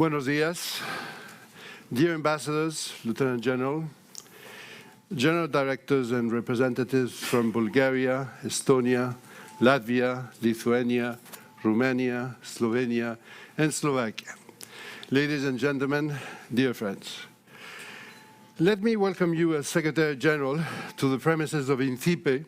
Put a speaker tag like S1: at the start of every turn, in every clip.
S1: Buenos días, dear ambassadors, Lieutenant General, General Directors and representatives from Bulgaria, Estonia, Latvia, Lithuania, Romania, Slovenia, and Slovakia. Ladies and gentlemen, dear friends, let me welcome you as Secretary General to the premises of INCIPE,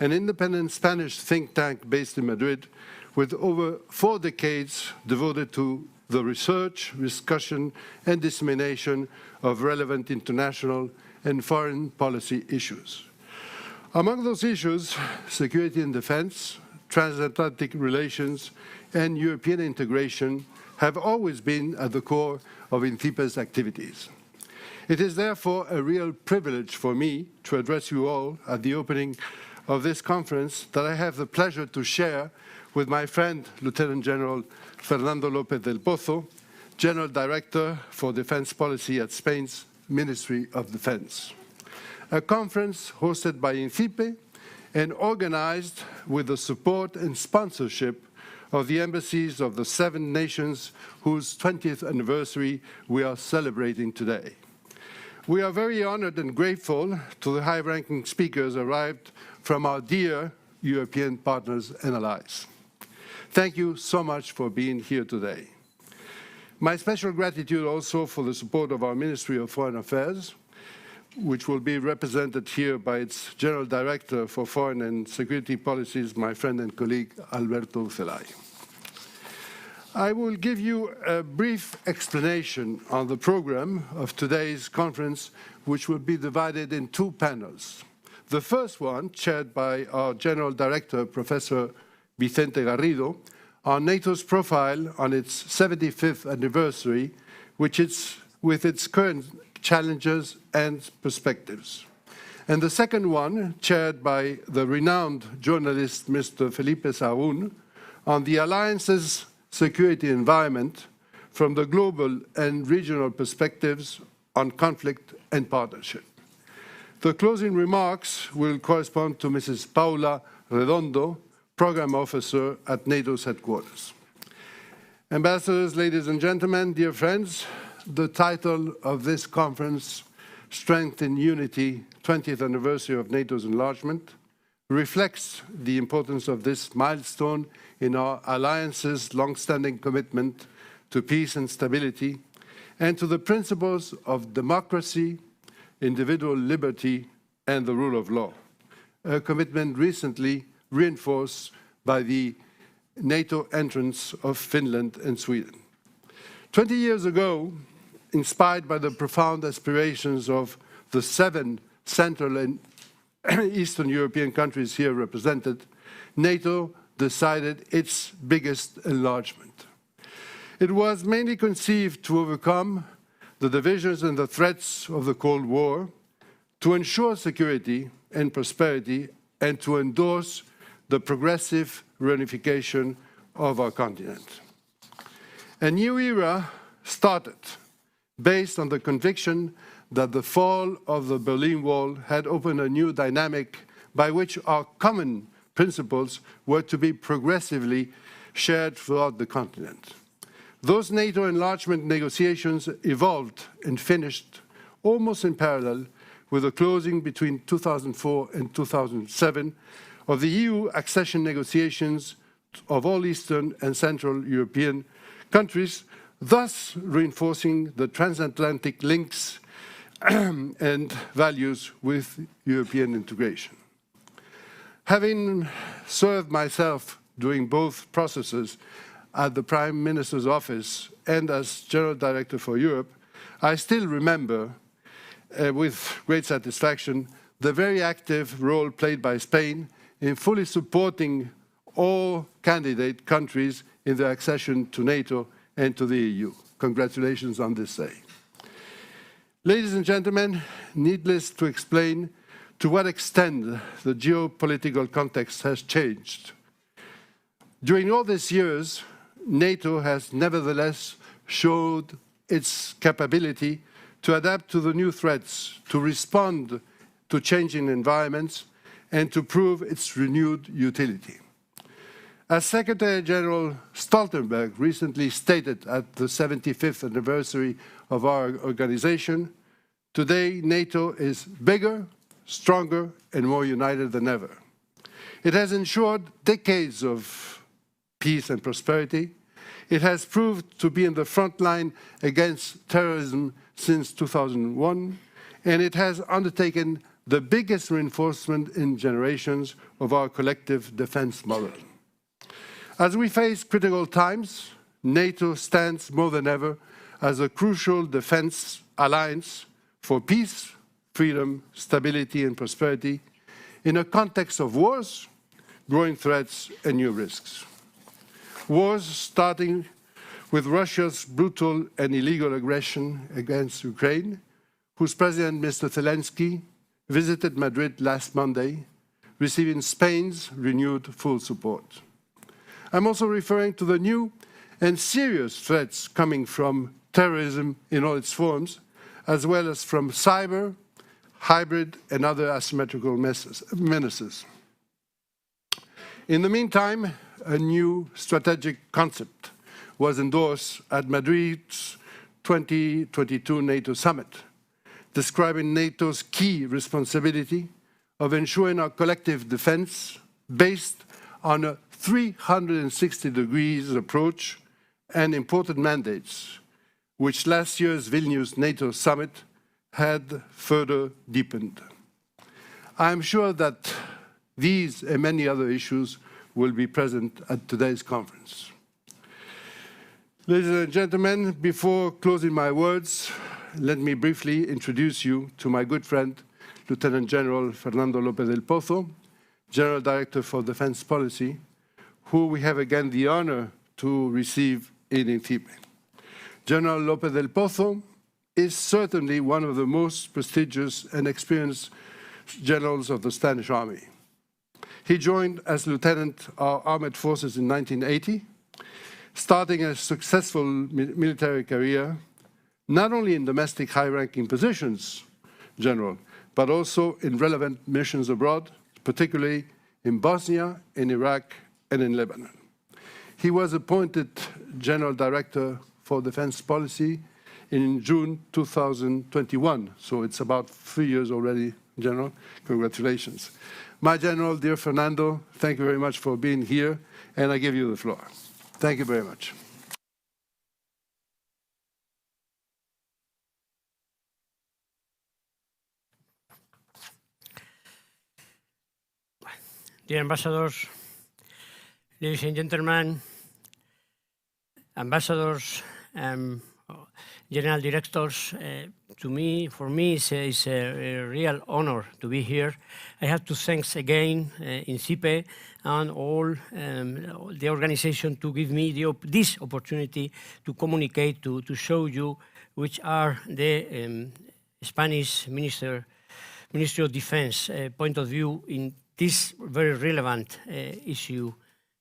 S1: an independent Spanish think tank based in Madrid with over 4 decades devoted to the research, discussion, and dissemination of relevant international and foreign policy issues. Among those issues, security and defense, transatlantic relations, and European integration have always been at the core of INCIPE's activities. It is therefore a real privilege for me to address you all at the opening of this conference that I have the pleasure to share with my friend, Lieutenant General Fernando López del Pozo, General Director for Defense Policy at Spain's Ministry of Defense. A conference hosted by INCIPE and organized with the support and sponsorship of the embassies of the 7 nations whose 20th anniversary we are celebrating today. We are very honored and grateful to the high-ranking speakers arrived from our dear European partners and allies. Thank you so much for being here today. My special gratitude also for the support of our Ministry of Foreign Affairs, which will be represented here by its General Director for Foreign and Security Policies, my friend and colleague, Alberto Ucelay. I will give you a brief explanation on the program of today's conference, which will be divided in 2 panels. The first one, chaired by our General Director, Professor Vicente Garrido, on NATO's profile on its 75th anniversary, with its current challenges and perspectives. And the second one, chaired by the renowned journalist Mr. Felipe Saún, on the Alliance's security environment from the global and regional perspectives on conflict and partnership. The closing remarks will correspond to Mrs. Paula Redondo, Program Officer at NATO's headquarters. Ambassadors, ladies and gentlemen, dear friends, the title of this conference, Strength in Unity, 20th Anniversary of NATO's Enlargement, reflects the importance of this milestone in our alliance's long-standing commitment to peace and stability, and to the principles of democracy, individual liberty, and the rule of law, a commitment recently reinforced by the NATO entrance of Finland and Sweden. 20 years ago, inspired by the profound aspirations of the 7 Central and Eastern European countries here represented, NATO decided its biggest enlargement. It was mainly conceived to overcome the divisions and the threats of the Cold War, to ensure security and prosperity, and to endorse the progressive reunification of our continent. A new era started based on the conviction that the fall of the Berlin Wall had opened a new dynamic by which our common principles were to be progressively shared throughout the continent. Those NATO enlargement negotiations evolved and finished almost in parallel with the closing between 2004 and 2007 of the EU accession negotiations of all Eastern and Central European countries, thus reinforcing the transatlantic links and values with European integration. Having served myself during both processes at the Prime Minister's office and as General Director for Europe, I still remember with great satisfaction the very active role played by Spain in fully supporting all candidate countries in their accession to NATO and to the EU. Congratulations on this day. Ladies and gentlemen, needless to explain to what extent the geopolitical context has changed. During all these years, NATO has nevertheless showed its capability to adapt to the new threats, to respond to changing environments, and to prove its renewed utility. As Secretary General Stoltenberg recently stated at the 75th anniversary of our organization, today NATO is bigger, stronger, and more united than ever. It has ensured decades of peace and prosperity. It has proved to be in the front line against terrorism since 2001, and it has undertaken the biggest reinforcement in generations of our collective defense model. As we face critical times, NATO stands more than ever as a crucial defense alliance for peace, freedom, stability, and prosperity in a context of wars, growing threats, and new risks. Wars starting with Russia's brutal and illegal aggression against Ukraine, whose President, Mr. Zelensky, visited Madrid last Monday, receiving Spain's renewed full support. I'm also referring to the new and serious threats coming from terrorism in all its forms, as well as from cyber, hybrid, and other asymmetrical menaces. In the meantime, a new strategic concept was endorsed at Madrid's 2022 NATO summit, describing NATO's key responsibility of ensuring our collective defense based on a 360 degrees approach and important mandates, which last year's Vilnius NATO summit had further deepened. I'm sure that these and many other issues will be present at today's conference. Ladies and gentlemen, before closing my words, let me briefly introduce you to my good friend, Lieutenant General Fernando López del Pozo, General Director for Defense Policy, who we have again the honor to receive in INCIPE. General López del Pozo is certainly one of the most prestigious and experienced generals of the Spanish Army. He joined as lieutenant our armed forces in 1980, starting a successful military career, not only in domestic high-ranking positions, General, but also in relevant missions abroad, particularly in Bosnia, in Iraq, and in Lebanon. He was appointed General Director for Defense Policy in June 2021, so it's about 3 years already, General. Congratulations. My General, dear Fernando, thank you very much for being here, and I give you the floor. Thank you very much.
S2: Dear ambassadors, ladies and gentlemen, ambassadors, general directors, for me, it's a real honor to be here. I have to thank again INCIPE and all the organization to give me this opportunity to communicate, to show you which are the Spanish Ministry of Defense point of view in this very relevant issue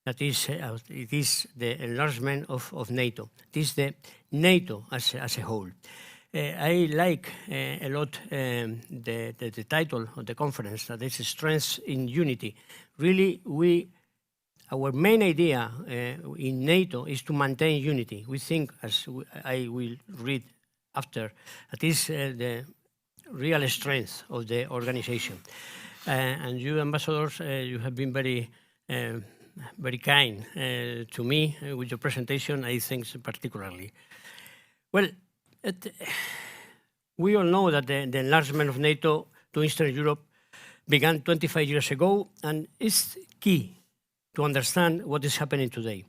S2: that is it is the enlargement of NATO. It is the NATO as a whole. I like a lot the title of the conference, that is Strength in Unity. Really, our main idea in NATO is to maintain unity. We think, as I will read after, that is the real strength of the organization. And you, ambassadors, you have been very kind to me with your presentation, I think particularly. Well, we all know that the enlargement of NATO to Eastern Europe began 25 years ago, and it's key to understand what is happening today.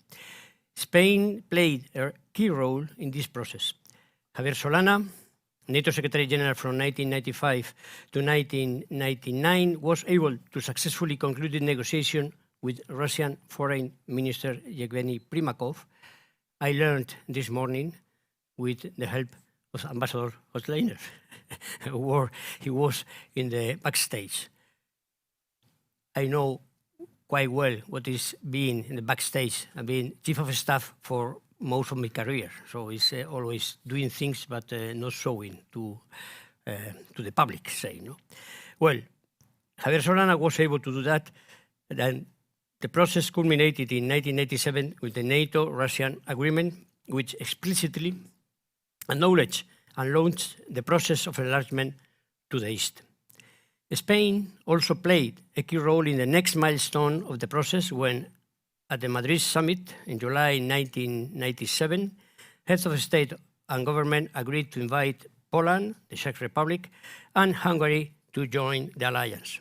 S2: Spain played a key role in this process. Javier Solana, NATO Secretary General from 1995 to 1999, was able to successfully conclude the negotiation with Russian Foreign Minister Yevgeny Primakov. I learned this morning with the help of Ambassador Hochleitner, where he was in the backstage. I know quite well what is being in the backstage. I've been chief of staff for most of my career, so it's always doing things but not showing to the public, say, no? Well, Javier Solana was able to do that, and the process culminated in 1997 with the NATO-Russian agreement, which explicitly acknowledged and launched the process of enlargement to the east. Spain also played a key role in the next milestone of the process when, at the Madrid summit in July 1997, heads of state and government agreed to invite Poland, the Czech Republic, and Hungary to join the alliance.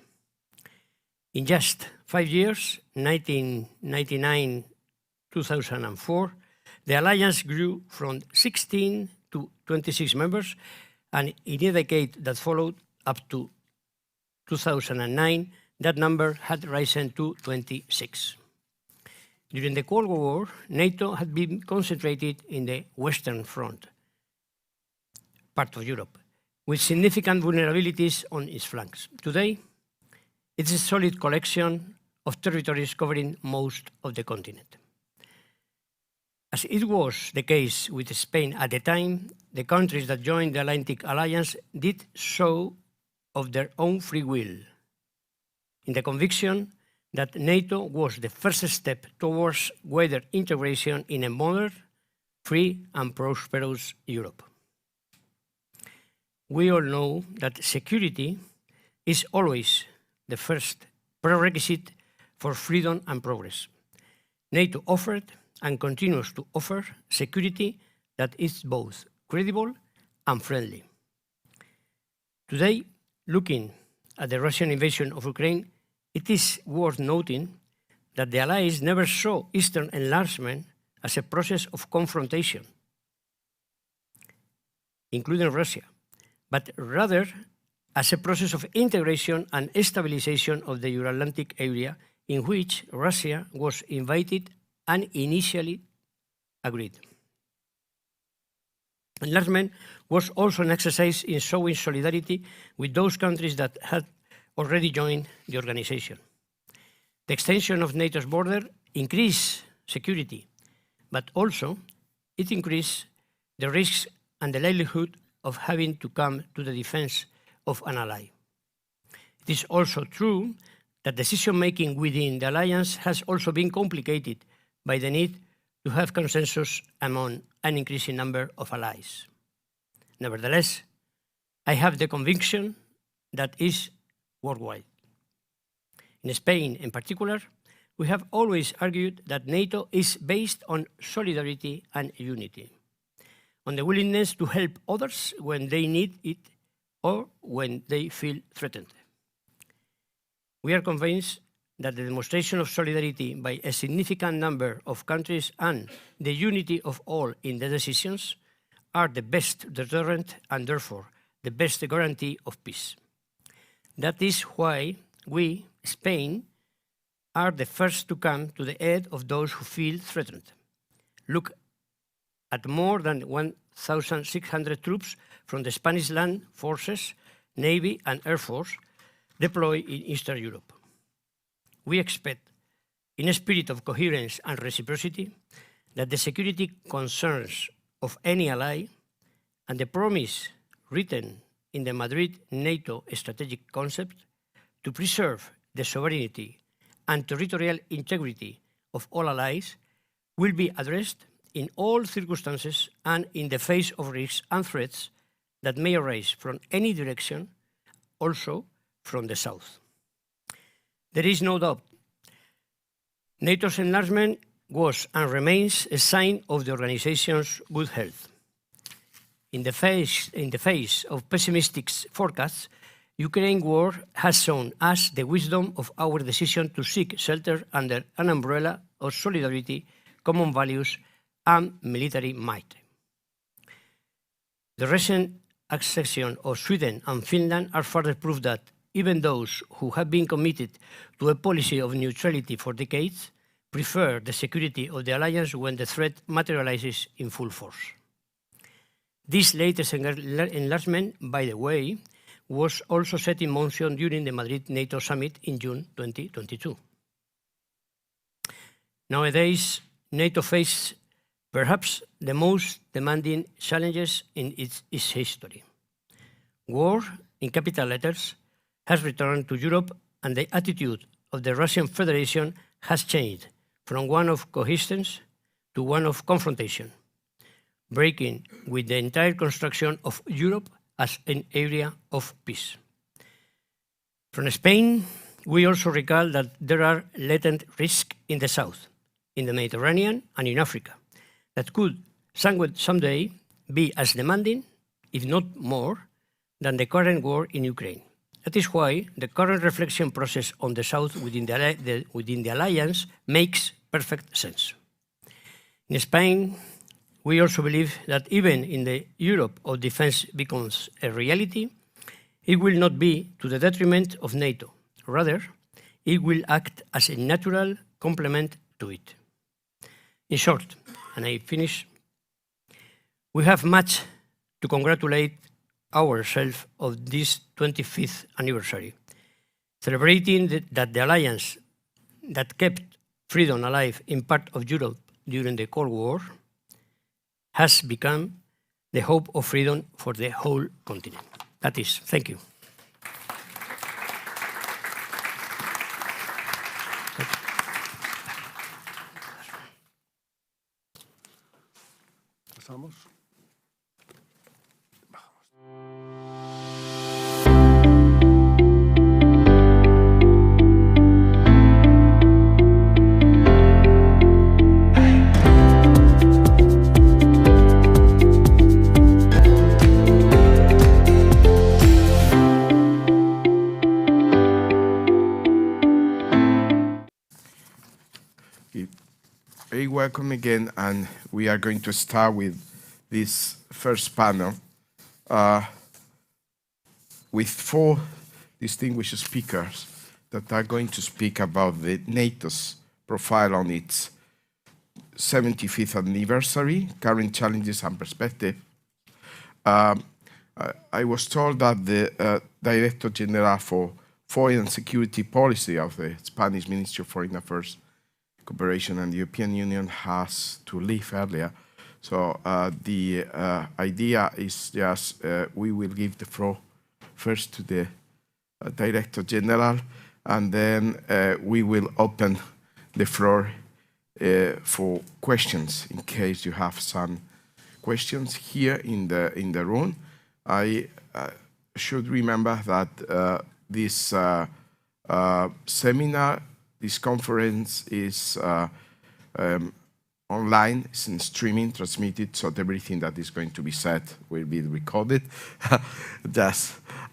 S2: In just 5 years, 1999-2004, the alliance grew from 16 to 26 members, and in the decade that followed, up to 2009, that number had risen to 26. During the Cold War, NATO had been concentrated in the Western Front, part of Europe, with significant vulnerabilities on its flanks. Today, it's a solid collection of territories covering most of the continent. As it was the case with Spain at the time, the countries that joined the Atlantic Alliance did so of their own free will, in the conviction that NATO was the first step towards wider integration in a modern, free and prosperous Europe. We all know that security is always the first prerequisite for freedom and progress. NATO offered and continues to offer security that is both credible and friendly. Today, looking at the Russian invasion of Ukraine, it is worth noting that the Allies never saw Eastern enlargement as a process of confrontation, including Russia, but rather as a process of integration and stabilization of the Euro-Atlantic area in which Russia was invited and initially agreed. Enlargement was also an exercise in showing solidarity with those countries that had already joined the organization. The extension of NATO's border increased security, but also it increased the risks and the likelihood of having to come to the defense of an ally. It is also true that decision-making within the alliance has also been complicated by the need to have consensus among an increasing number of allies. Nevertheless, I have the conviction that is worldwide. In Spain, in particular, we have always argued that NATO is based on solidarity and unity, on the willingness to help others when they need it or when they feel threatened. We are convinced that the demonstration of solidarity by a significant number of countries and the unity of all in the decisions are the best deterrent and therefore the best guarantee of peace. That is why we, Spain, are the first to come to the aid of those who feel threatened. Look at more than 1,600 troops from the Spanish land forces, Navy and Air Force deployed in Eastern Europe. We expect, in a spirit of coherence and reciprocity, that the security concerns of any ally and the promise written in the Madrid NATO strategic concept to preserve the sovereignty and territorial integrity of all allies will be addressed in all circumstances and in the face of risks and threats that may arise from any direction, also from the south. There is no doubt NATO's enlargement was and remains a sign of the organization's good health. In the face of pessimistic forecasts, Ukraine war has shown us the wisdom of our decision to seek shelter under an umbrella of solidarity, common values, and military might. The recent accession of Sweden and Finland are further proof that even those who have been committed to a policy of neutrality for decades prefer the security of the alliance when the threat materializes in full force. This latest enlargement, by the way, was also set in motion during the Madrid NATO summit in June 2022. Nowadays, NATO faces perhaps the most demanding challenges in its history. War, in capital letters, has returned to Europe, and the attitude of the Russian Federation has changed from one of coexistence to one of confrontation, breaking with the entire construction of Europe as an area of peace. From Spain, we also recall that there are latent risks in the south, in the Mediterranean and in Africa, that could someday be as demanding, if not more, than the current war in Ukraine. That is why the current reflection process on the south within the alliance makes perfect sense. In Spain, we also believe that even in the Europe of defense becomes a reality, it will not be to the detriment of NATO. Rather, it will act as a natural complement to it. In short, and I finish, we have much to congratulate ourselves of this 25th anniversary, celebrating that the alliance that kept freedom alive in part of Europe during the Cold War has become the hope of freedom for the whole continent. That is, thank you.
S1: Pasamos.
S3: Very welcome again, and we are going to start with this first panel with 4 distinguished speakers that are going to speak about the NATO's profile on its 75th anniversary, current challenges and perspective. I was told that the Director General for Foreign and Security Policy of the Spanish Ministry of Foreign Affairs, Cooperation and the European Union has to leave earlier. So the idea is just we will give the floor first to the Director General, and then we will open the floor for questions in case you have some questions here in the room. I should remember that this seminar, this conference is online, it's in streaming, transmitted, so everything that is going to be said will be recorded.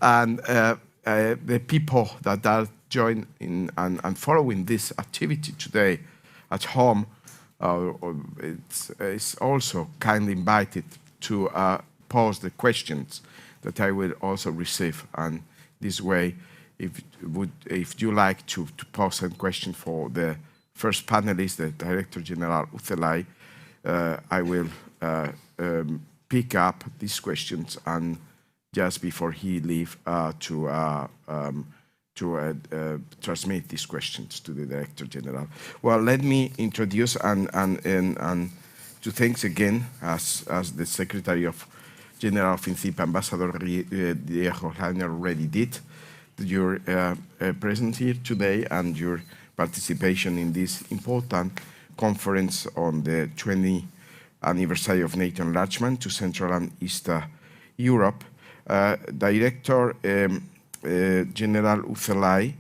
S3: And the people that are joining and following this activity today at home, it's also kindly invited to pose the questions that I will also receive. And this way, if you like to pose some question for the first panelist, the Director General Ucelay, I will pick up these questions and just before he leaves to transmit these questions to the Director General. Well, let me introduce and to thanks again as the Secretary of General of INCIPE, Ambassador Díez-Hochleitner already did, your presence here today and your participation in this important conference on the 20th anniversary of NATO enlargement to Central and East Europe. Director General Ucelay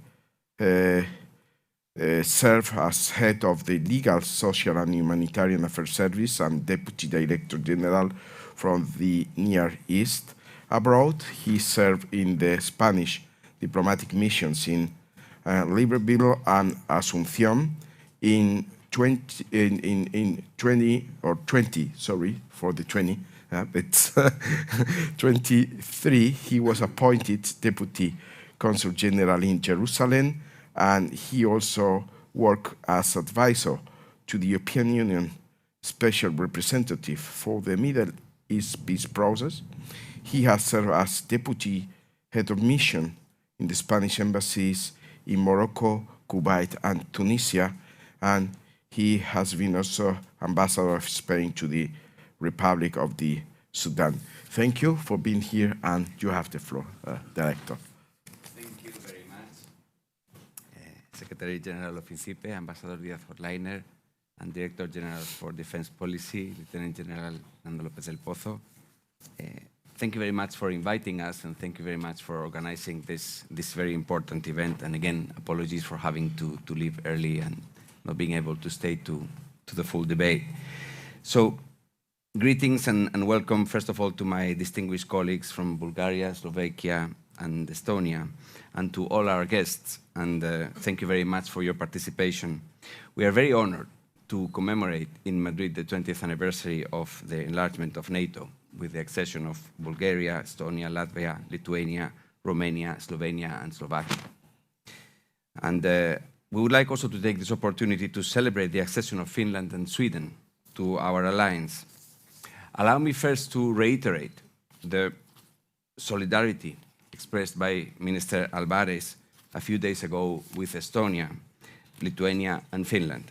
S3: served as head of the Legal, Social and Humanitarian Affairs Service and Deputy Director General from the Near East. Abroad, he served in the Spanish diplomatic missions in Libreville and Asunción. In 23, he was appointed Deputy Consul General in Jerusalem, and he also worked as advisor to the European Union Special Representative for the Middle East Peace Process. He has served as Deputy Head of Mission in the Spanish embassies in Morocco, Kuwait, and Tunisia, and he has been also Ambassador of Spain to the Republic of the Sudan. Thank you for being here, and you have the floor, Director.
S4: Thank you very much. Secretary General of INCIPE, Ambassador Díez-Hochleitner, and Director General for Defense Policy, Lieutenant General Fernando López del Pozo. Thank you very much for inviting us, and thank you very much for organizing this very important event. And again, apologies for having to leave early and not being able to stay to the full debate. So, greetings and welcome, first of all, to my distinguished colleagues from Bulgaria, Slovakia, and Estonia, and to all our guests. And thank you very much for your participation. We are very honored to commemorate in Madrid the 20th anniversary of the enlargement of NATO, with the accession of Bulgaria, Estonia, Latvia, Lithuania, Romania, Slovenia, and Slovakia. And we would like also to take this opportunity to celebrate the accession of Finland and Sweden to our alliance. Allow me first to reiterate the solidarity expressed by Minister Alvarez a few days ago with Estonia, Lithuania, and Finland.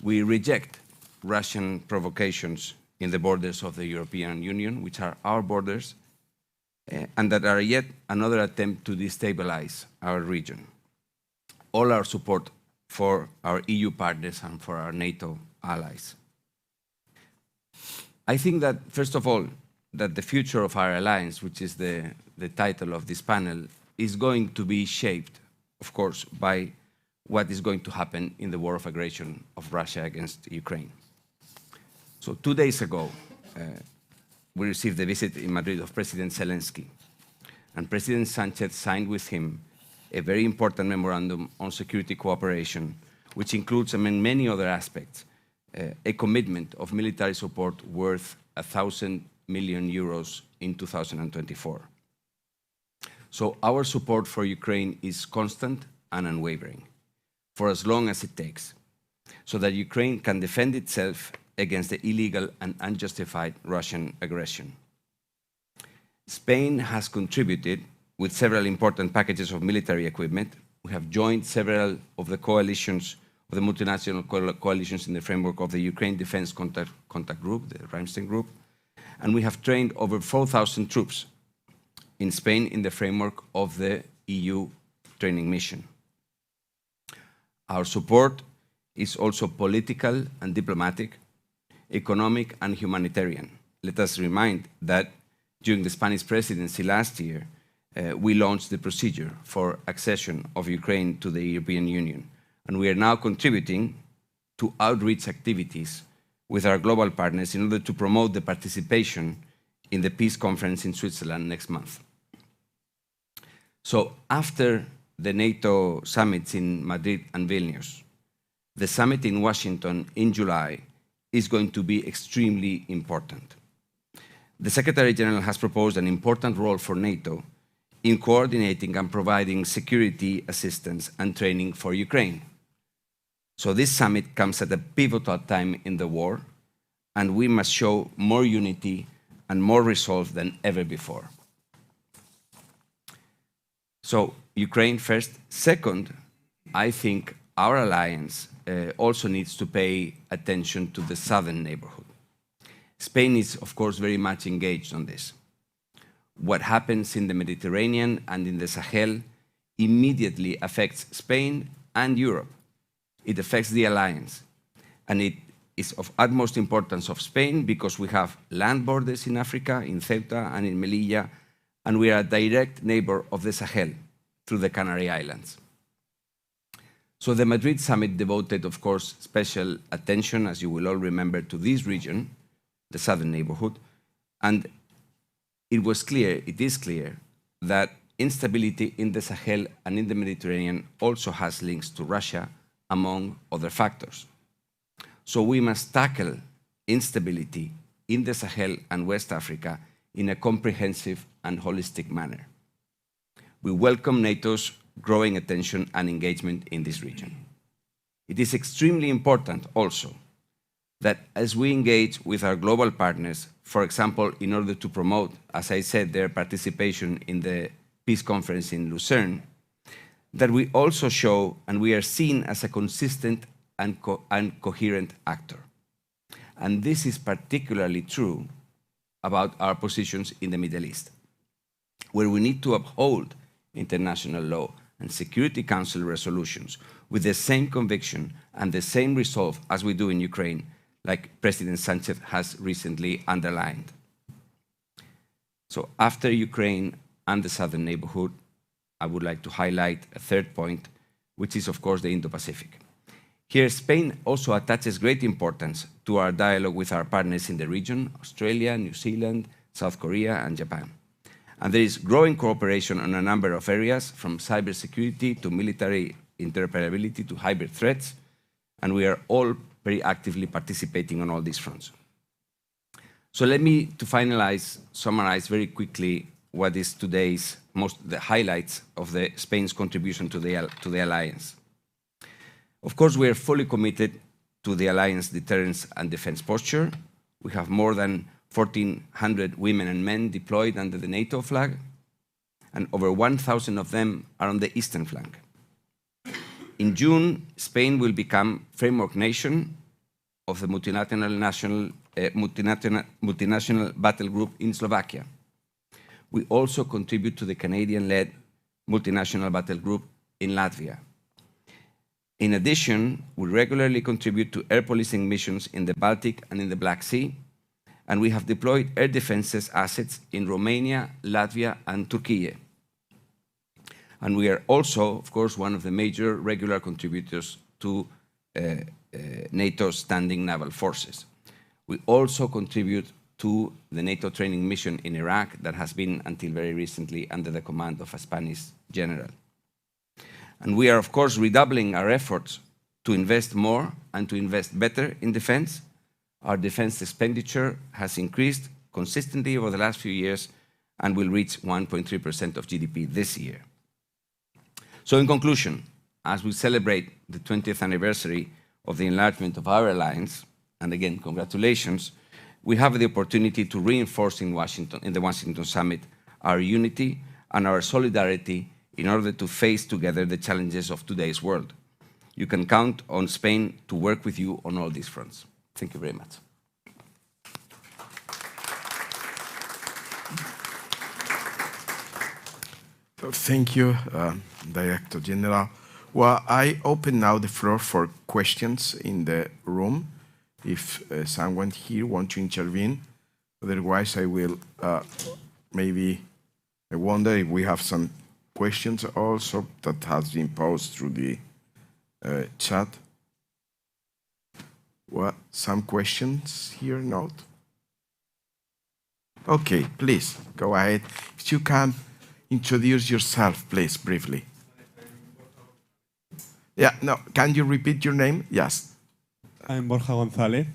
S4: We reject Russian provocations in the borders of the European Union, which are our borders, and that are yet another attempt to destabilize our region. All our support for our EU partners and for our NATO allies. I think that, first of all, that the future of our alliance, which is the title of this panel, is going to be shaped, of course, by what is going to happen in the war of aggression of Russia against Ukraine. So 2 days ago, we received the visit in Madrid of President Zelensky, and President Sanchez signed with him a very important memorandum on security cooperation, which includes, among many other aspects, a commitment of military support worth €1,000 million in 2024. So our support for Ukraine is constant and unwavering, for as long as it takes, so that Ukraine can defend itself against the illegal and unjustified Russian aggression. Spain has contributed with several important packages of military equipment. We have joined several of the coalitions, of the multinational coalitions in the framework of the Ukraine Defense Contact Group, the Ramstein Group, and we have trained over 4,000 troops in Spain in the framework of the EU training mission. Our support is also political and diplomatic, economic and humanitarian. Let us remind that during the Spanish presidency last year, we launched the procedure for accession of Ukraine to the European Union, and we are now contributing to outreach activities with our global partners in order to promote the participation in the peace conference in Switzerland next month. So after the NATO summits in Madrid and Vilnius, the summit in Washington in July is going to be extremely important. The Secretary General has proposed an important role for NATO in coordinating and providing security assistance and training for Ukraine. So this summit comes at a pivotal time in the war, and we must show more unity and more resolve than ever before. So Ukraine first. Second, I think our alliance also needs to pay attention to the southern neighborhood. Spain is, of course, very much engaged on this. What happens in the Mediterranean and in the Sahel immediately affects Spain and Europe. It affects the alliance, and it is of utmost importance of Spain because we have land borders in Africa, in Ceuta and in Melilla, and we are a direct neighbor of the Sahel through the Canary Islands. So the Madrid summit devoted, of course, special attention, as you will all remember, to this region, the southern neighborhood, and it is clear that instability in the Sahel and in the Mediterranean also has links to Russia, among other factors. So we must tackle instability in the Sahel and West Africa in a comprehensive and holistic manner. We welcome NATO's growing attention and engagement in this region. It is extremely important also that as we engage with our global partners, for example, in order to promote, as I said, their participation in the peace conference in Lucerne, that we also show and we are seen as a consistent and coherent actor. And this is particularly true about our positions in the Middle East, where we need to uphold international law and Security Council resolutions with the same conviction and the same resolve as we do in Ukraine, like President Sanchez has recently underlined. So after Ukraine and the southern neighborhood, I would like to highlight a third point, which is, of course, the Indo-Pacific. Here, Spain also attaches great importance to our dialogue with our partners in the region, Australia, New Zealand, South Korea, and Japan. And there is growing cooperation on a number of areas, from cybersecurity to military interoperability to hybrid threats, and we are all very actively participating on all these fronts. So let me, to finalize, summarize very quickly what is today's the highlights of Spain's contribution to the alliance. Of course, we are fully committed to the alliance deterrence and defense posture. We have more than 1,400 women and men deployed under the NATO flag, and over 1,000 of them are on the eastern flank. In June, Spain will become framework nation of the multinational battle group in Slovakia. We also contribute to the Canadian-led multinational battle group in Latvia. In addition, we regularly contribute to air policing missions in the Baltic and in the Black Sea, and we have deployed air defenses assets in Romania, Latvia, and Turkey. And we are also, of course, one of the major regular contributors to NATO's standing naval forces. We also contribute to the NATO training mission in Iraq that has been, until very recently, under the command of a Spanish general. And we are, of course, redoubling our efforts to invest more and to invest better in defense. Our defense expenditure has increased consistently over the last few years and will reach 1.3% of GDP this year. So in conclusion, as we celebrate the 20th anniversary of the enlargement of our alliance, and again, congratulations, we have the opportunity to reinforce in the Washington Summit our unity and our solidarity in order to face together the challenges of today's world. You can count on Spain to work with you on all these fronts. Thank you very much.
S3: Thank you, Director General. Well, I open now the floor for questions in the room. If someone here wants to intervene, otherwise I will maybe, I wonder if we have some questions also that has been posed through the chat. Well, some questions here, not? Okay, please, go ahead. If you can introduce yourself, please, briefly. Yeah, no, can you repeat your name? Yes.
S5: I'm Borja González.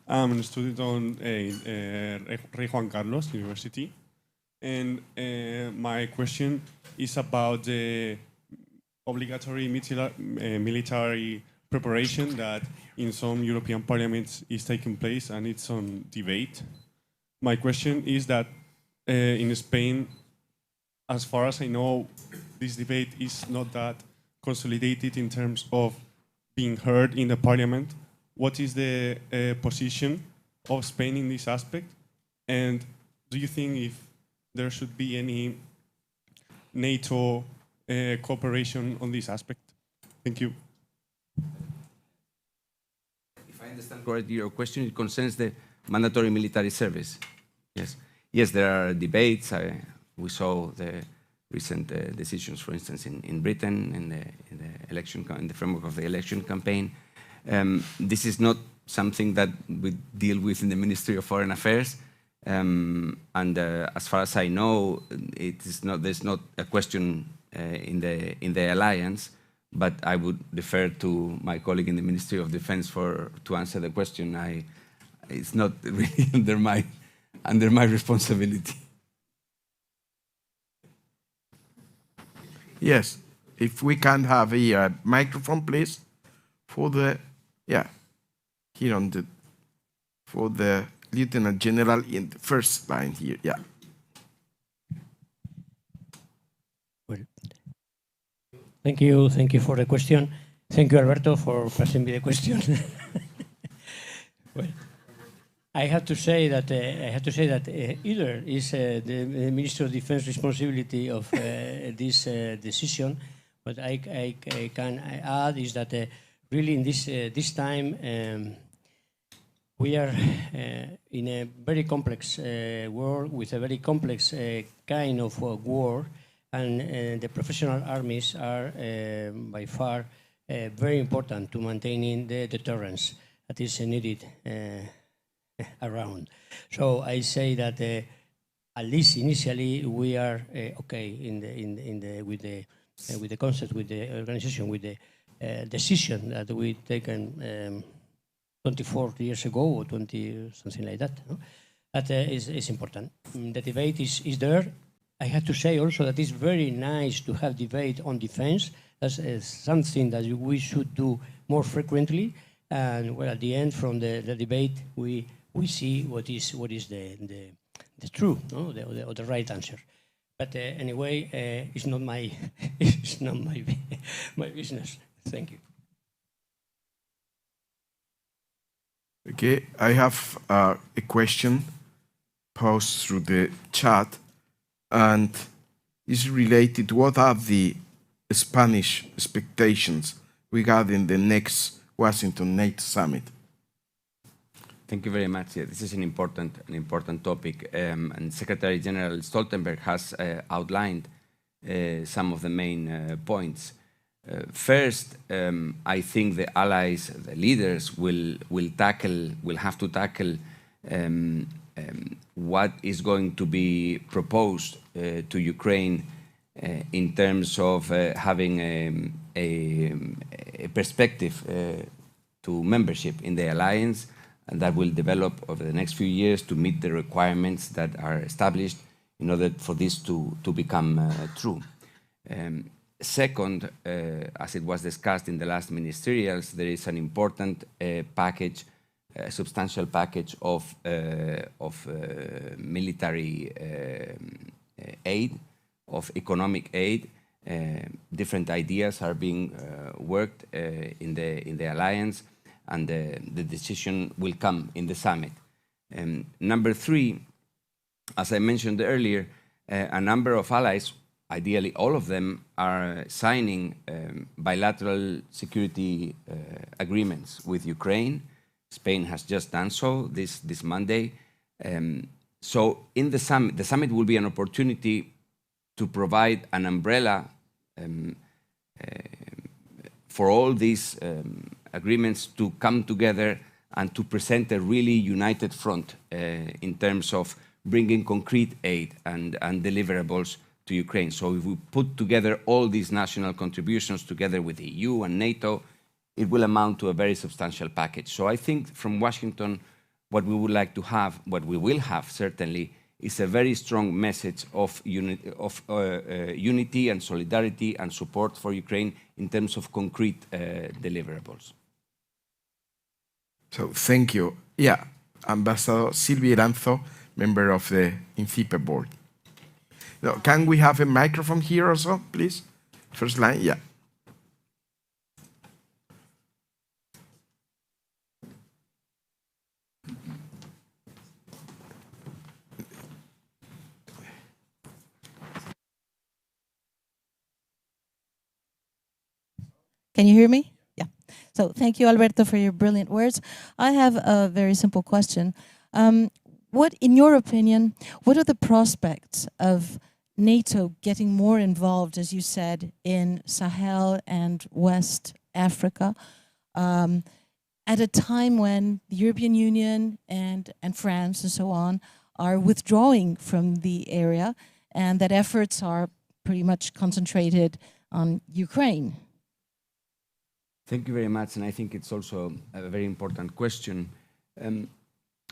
S5: I'm a student on Rey Juan Carlos University. And my question is about the obligatory military preparation that in some European parliaments is taking place, and it's on debate. My question is that in Spain, as far as I know, this debate is not that consolidated in terms of being heard in the parliament. What is the position of Spain in this aspect? And do you think if there should be any NATO cooperation on this aspect? Thank you.
S4: If I understand correctly, your question, it concerns the mandatory military service. Yes. Yes, there are debates. We saw the recent decisions, for instance, in Britain, in the framework of the election campaign. This is not something that we deal with in the Ministry of Foreign Affairs, and as far as I know, there's not a question in the alliance. But I would defer to my colleague in the Ministry of Defense to answer the question. It's not really under my responsibility.
S3: Yes, if we can have a microphone, please, for the here on the for the Lieutenant General in the first line here. Yeah.
S2: Well, thank you for the question. Thank you, Alberto, for passing me the question. Well, I have to say that either is the Ministry of Defense responsibility of this decision, what I can add is that really in this time we are in a very complex world with a very complex kind of war, and the professional armies are by far very important to maintaining the deterrence that is needed around. So I say that at least initially we are okay with the concept, with the organization, with the decision that we taken 24 years ago or 20, something like that. No? That is important. The debate is there. I have to say also that it's very nice to have debate on defense. That's something that we should do more frequently. And well, at the end, from the debate, we see what is the true, no? the right answer. But anyway, it's not my it's not my business. Thank you.
S3: Okay, I have a question posed through the chat, and is related to what are the Spanish expectations regarding the next Washington NATO summit?
S4: Thank you very much. Yeah, this is an important topic, and Secretary General Stoltenberg has outlined some of the main points. First, I think the allies, the leaders, will have to tackle what is going to be proposed to Ukraine in terms of having a perspective to membership in the alliance, and that will develop over the next few years to meet the requirements that are established in order for this to become true. Second, as it was discussed in the last ministerials, there is an important package, a substantial package of military aid, of economic aid. Different ideas are being worked in the alliance, and the decision will come in the summit. Number three, as I mentioned earlier, a number of allies, ideally all of them, are signing bilateral security agreements with Ukraine. Spain has just done so this Monday. So in the summit will be an opportunity to provide an umbrella for all these agreements to come together and to present a really united front in terms of bringing concrete aid and deliverables to Ukraine. So if we put together all these national contributions together with the EU and NATO, it will amount to a very substantial package. So I think from Washington, what we would like to have, what we will have certainly, is a very strong message of unity and solidarity and support for Ukraine in terms of concrete deliverables.
S3: So thank you. Yeah, Ambassador Silvia Iranzo, member of the INCIPE board. Now, can we have a microphone here also, please? First line, yeah.
S6: Can you hear me? Yeah. So thank you, Alberto, for your brilliant words. I have a very simple question. What, in your opinion, what are the prospects of NATO getting more involved, as you said, in Sahel and West Africa, at a time when the European Union and France and so on are withdrawing from the area, and that efforts are pretty much concentrated on Ukraine?
S4: Thank you very much, and I think it's also a very important question.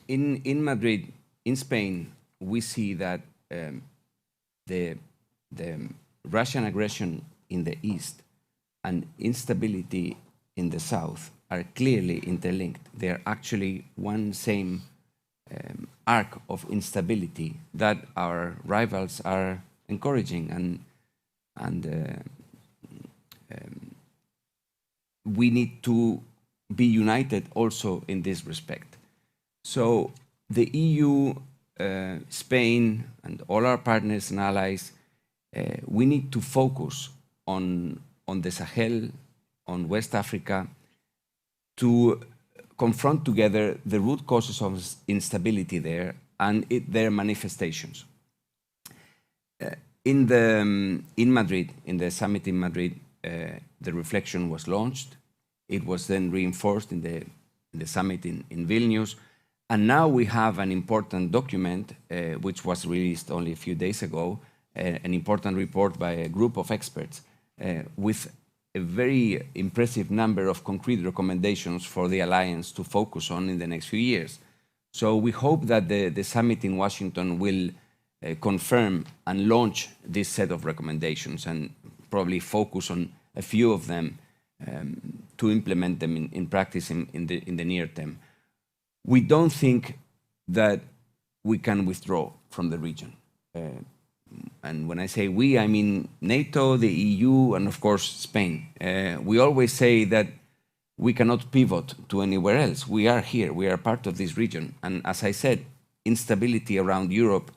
S4: In Madrid, in Spain, we see that the Russian aggression in the east and instability in the south are clearly interlinked. They are actually one same arc of instability that our rivals are encouraging, and we need to be united also in this respect. So the EU, Spain, and all our partners and allies, we need to focus on on the Sahel, on West Africa, to confront together the root causes of instability there and their manifestations. In Madrid, in the summit in Madrid, the reflection was launched. It was then reinforced in the summit in Vilnius. And now we have an important document, which was released only a few days ago, an important report by a group of experts with a very impressive number of concrete recommendations for the alliance to focus on in the next few years. So we hope that the summit in Washington will confirm and launch this set of recommendations and probably focus on a few of them to implement them in practice in the near term. We don't think that we can withdraw from the region. And when I say we, I mean NATO, the EU, and of course Spain. We always say that we cannot pivot to anywhere else. We are here, we are part of this region. And as I said, instability around Europe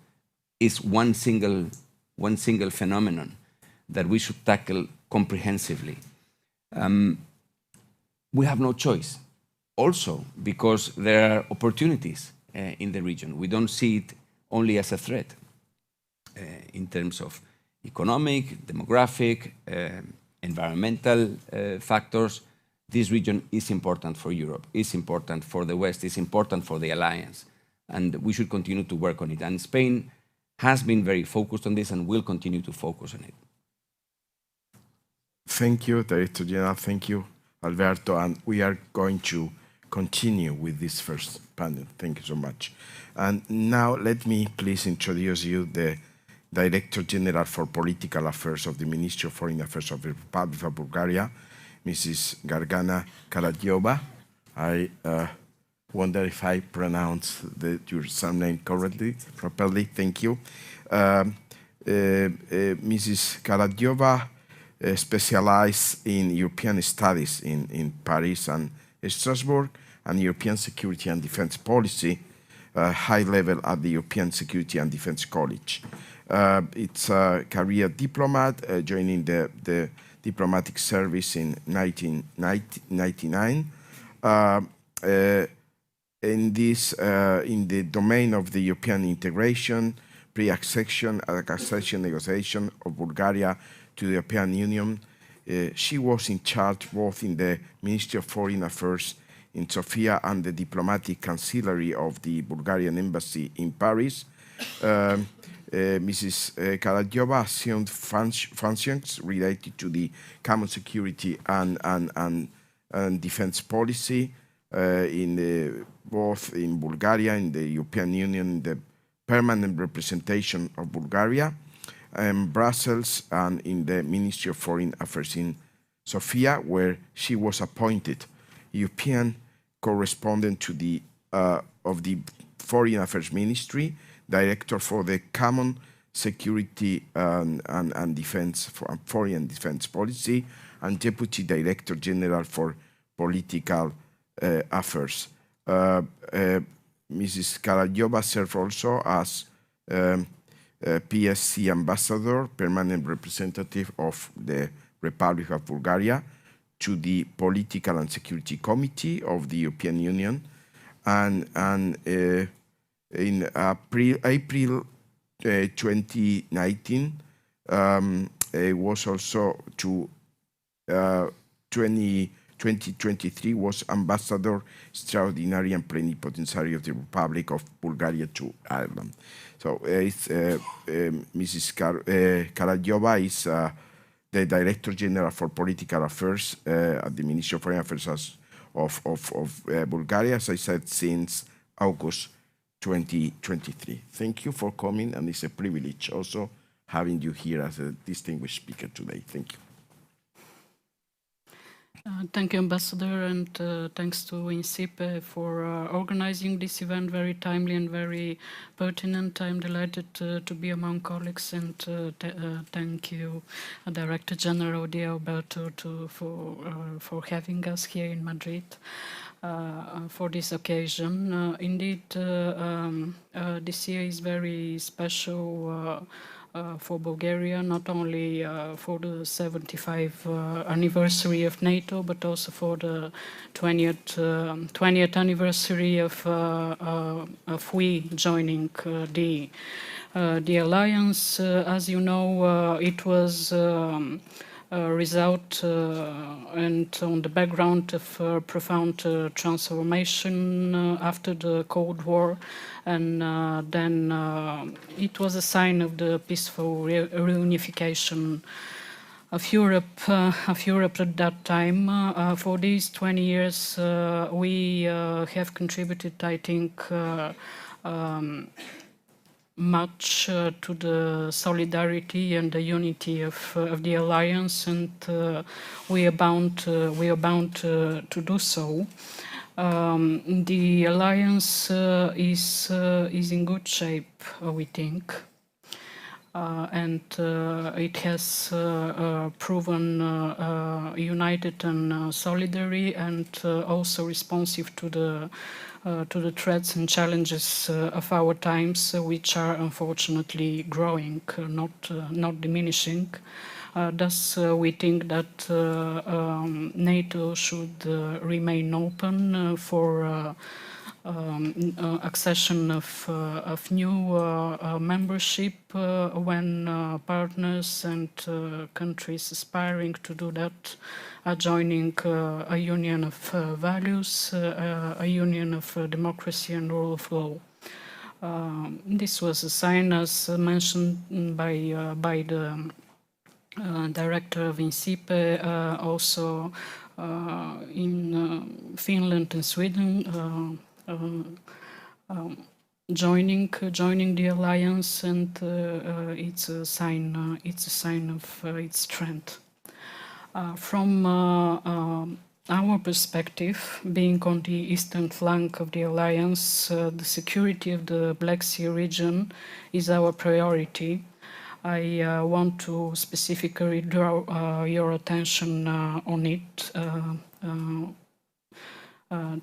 S4: is one single phenomenon that we should tackle comprehensively. We have no choice. Also, because there are opportunities in the region. We don't see it only as a threat in terms of economic, demographic, environmental factors. This region is important for Europe, is important for the West, is important for the alliance, and we should continue to work on it. And Spain has been very focused on this and will continue to focus on it.
S3: Thank you, Director General. Thank you, Alberto. And we are going to continue with this first panel. Thank you so much. And now let me please introduce you the Director General for Political Affairs of the Ministry of Foreign Affairs of the Republic of Bulgaria, Mrs. Gergana Karadjova. I wonder if I pronounce your surname correctly, properly. Thank you. Mrs. Karadjova specialized in European studies in Paris and Strasbourg, and European security and defense policy, high level at the European Security and Defense College. It's a career diplomat, joining the diplomatic service in 1999. In the domain of the European integration, pre-accession negotiation of Bulgaria to the European Union, she was in charge both in the Ministry of Foreign Affairs in Sofia and the diplomatic cancellery of the Bulgarian embassy in Paris. Mrs. Karadjova assumed functions related to the common security and defense policy both in Bulgaria, in the European Union, the permanent representation of Bulgaria in Brussels, and in the Ministry of Foreign Affairs in Sofia, where she was appointed European correspondent to of the Foreign Affairs Ministry, Director for the Common Security and Defense, Foreign and Defense Policy, and Deputy Director General for Political Affairs. Mrs. Karadjova served also as T.B.C. Ambassador, Permanent Representative of the Republic of Bulgaria to the Political and Security Committee of the European Union, and in April 2019, was also to 2023 was Ambassador Extraordinary and Plenipotentiary of the Republic of Bulgaria to Ireland. So Mrs. Karadjova is the Director General for Political Affairs at the Ministry of Foreign Affairs of Bulgaria, as I said, since August 2023. Thank you for coming, and it's a privilege also having you here as a distinguished speaker today. Thank you.
S7: Thank you, Ambassador, and thanks to INCIPE for organizing this event, very timely and very pertinent. I'm delighted to be among colleagues, and thank you, Director General Alberto, for having us here in Madrid for this occasion. Indeed, this year is very special for Bulgaria, not only for the 75th anniversary of NATO, but also for the 20th anniversary of we joining the alliance. As you know, it was result and on the background of profound transformation after the Cold War, and then it was a sign of the peaceful reunification of Europe at that time. For these 20 years, we have contributed, I think, much to the solidarity and the unity of the alliance, and we are bound to do so. The alliance is in good shape, we think, and it has proven united and solidary, and also responsive to the threats and challenges of our times, which are unfortunately growing, not diminishing. Thus, we think that NATO should remain open for accession of new membership when partners and countries aspiring to do that are joining a union of values, a union of democracy and rule of law. This was a sign, as mentioned by the director of INCIPE, also in Finland and Sweden, joining the alliance, and it's a sign of its strength. From our perspective, being on the eastern flank of the alliance, the security of the Black Sea region is our priority. I want to specifically draw your attention on it,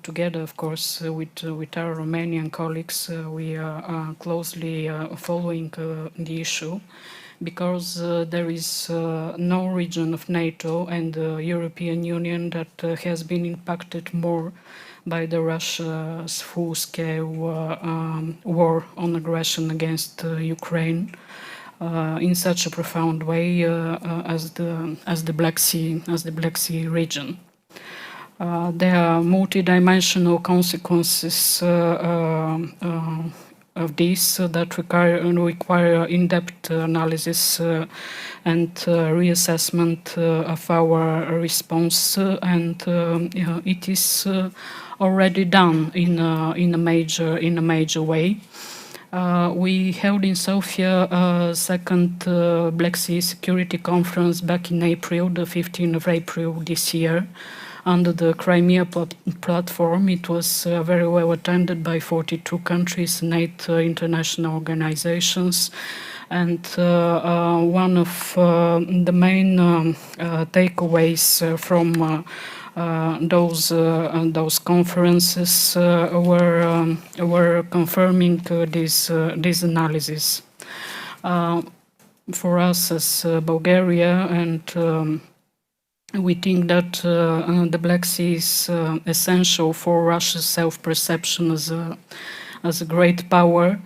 S7: together, of course, with our Romanian colleagues. We are closely following the issue, because there is no region of NATO and the European Union that has been impacted more by the Russia's full-scale war on aggression against Ukraine in such a profound way as the Black Sea region. There are multidimensional consequences of this that require in-depth analysis and reassessment of our response, and it is already done in a major way. We held in Sofia a second Black Sea Security Conference back in April, the 15th of April this year, under the Crimea platform. It was very well attended by 42 countries and 8 international organizations. And one of the main takeaways from those conferences were confirming this analysis. For us as Bulgaria, and we think that the Black Sea is essential for Russia's self-perception as a great power.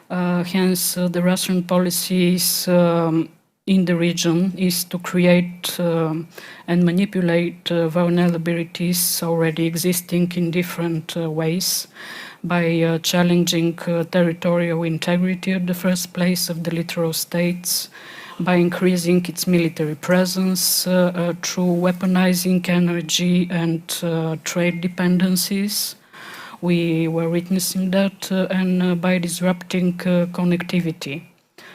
S7: Hence, the Russian policies in the region is to create and manipulate vulnerabilities already existing in different ways, by challenging territorial integrity at the first place of the littoral states, by increasing its military presence through weaponizing energy and trade dependencies. We were witnessing that, and by disrupting connectivity.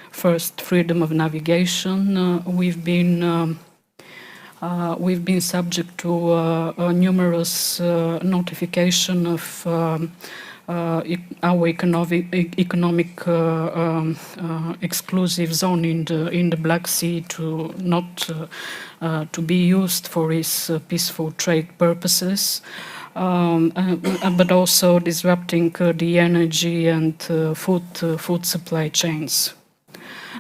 S7: First, freedom of navigation. We've been subject to numerous notification of our economic exclusive zone in the Black Sea to not to be used for its peaceful trade purposes, but also disrupting the energy and food supply chains.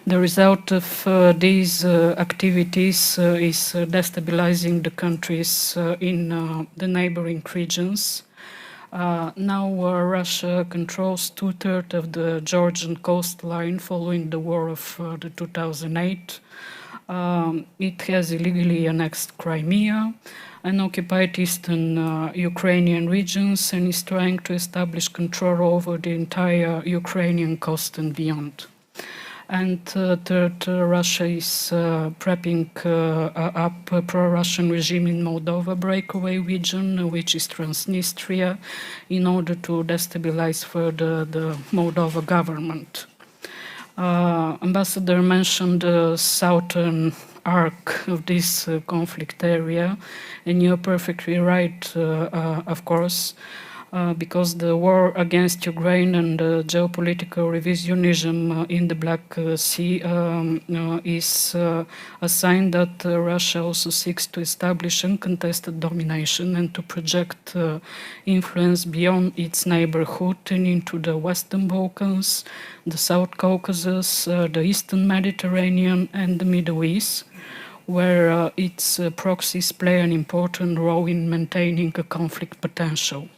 S7: The result of these activities is destabilizing the countries in the neighboring regions. Now Russia controls 2/3 of the Georgian coastline following the war of the 2008. It has illegally annexed Crimea and occupied eastern Ukrainian regions and is trying to establish control over the entire Ukrainian coast and beyond. And third, Russia is prepping up a pro-Russian regime in Moldova breakaway region, which is Transnistria, in order to destabilize further the Moldova government. Ambassador mentioned the southern arc of this conflict area, and you're perfectly right, of course, because the war against Ukraine and geopolitical revisionism in the Black Sea is a sign that Russia also seeks to establish uncontested domination and to project influence beyond its neighborhood and into the Western Balkans, the South Caucasus, the Eastern Mediterranean, and the Middle East, where its proxies play an important role in maintaining a conflict potential.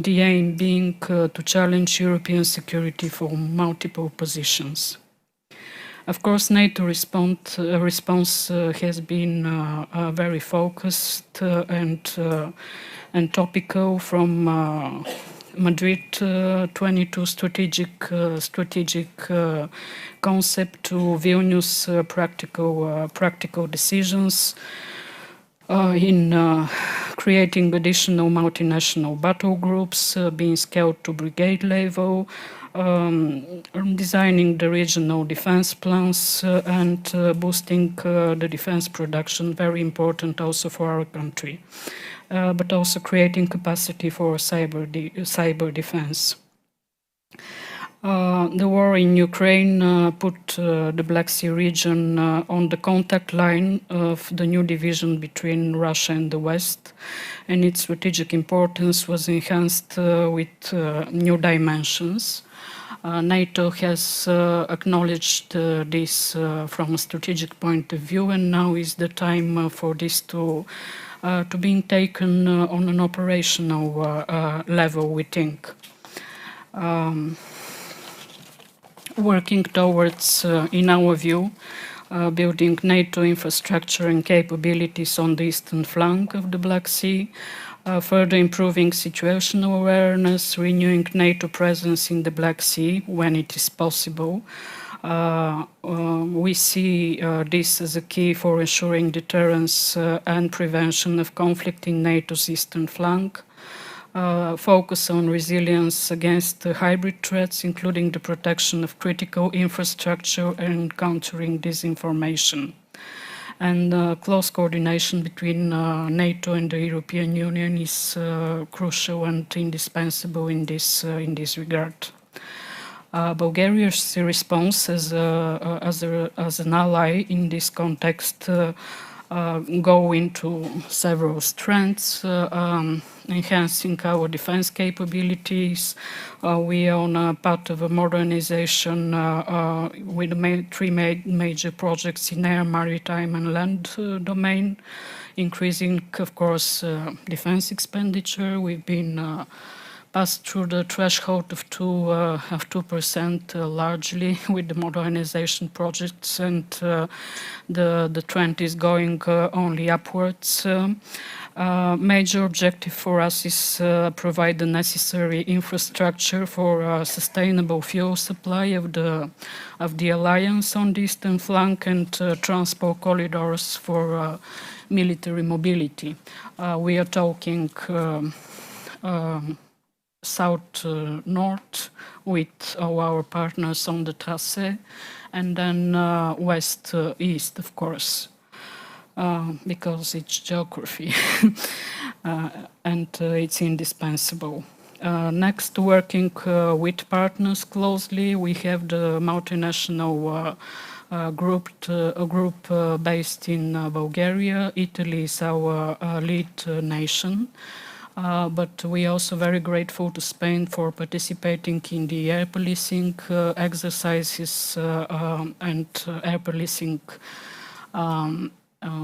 S7: The aim being to challenge European security from multiple positions. Of course, NATO response has been very focused and topical from Madrid 22 strategic concept to Vilnius practical decisions in creating additional multinational battle groups, being scaled to brigade level, designing the regional defense plans, and boosting the defense production, very important also for our country, but also creating capacity for cyber defense. The war in Ukraine put the Black Sea region on the contact line of the new division between Russia and the West, and its strategic importance was enhanced with new dimensions. NATO has acknowledged this from a strategic point of view, and now is the time for this to being taken on an operational level, we think. Working towards, in our view, building NATO infrastructure and capabilities on the eastern flank of the Black Sea, further improving situational awareness, renewing NATO presence in the Black Sea when it is possible. We see this as a key for ensuring deterrence and prevention of conflict in NATO's eastern flank. Focus on resilience against hybrid threats, including the protection of critical infrastructure and countering disinformation. And close coordination between NATO and the European Union is crucial and indispensable in this regard. Bulgaria's response as an ally in this context go into several strengths, enhancing our defense capabilities. We are on a path of a modernization with three major projects in air, maritime, and land domain, increasing, of course, defense expenditure. We've been passed through the threshold of 2% largely with the modernization projects, and the trend is going only upwards. Major objective for us is provide the necessary infrastructure for sustainable fuel supply of the alliance on the eastern flank and transport corridors for military mobility. We are talking south-north with our partners on the tracé, and then west-east, of course, because it's geography and it's indispensable. Next, working with partners closely, we have the multinational group based in Bulgaria. Italy is our lead nation. But we are also very grateful to Spain for participating in the air policing exercises and air policing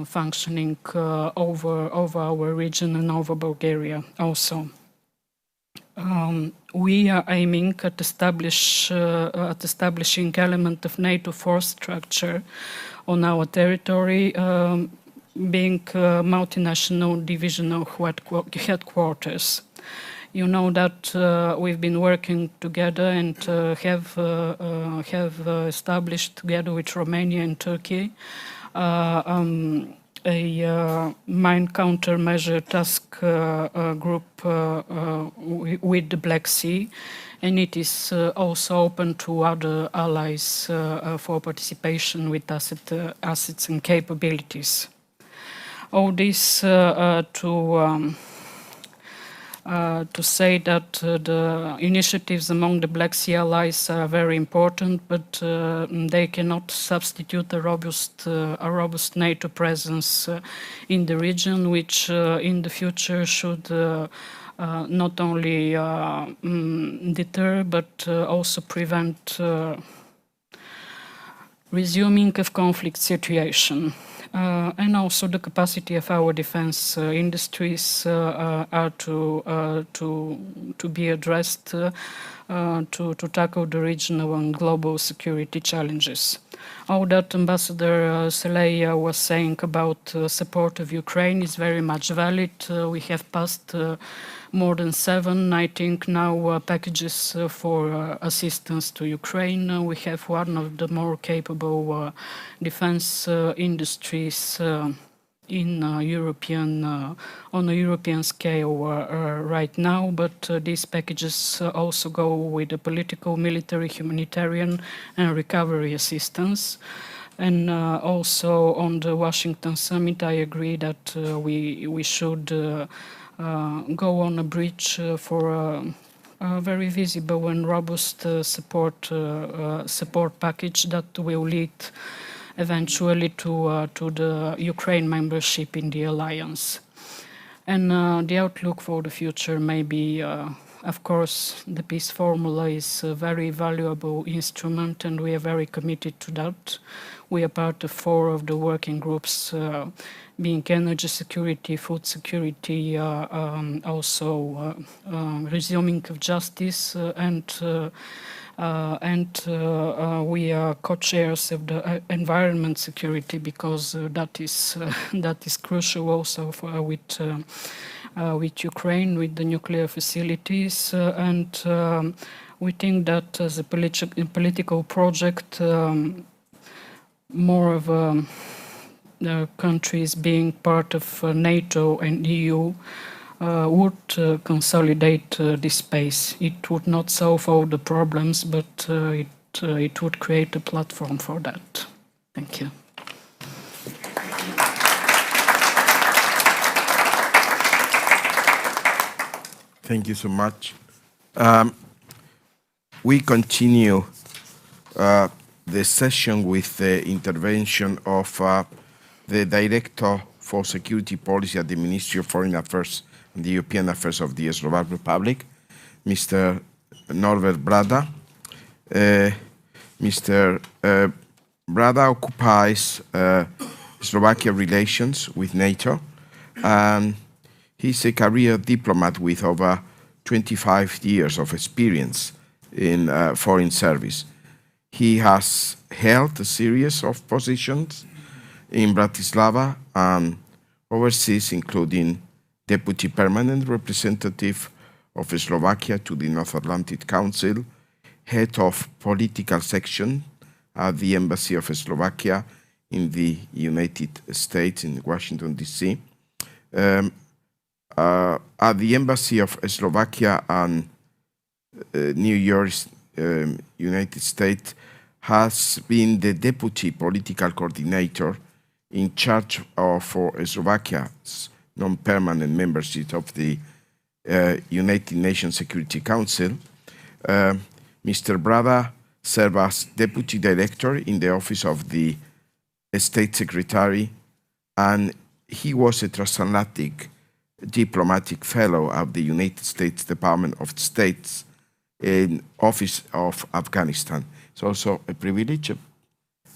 S7: functioning over our region and over Bulgaria also. We are aiming at establishing element of NATO force structure on our territory, being multinational divisional headquarters. You know that we've been working together and have established together with Romania and Turkey a mine countermeasure task group with the Black Sea, and it is also open to other allies for participation with assets and capabilities. All this to say that the initiatives among the Black Sea allies are very important, but they cannot substitute a robust NATO presence in the region, which in the future should not only deter but also prevent resuming of conflict situation. And also the capacity of our defense industries are to be addressed to tackle the regional and global security challenges. All that Ambassador Ucelay was saying about support of Ukraine is very much valid. We have passed more than 7, I think now, packages for assistance to Ukraine. We have one of the more capable defense industries in on a European scale right now, but these packages also go with the political, military, humanitarian and recovery assistance. And also on the Washington summit, I agree that we should go on a bridge for a very visible and robust support package that will lead eventually to the Ukraine membership in the alliance. And the outlook for the future may be, of course, the peace formula is a very valuable instrument, and we are very committed to that. We are part of 4 of the working groups, being energy security, food security, also resuming of justice, and we are co-chairs of the environment security, because that is crucial also for, with Ukraine, with the nuclear facilities, and we think that as a political project, more of countries being part of NATO and EU would consolidate this space. It would not solve all the problems, but it would create a platform for that. Thank you.
S3: Thank you so much. We continue the session with the intervention of the Director for Security Policy at the Ministry of Foreign Affairs and the European Affairs of the Slovak Republic, Mr. Norbert Brada. Mr. Brada occupies Slovakia relations with NATO, and he's a career diplomat with over 25 years of experience in foreign service. He has held a series of positions in Bratislava and overseas, including Deputy Permanent Representative of Slovakia to the North Atlantic Council, Head of Political Section at the Embassy of Slovakia in the United States in Washington, D.C., at the Embassy of Slovakia and New York, United States, has been the Deputy Political Coordinator in charge for Slovakia's non-permanent membership of the United Nations Security Council. Mr. Brada served as Deputy Director in the Office of the State Secretary, and he was a transatlantic diplomatic fellow of the United States Department of State's in Office of Afghanistan. It's also a privilege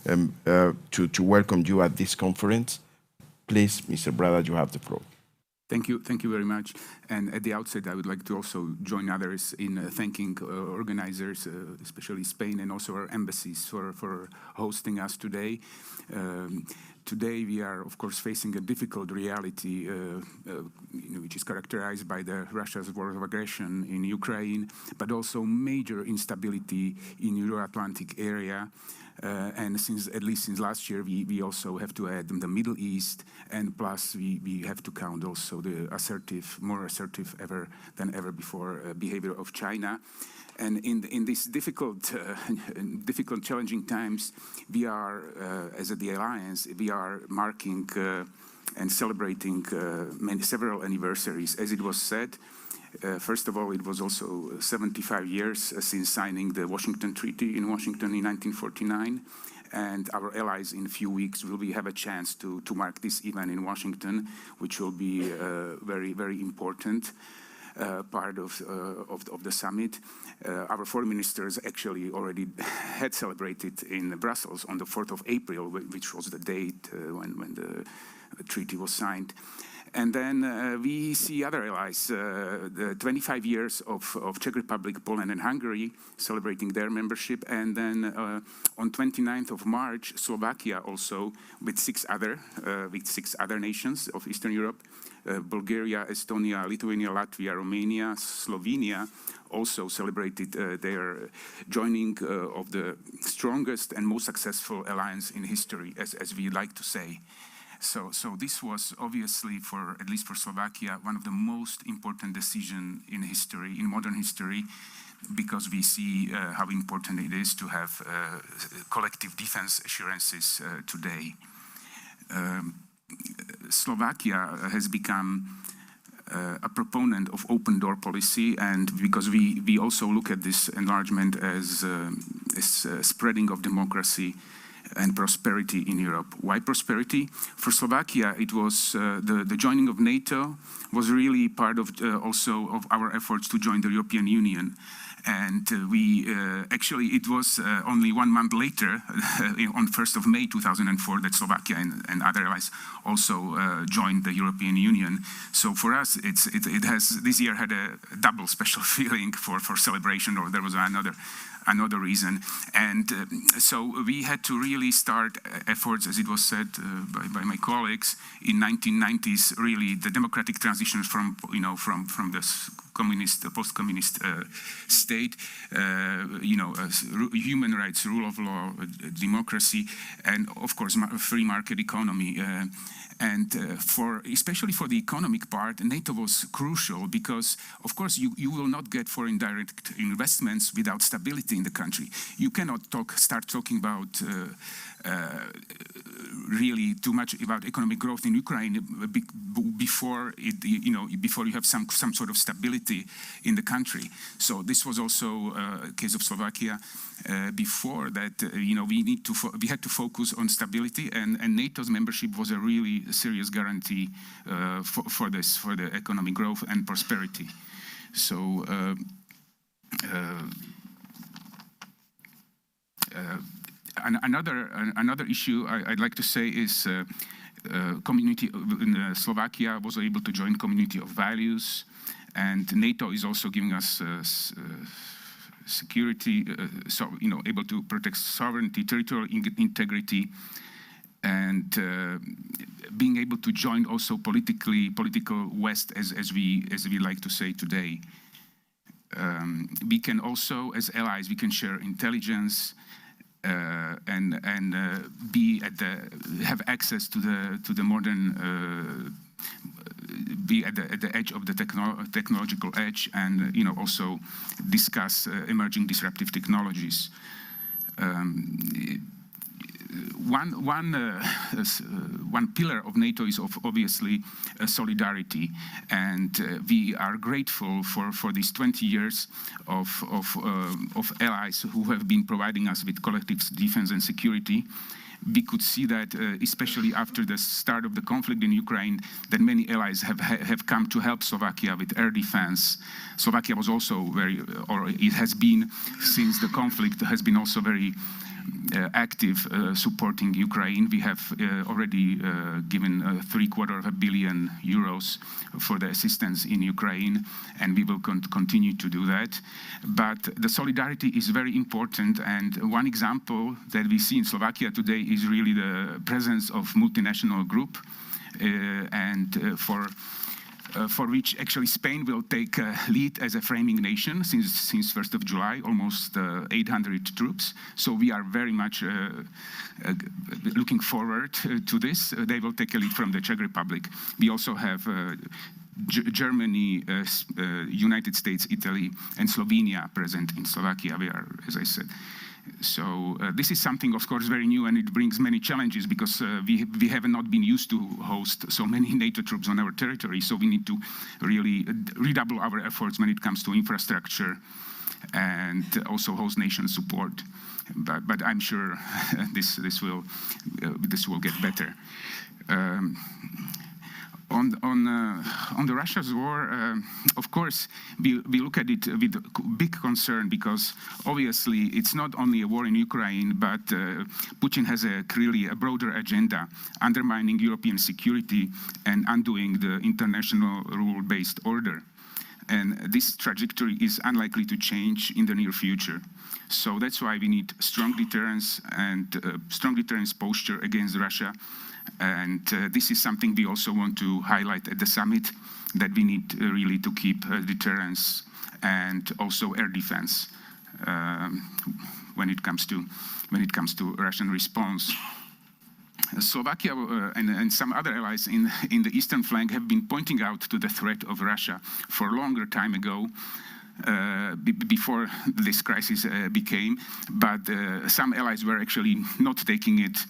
S3: to welcome you at this conference. Please, Mr. Brada, you have the floor.
S8: Thank you very much. And at the outset, I would like to also join others in thanking organizers, especially Spain and also our embassies for hosting us today. Today we are, of course, facing a difficult reality, which is characterized by Russia's war of aggression in Ukraine, but also major instability in the Euro-Atlantic area. And at least since last year, we also have to add the Middle East, and plus we have to count also the more assertive than ever before behavior of China. And in these difficult, challenging times, we are, as the Alliance, we are marking and celebrating several anniversaries. As it was said, first of all, it was also 75 years since signing the Washington Treaty in Washington in 1949. And our allies in a few weeks will have a chance to mark this event in Washington, which will be very, very important part of the summit. Our foreign ministers actually already had celebrated in Brussels on the 4th of April, which was the date when the treaty was signed. And then we see other allies, the 25 years of Czech Republic, Poland, and Hungary celebrating their membership. And then on 29th of March, Slovakia also with six other nations of Eastern Europe, Bulgaria, Estonia, Lithuania, Latvia, Romania, Slovenia also celebrated their joining of the strongest and most successful alliance in history, as we like to say. So this was obviously, at least for Slovakia, one of the most important decisions in history, in modern history, because we see how important it is to have collective defense assurances today. Slovakia has become a proponent of open door policy, and because we also look at this enlargement as spreading of democracy and prosperity in Europe. Why prosperity? For Slovakia, it was the joining of NATO was really part of also of our efforts to join the European Union. And actually, it was only 1 month later, on 1st of May 2004, that Slovakia and other allies also joined the European Union. So for us, this year had a double special feeling for celebration, or there was another reason. And so we had to really start efforts, as it was said by my colleagues, in 1990s, really the democratic transitions from the post-communist state, human rights, rule of law, democracy, and of course free market economy. And especially for the economic part, NATO was crucial because, of course, you will not get foreign direct investments without stability in the country. You cannot start talking about really too much about economic growth in Ukraine before you have some sort of stability in the country. So this was also a case of Slovakia. Before that, we had to focus on stability, and NATO's membership was a really serious guarantee for the economic growth and prosperity. So. Another issue I'd like to say is community in Slovakia was able to join community of values, and NATO is also giving us security, able to protect sovereignty, territorial integrity, and being able to join also political West, as we like to say today. We can also, as allies, we can share intelligence. And have access to the modern, be at the edge of the technological edge, and also discuss emerging disruptive technologies. One pillar of NATO is obviously solidarity, and we are grateful for these 20 years of allies who have been providing us with collective defense and security. we could see that, especially after the start of the conflict in Ukraine, that many allies have come to help Slovakia with air defense. Slovakia was also or it has been, since the conflict, has been also very active supporting Ukraine. We have already given €750 million for the assistance in Ukraine, and we will continue to do that. But the solidarity is very important, and one example that we see in Slovakia today is really the presence of multinational group, for which actually Spain will take lead as a framing nation since 1st of July, almost 800 troops. So we are very much looking forward to this. They will take a lead from the Czech Republic. We also have Germany, United States, Italy, and Slovenia present in Slovakia. We are, as I said. So this is something, of course, very new, and it brings many challenges because we have not been used to host so many NATO troops on our territory. So we need to really redouble our efforts when it comes to infrastructure and also host nation support. But I'm sure this will get better. On the Russia's war, of course, we look at it with big concern because obviously it's not only a war in Ukraine, but Putin has clearly a broader agenda, undermining European security and undoing the international rule-based order. And this trajectory is unlikely to change in the near future. So that's why we need strong deterrence and strong deterrence posture against Russia. And this is something we also want to highlight at the summit, that we need really to keep deterrence and also air defense when it comes to Russian response. Slovakia and some other allies in the eastern flank have been pointing out to the threat of Russia for a longer time ago, before this crisis became, but some allies were actually not taking it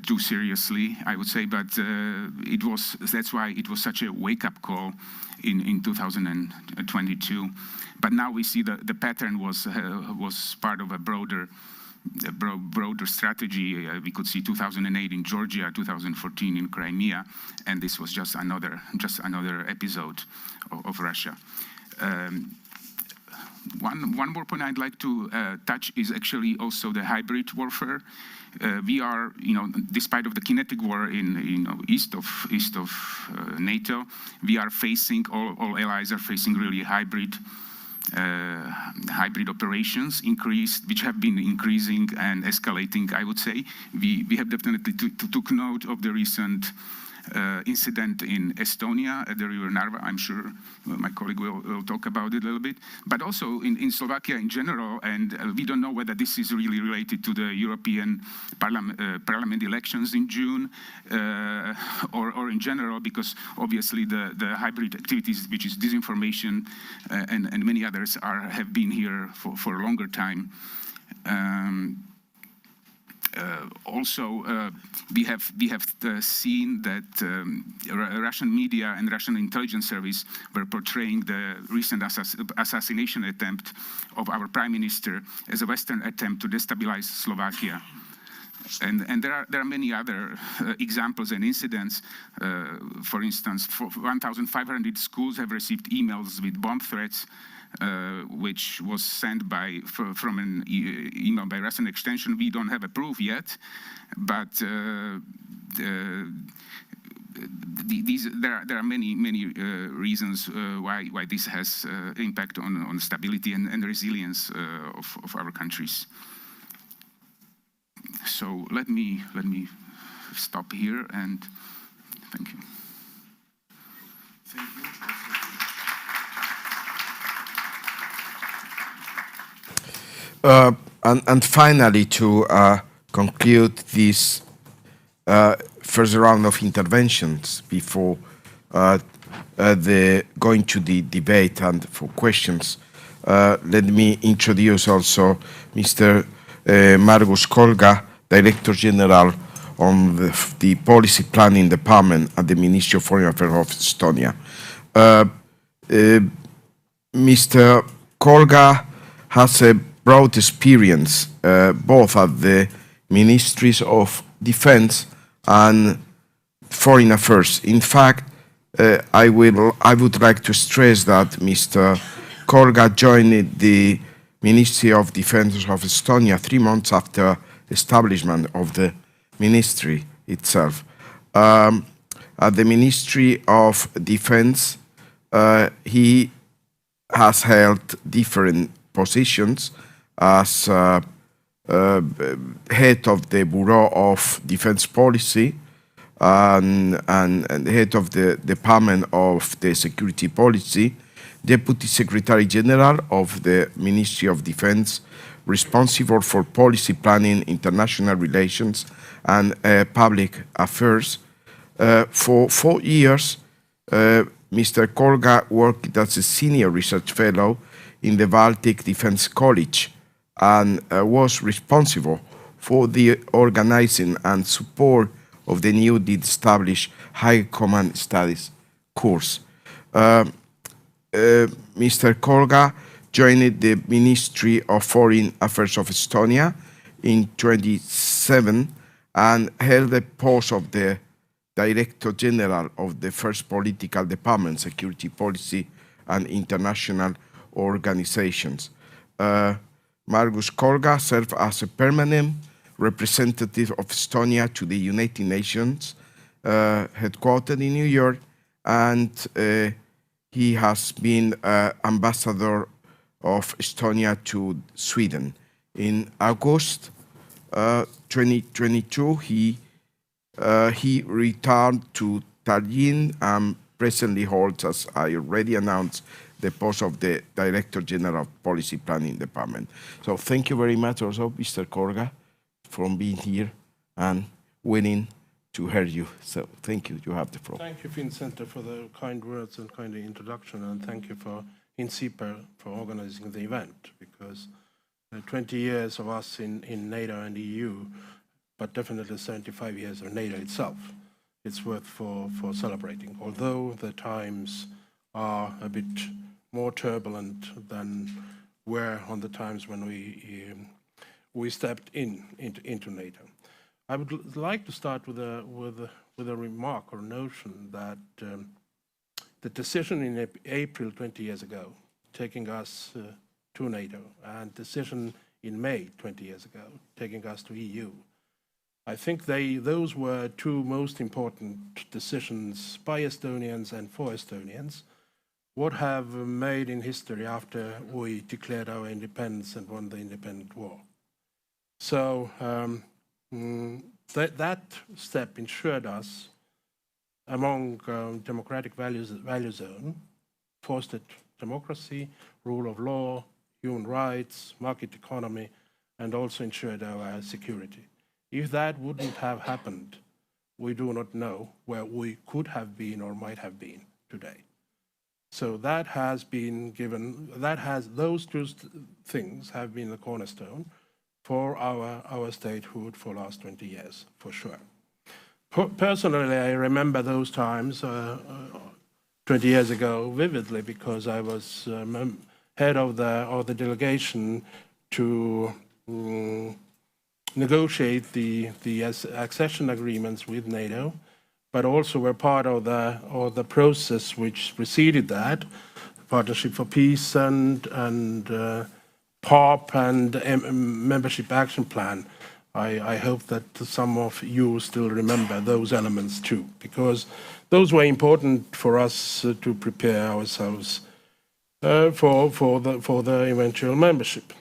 S8: too seriously, I would say, but that's why it was such a wake-up call in 2022. But now we see the pattern was part of a broader strategy. We could see 2008 in Georgia, 2014 in Crimea, and this was just another episode of Russia. One more point I'd like to touch is actually also the hybrid warfare. We are, despite of the kinetic war in east of NATO, we are facing, all allies are facing really hybrid operations which have been increasing and escalating, I would say. We have definitely took note of the recent incident in Estonia at the river Narva. I'm sure my colleague will talk about it a little bit. But also in Slovakia in general, and we don't know whether this is really related to the European Parliament elections in June or in general, because obviously the hybrid activities, which is disinformation and many others, have been here for a longer time. Also, we have seen that Russian media and Russian intelligence service were portraying the recent assassination attempt of our prime minister as a Western attempt to destabilize Slovakia. And there are many other examples and incidents. For instance, 1,500 schools have received emails with bomb threats, which was sent from an email by Russian extension. We don't have a proof yet, but there are many reasons why this has impact on stability and resilience of our countries. So let me stop here and thank you.
S3: Thank you. And finally, to conclude this first round of interventions before going to the debate and for questions, let me introduce also Mr. Margus Kolga, Director General on the Policy Planning Department at the Ministry of Foreign Affairs of Estonia. Mr. Kolga has a broad experience both at the ministries of defense and foreign affairs. In fact, I would like to stress that Mr. Kolga joined the Ministry of Defense of Estonia 3 months after establishment of the ministry itself. At the Ministry of Defense, he has held different positions as head of the Bureau of Defense Policy and head of the Department of the Security Policy, Deputy Secretary General of the Ministry of Defense, responsible for policy planning, international relations, and public affairs. For 4 years, Mr. Kolga worked as a senior research fellow in the Baltic Defense College and was responsible for the organizing and support of the newly established High Command Studies course. Mr. Kolga joined the Ministry of Foreign Affairs of Estonia in 2007 and held the post of the Director General of the First Political Department, Security Policy and International Organizations. Margus Kolga served as a permanent representative of Estonia to the United Nations, headquartered in New York, and he has been ambassador of Estonia to Sweden. In August 2022, he returned to LtGen and presently holds, as I already announced, the post of the Director General of Policy Planning Department. So thank you very much also, Mr. Kolga, for being here and willing to hear you. So thank you, you have the floor.
S1: Thank you, Vicente, for the kind words and kind introduction, and thank you for INCIPE for organizing the event, because 20 years of us in NATO and EU, but definitely 75 years of NATO itself, it's worth for celebrating, although the times are a bit more turbulent than were on the times when we stepped into NATO. I would like to start with a remark or notion that the decision in April 20 years ago, taking us to NATO, and decision in May 20 years ago, taking us to EU, I think those were two most important decisions by Estonians and for Estonians, what have made in history after we declared our independence and won the independent war. So that step ensured us among democratic value zone, fostered democracy, rule of law, human rights, market economy, and also ensured our security. If that wouldn't have happened, we do not know where we could have been or might have been today. So that has been given, those two things have been the cornerstone for our statehood for the last 20 years, for sure. Personally, I remember those times 20 years ago vividly, because I was head of the delegation to negotiate the accession agreements with NATO, but also were part of the process which preceded that, Partnership for Peace and POP and Membership Action Plan. I hope that some of you still remember those elements too, because those were important for us to prepare ourselves for the eventual membership.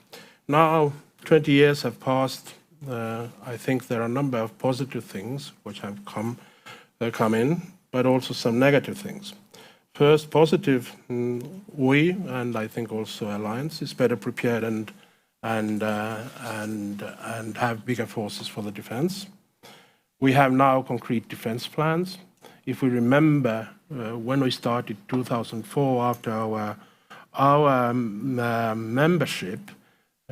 S1: Now, 20 years have passed. I think there are a number of positive things which have come in, but also some negative things. First, positive, we, and I think also Alliance, is better prepared and have bigger forces for the defense. We have now concrete defense plans. If we remember when we started 2004 after our membership,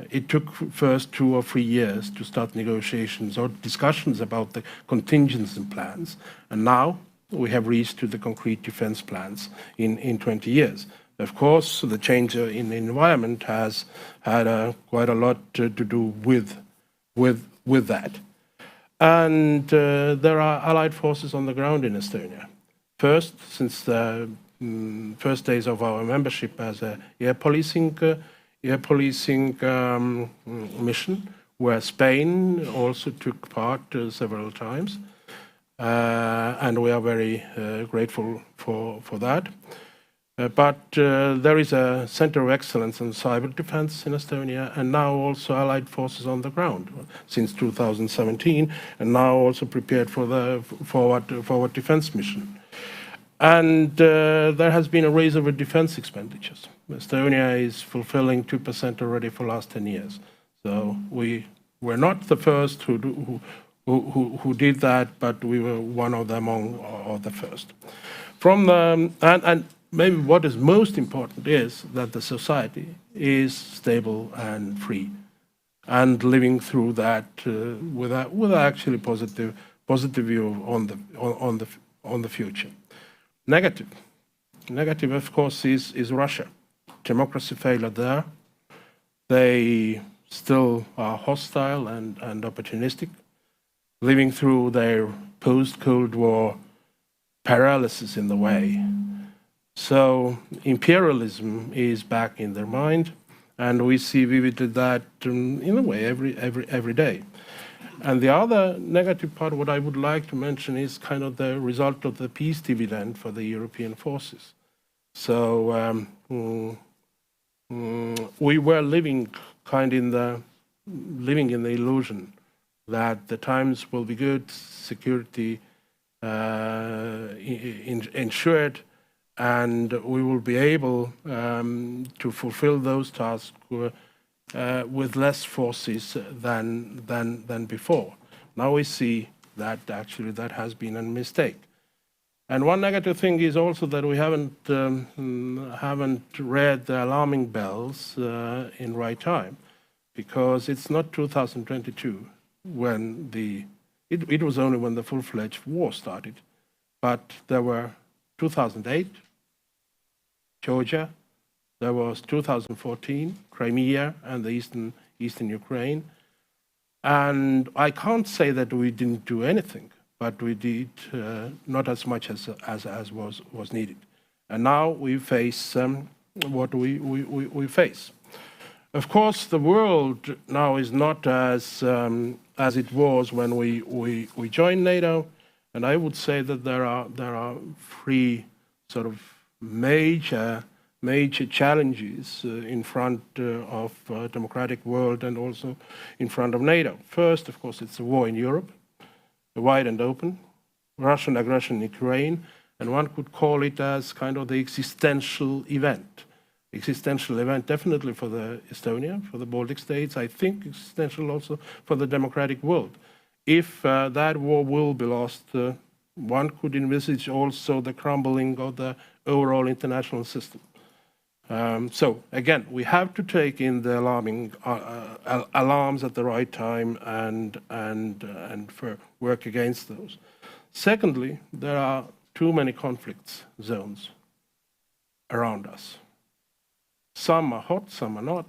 S1: it took first 2 or 3 years to start negotiations or discussions about the contingency plans. And now we have reached to the concrete defense plans in 20 years. Of course, the change in the environment has had quite a lot to do with that.
S9: And there are Allied forces on the ground in Estonia. First, since the first days of our membership as an air policing mission, where Spain also took part several times. And we are very grateful for that. But there is a center of excellence in cyber defense in Estonia, and now also Allied forces on the ground since 2017, and now also prepared for the forward defense mission. And there has been a raise of defense expenditures. Estonia is fulfilling 2% already for the last 10 years. So we were not the first who did that, but we were one of them among the first. From the, and maybe what is most important is that the society is stable and free, and living through that with actually positive view on the future. Negative, of course, is Russia. Democracy failure there. They still are hostile and opportunistic, living through their post-Cold War paralysis in the way. So imperialism is back in their mind, and we see vividly that in a way every day. And the other negative part, what I would like to mention, is kind of the result of the peace dividend for the European forces. So we were living in the illusion that the times will be good, security ensured, and we will be able to fulfill those tasks with less forces than before. Now we see that actually that has been a mistake. And one negative thing is also that we haven't read the alarming bells in right time, because it's not 2022 when it was only when the full-fledged war started, but there were 2008, Georgia, there was 2014, Crimea and the eastern Ukraine. And I can't say that we didn't do anything, but we did not as much as was needed. And now we face what we face. Of course, the world now is not as it was when we joined NATO, and I would say that there are three sort of major challenges in front of a democratic world and also in front of NATO. First, of course, it's a war in Europe, wide and open, Russian aggression in Ukraine, and one could call it as kind of the existential event. Existential event definitely for the Estonia, for the Baltic states, I think existential also for the democratic world. If that war will be lost, one could envisage also the crumbling of the overall international system. So again, we have to take in the alarming alarms at the right time and work against those. Secondly, there are too many conflict zones around us. Some are hot, some are not.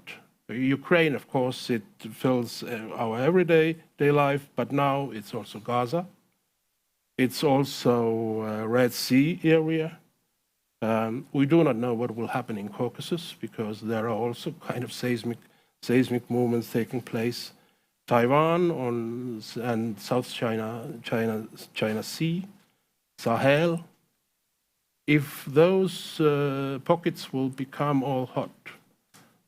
S9: Ukraine, of course, it fills our everyday life, but now it's also Gaza. It's also Red Sea area. We do not know what will happen in Caucasus, because there are also kind of seismic movements taking place. Taiwan and South China Sea, Sahel. If those pockets will become all hot,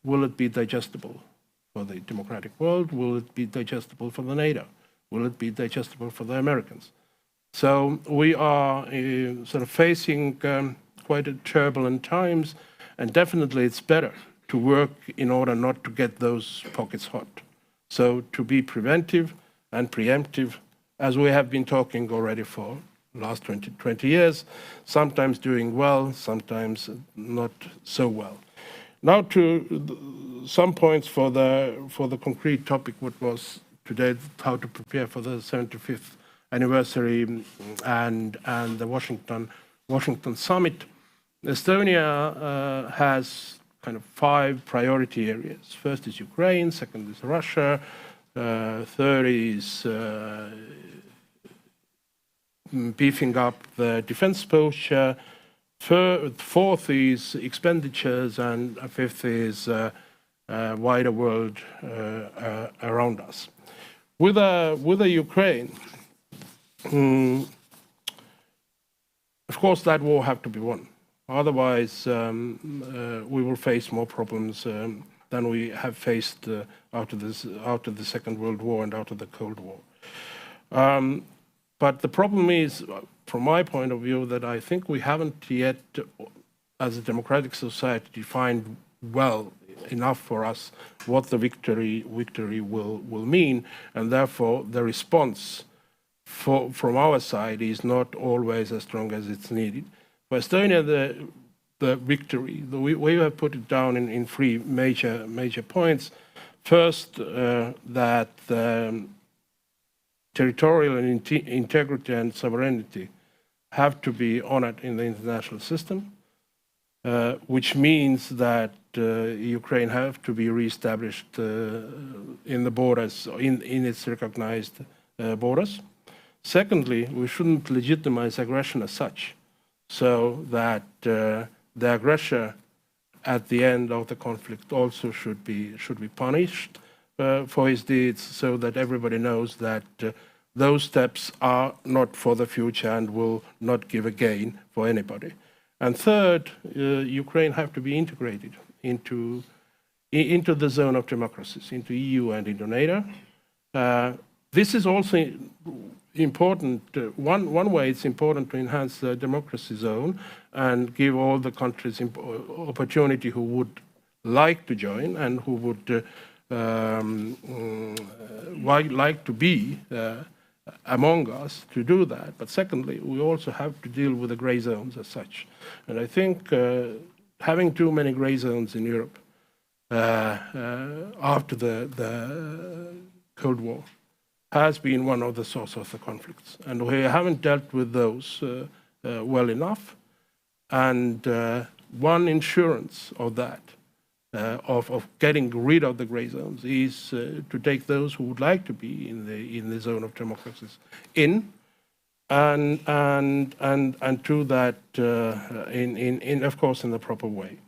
S9: will it be digestible for the democratic world? Will it be digestible for the NATO? Will it be digestible for the Americans? So we are sort of facing quite a turbulent times, and definitely it's better to work in order not to get those pockets hot. So to be preventive and preemptive, as we have been talking already for the last 20 years, sometimes doing well, sometimes not so well. Now to some points for the concrete topic, what was today, how to prepare for the 75th anniversary and the Washington summit. Estonia has kind of 5 priority areas. First is Ukraine, second is Russia, Third is beefing up the defense posture. Fourth is expenditures, and fifth is wider world around us. With the Ukraine, of course, that war have to be won. Otherwise, we will face more problems than we have faced after the Second World War and after the Cold War. But the problem is, from my point of view, that I think we haven't yet, as a democratic society, defined well enough for us what the victory will mean, and therefore the response from our side is not always as strong as it's needed. For Estonia, the victory, we have put it down in three major points. First, that territorial integrity and sovereignty have to be honored in the international system, which means that Ukraine have to be reestablished in the borders, in its recognized borders. Secondly, we shouldn't legitimize aggression as such, so that the aggressor at the end of the conflict also should be punished for his deeds, so that everybody knows that those steps are not for the future and will not give a gain for anybody. And third, Ukraine have to be integrated into the zone of democracies, into EU and into NATO. This is also important. One way it's important to enhance the democracy zone and give all the countries opportunity who would like to join and who would like to be among us to do that. But secondly, we also have to deal with the gray zones as such. And I think having too many gray zones in Europe after the Cold War has been one of the sources of the conflicts. And we haven't dealt with those well enough. And one insurance of that, of getting rid of the gray zones, is to take those who would like to be in the zone of democracies in, and do that of course in the proper way.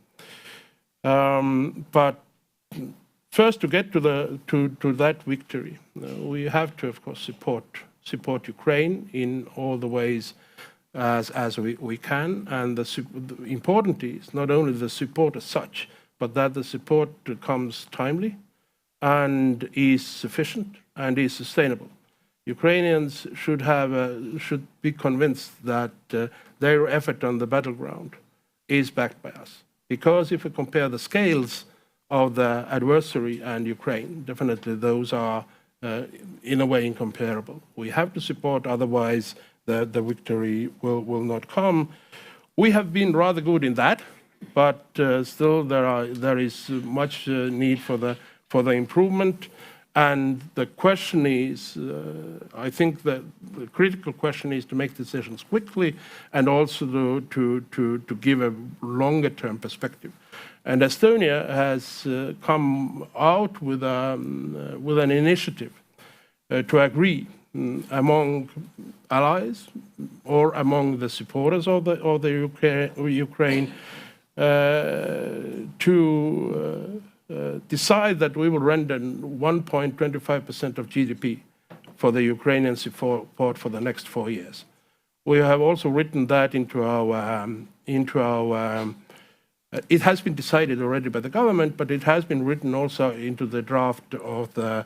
S9: But first, to get to that victory, we have to of course support Ukraine in all the ways as we can. And the important is not only the support as such, but that the support comes timely and is sufficient and is sustainable. Ukrainians should be convinced that their effort on the battleground is backed by us. Because if we compare the scales of the adversary and Ukraine, definitely those are in a way incomparable. We have to support, otherwise the victory will not come. We have been rather good in that, but still there is much need for the improvement. And the question is, I think that the critical question is to make decisions quickly and also to give a longer-term perspective. And Estonia has come out with an initiative to agree among allies or among the supporters of the Ukraine to decide that we will render 1.25% of GDP for the Ukrainian support for the next 4 years. We have also written that into our it has been decided already by the government, but it has been written also into the draft of the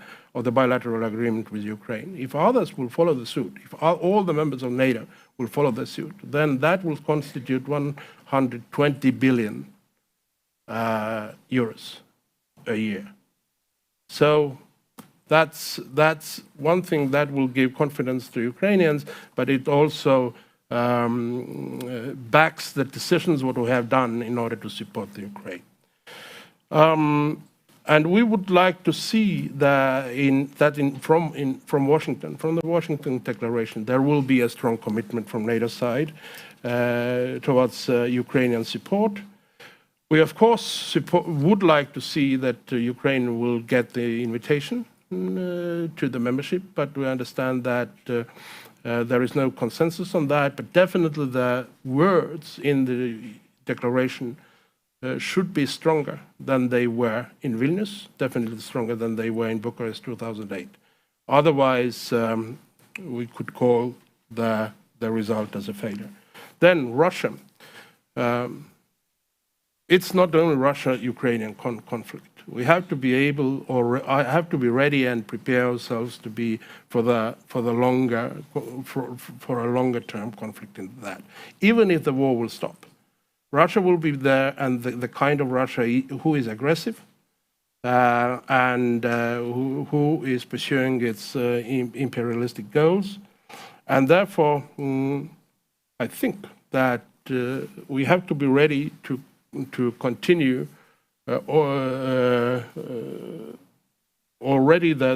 S9: bilateral agreement with Ukraine. If others will follow the suit, if all the members of NATO will follow the suit, then that will constitute 120 billion euros a year. So that's one thing that will give confidence to Ukrainians, but it also backs the decisions what we have done in order to support the Ukraine. And we would like to see from Washington, from the Washington Declaration, there will be a strong commitment from NATO side towards Ukrainian support. We, of course, would like to see that Ukraine will get the invitation to the membership, but we understand that there is no consensus on that. But definitely the words in the declaration should be stronger than they were in Vilnius, definitely stronger than they were in Bucharest 2008. Otherwise, we could call the result as a failure. Then Russia. It's not only Russia-Ukrainian conflict. We have to be able, or I have to be ready and prepare ourselves to be for a longer-term conflict in that. Even if the war will stop, Russia will be there, and the kind of Russia who is aggressive and who is pursuing its imperialistic goals, and therefore I think that we have to be ready to continue already the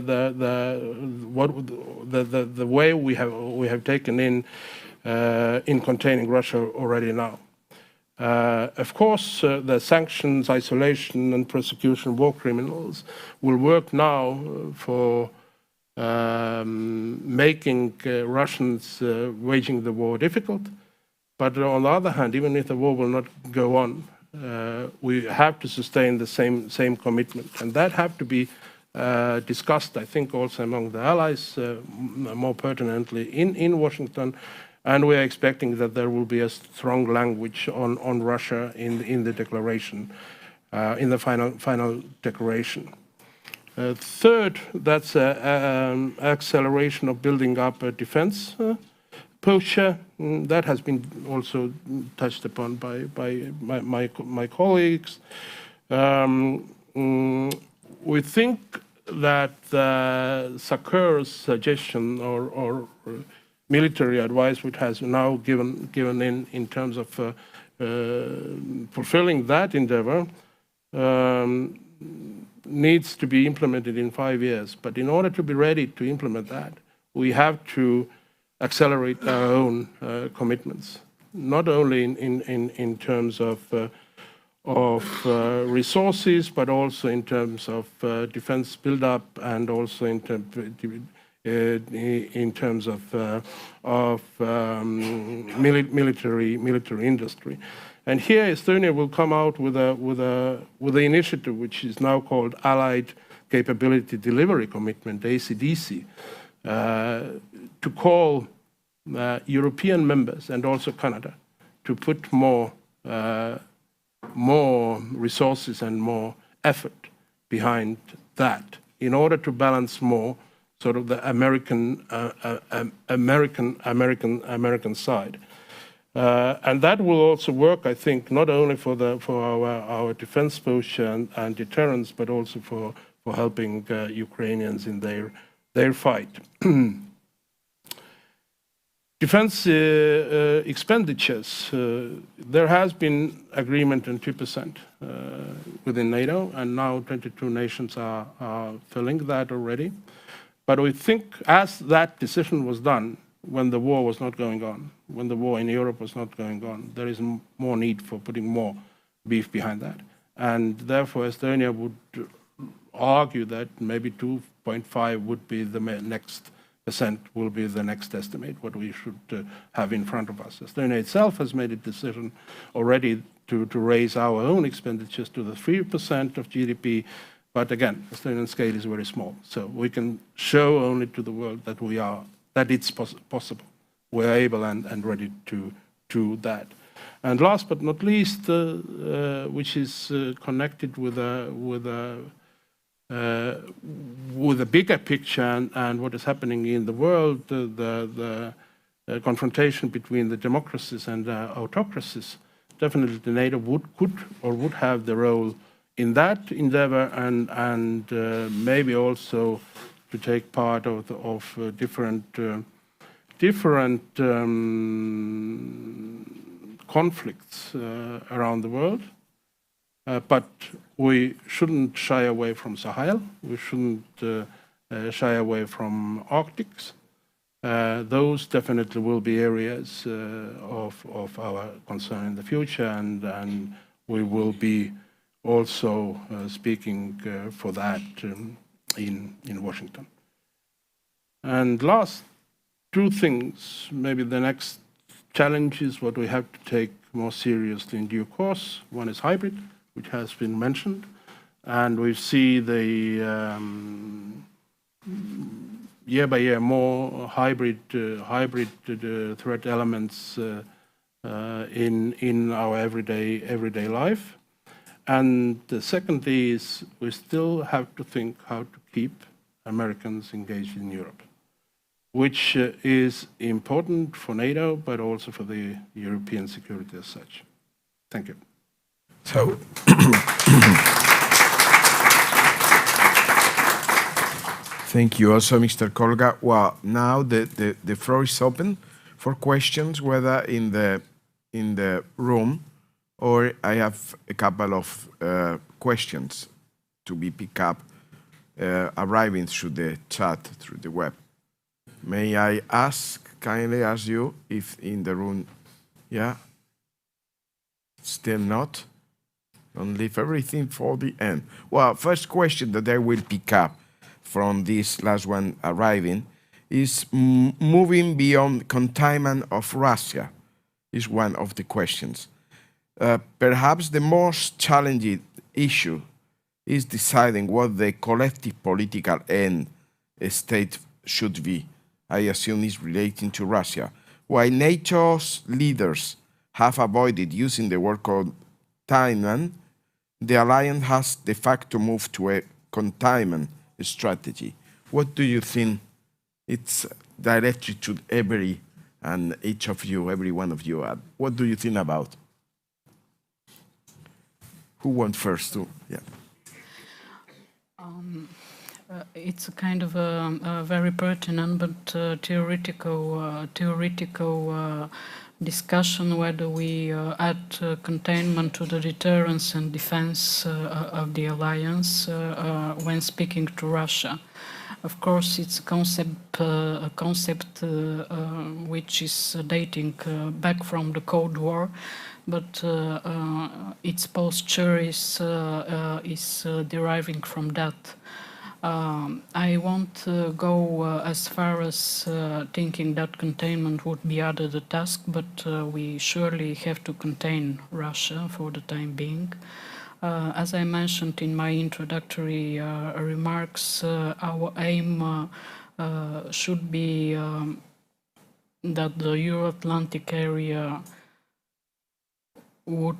S9: way we have taken in containing Russia already now. Of course, the sanctions, isolation, and prosecution of war criminals will work now for making Russians waging the war difficult. But on the other hand, even if the war will not go on, we have to sustain the same commitment, and that have to be discussed, I think, also among the allies, more pertinently in Washington. And we are expecting that there will be a strong language on Russia in the declaration, in the final declaration. Third, that's acceleration of building up a defense posture. That has been also touched upon by my colleagues. We think that Sakur's suggestion or military advice, which has now given in terms of fulfilling that endeavor, needs to be implemented in 5 years. But in order to be ready to implement that, we have to accelerate our own commitments, not only in terms of resources, but also in terms of defense build-up, and also in terms of military industry. And here Estonia will come out with an initiative which is now called Allied Capability Delivery Commitment, ACDC, to call European members and also Canada to put more resources and more effort behind that in order to balance more sort of the American side. And that will also work, I think, not only for our defense posture and deterrence, but also for helping Ukrainians in their fight. Defense expenditures, there has been agreement on 2% within NATO, and now 22 nations are filling that already. But we think as that decision was done when the war was not going on, when the war in Europe was not going on, there is more need for putting more beef behind that. And therefore Estonia would argue that maybe 2.5 would be the next percent, will be the next estimate, what we should have in front of us. Estonia itself has made a decision already to raise our own expenditures to the 3% of GDP. But again, Estonian scale is very small. So we can show only to the world that that it's possible. We're able and ready to do that. And last but not least, which is connected with a bigger picture and what is happening in the world, the confrontation between the democracies and autocracies, definitely the NATO would have the role in that endeavor, and maybe also to take part of different conflicts around the world. But we shouldn't shy away from Sahel. We shouldn't shy away from Arctics. Those definitely will be areas of our concern in the future, and we will be also speaking for that in Washington. And last two things, maybe the next challenge is what we have to take more seriously in due course. One is hybrid, which has been mentioned, and we see the year by year more hybrid threat elements in our everyday life. And the second is we still have to think how to keep Americans engaged in Europe, which is important for NATO, but also for the European security as such. Thank you.
S3: So, thank you also, Mr. Kolga. Well, now the floor is open for questions, whether in the room, or I have a couple of questions to be picked up arriving through the chat, through the web. May I kindly ask you if in the room, yeah? Still not? Don't leave everything for the end. Well, first question that I will pick up from this last one arriving is moving beyond containment of Russia is one of the questions. Perhaps the most challenging issue is deciding what the collective political end state should be. I assume is relating to Russia. While NATO's leaders have avoided using the word containment, the alliance has de facto moved to a containment strategy. What do you think? It's directed to every and each of you, every one of you. What do you think about? Who wants first to? Yeah.
S7: It's a kind of a very pertinent but theoretical discussion whether we add containment to the deterrence and defense of the alliance when speaking to Russia. Of course, it's a concept which is dating back from the Cold War, but its posture is deriving from that. I won't go as far as thinking that containment would be added a task, but we surely have to contain Russia for the time being. As I mentioned in my introductory remarks, our aim should be that the Euro-Atlantic area would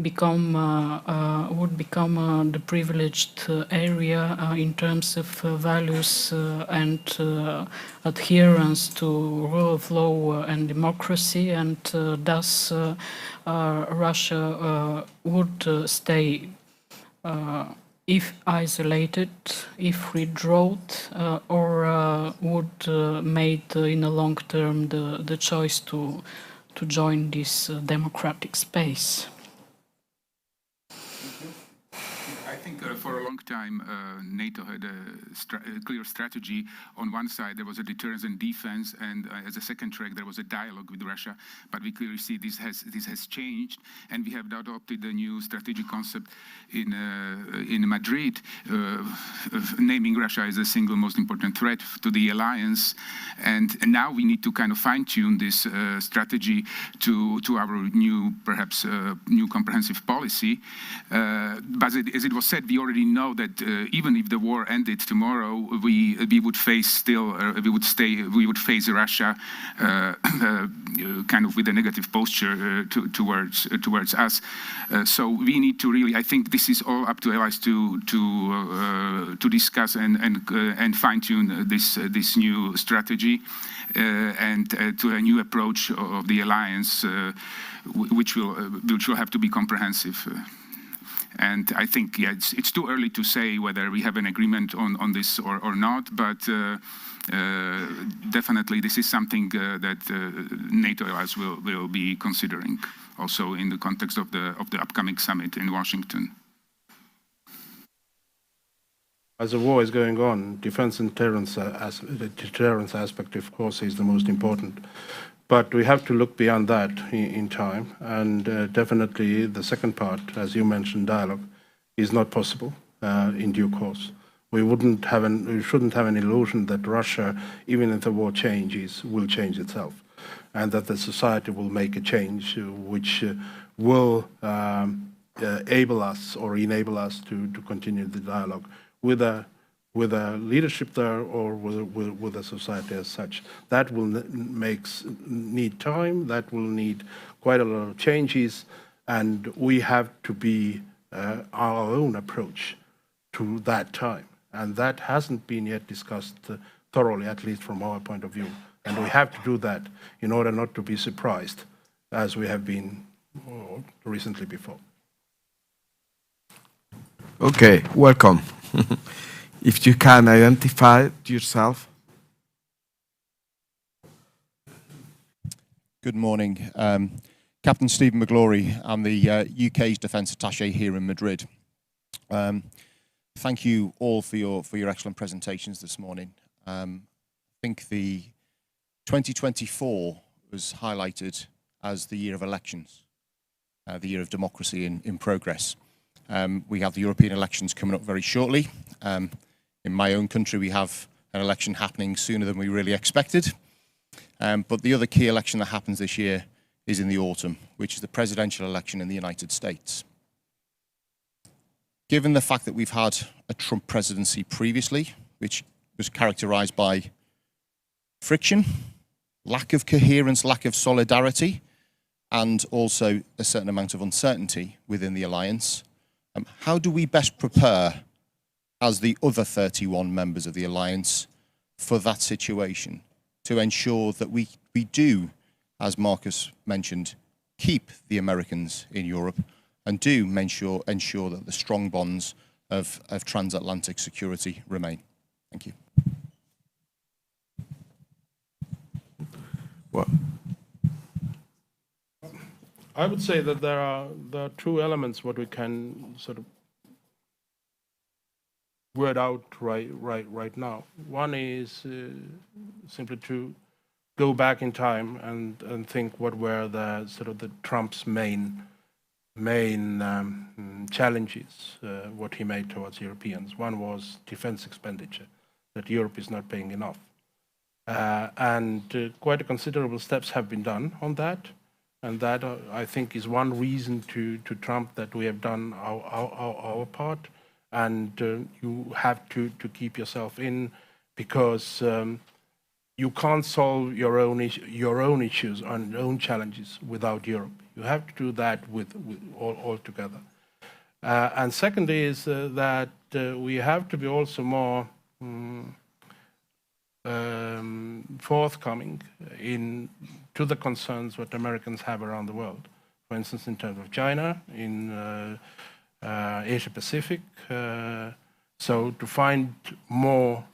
S7: become the privileged area in terms of values and adherence to rule of law and democracy, and thus Russia would stay, if isolated, if withdrawn, or would make in the long term the choice to join this democratic space.
S8: I think for a long time, NATO had a clear strategy. On one side, there was a deterrence and defense, and as a second track, there was a dialogue with Russia. But we clearly see this has changed, and we have adopted a new strategic concept in Madrid, naming Russia as the single most important threat to the alliance. And now we need to kind of fine-tune this strategy to our new, perhaps new comprehensive policy. But as it was said, we already know that even if the war ended tomorrow, we would face we would face Russia kind of with a negative posture towards us. So we need to really, I think this is all up to allies to discuss and fine-tune this new strategy and to a new approach of the alliance, which will have to be comprehensive. And I think, yeah, it's too early to say whether we have an agreement on this or not, but definitely this is something that NATO allies will be considering, also in the context of the upcoming summit in Washington.
S9: As the war is going on, defense and the deterrence aspect, of course, is the most important. But we have to look beyond that in time, and definitely the second part, as you mentioned, dialogue, is not possible in due course. We shouldn't have an illusion that Russia, even if the war changes, will change itself, and that the society will make a change which will enable us to continue the dialogue with a leadership there or with a society as such. That will need time, that will need quite a lot of changes, and we have to be our own approach to that time. And that hasn't been yet discussed thoroughly, at least from our point of view. And we have to do that in order not to be surprised, as we have been recently before.
S3: Okay, welcome. If you can identify yourself.
S10: Good morning. Captain Stephen McGlory. I'm the UK's Defence Attaché here in Madrid. Thank you all for your excellent presentations this morning. I think the 2024 was highlighted as the year of elections, the year of democracy in progress. We have the European elections coming up very shortly. In my own country, we have an election happening sooner than we really expected. But the other key election that happens this year is in the autumn, which is the presidential election in the United States. Given the fact that we've had a Trump presidency previously, which was characterized by friction, lack of coherence, lack of solidarity, and also a certain amount of uncertainty within the alliance, how do we best prepare as the other 31 members of the alliance for that situation to ensure that we do, as Margus mentioned, keep the Americans in Europe and do ensure that the strong bonds of transatlantic security remain? Thank you.
S3: Well,
S9: I would say that there are two elements what we can sort of word out right now. One is simply to go back in time and think what were the sort of the Trump's main challenges, what he made towards Europeans. One was defense expenditure, that Europe is not paying enough. And quite a considerable steps have been done on that. And that, I think, is one reason to Trump that we have done our part. And you have to keep yourself in, because you can't solve your own issues and your own challenges without Europe. You have to do that with all together. And second is that we have to be also more forthcoming to the concerns what Americans have around the world. For instance, in terms of China, in Asia Pacific. So to find more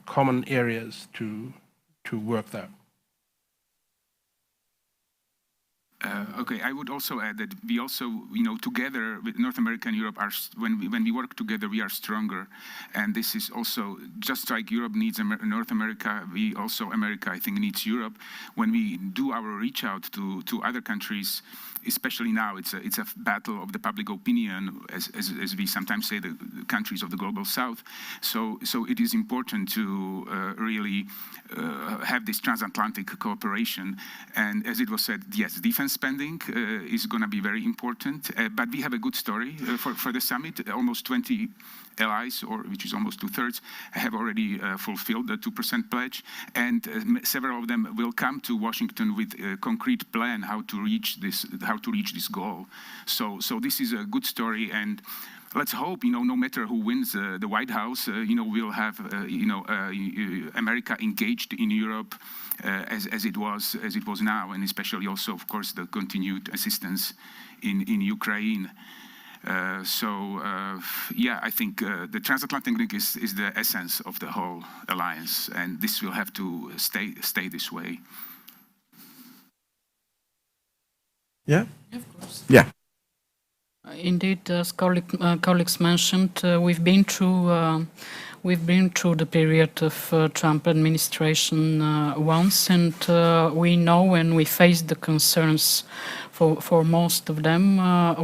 S9: common areas to work there.
S8: Okay, I would also add that we also, together with North America and Europe, when we work together, we are stronger. And this is also, just like Europe needs North America, America, I think, needs Europe. When we do our reach out to other countries, especially now, it's a battle of the public opinion, as we sometimes say, the countries of the global south. So it is important to really have this transatlantic cooperation. And as it was said, yes, defense spending is going to be very important. But we have a good story for the summit. Almost 20 allies, which is almost 2/3, have already fulfilled the 2% pledge, and several of them will come to Washington with a concrete plan how to reach this goal. So this is a good story, and let's hope, no matter who wins the White House, we'll have America engaged in Europe as it was now, and especially also, of course, the continued assistance in Ukraine. Yeah, I think the transatlantic link is the essence of the whole alliance, and this will have to stay this way.
S3: Yeah?
S7: Of course.
S3: Yeah.
S7: Indeed, as colleagues mentioned, we've been through the period of Trump administration once, and we know when we face the concerns for most of them.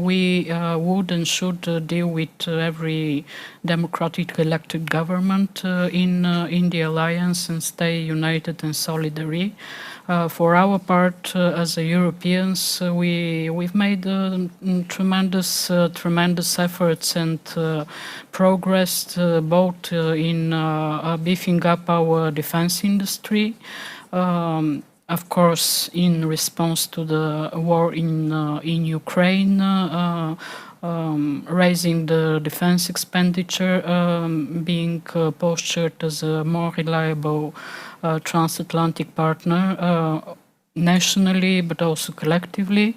S7: We would and should deal with every democratically elected government in the alliance and stay united and solidary. For our part, as Europeans, we've made tremendous efforts and progressed both in beefing up our defense industry. Of course, in response to the war in Ukraine, raising the defense expenditure, being postured as a more reliable transatlantic partner nationally, but also collectively.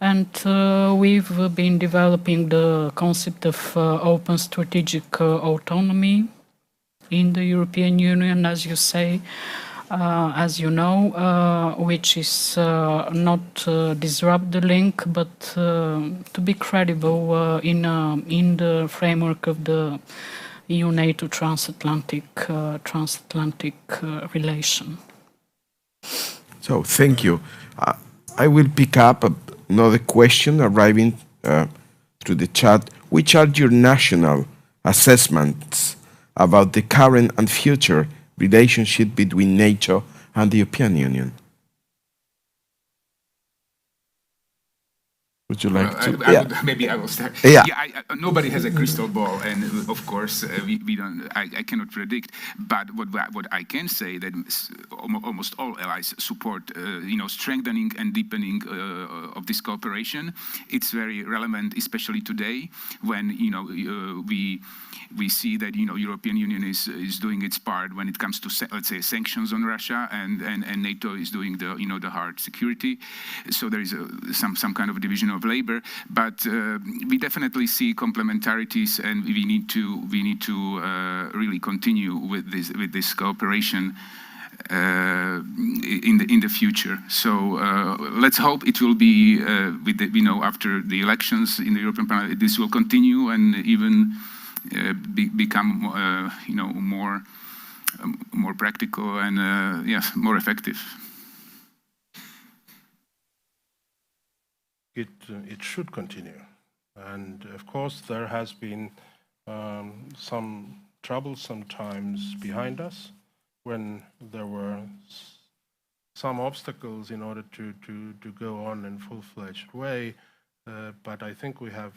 S7: And we've been developing the concept of open strategic autonomy in the European Union, as you say. As you know, which is not disrupt the link, but to be credible in the framework of the EU-NATO transatlantic relation.
S3: So thank you. I will pick up another question arriving through the chat. Which are your national assessments about the current and future relationship between NATO and the European Union? Would you like to?
S8: Maybe I will start.
S3: Yeah.
S8: Nobody has a crystal ball, and of course we don't. I cannot predict. But what I can say that almost all allies support, strengthening and deepening of this cooperation. It's very relevant, especially today when we see that European Union is doing its part when it comes to let's say sanctions on Russia, and NATO is doing the hard security. So there is some kind of division of labor, but we definitely see complementarities, and we need to really continue with this cooperation in the future. So let's hope it will be after the elections in the European Parliament, this will continue and even become more practical and more effective.
S9: It should continue, and of course there has been some troublesome times behind us when there were some obstacles in order to go on in full-fledged way, but I think we have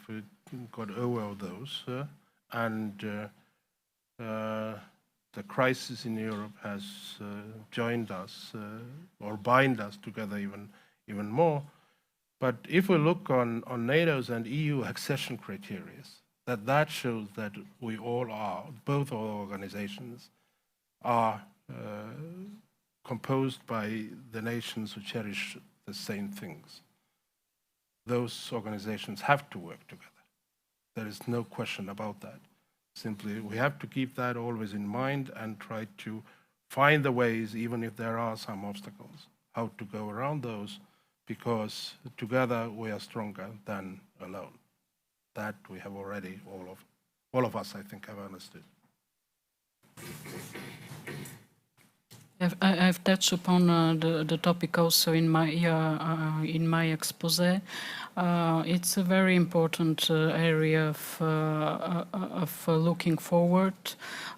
S9: got over those. And the crisis in Europe has joined us or bind us together even more. But if we look on NATO's and EU accession criteria, that shows that we all are, both our organizations are composed by the nations who cherish the same things. Those organizations have to work together. There is no question about that. Simply, we have to keep that always in mind and try to find the ways, even if there are some obstacles, how to go around those, because together we are stronger than alone. That we have already, all of us, I think, have understood.
S7: I've touched upon the topic also in my expose. It's a very important area of looking forward,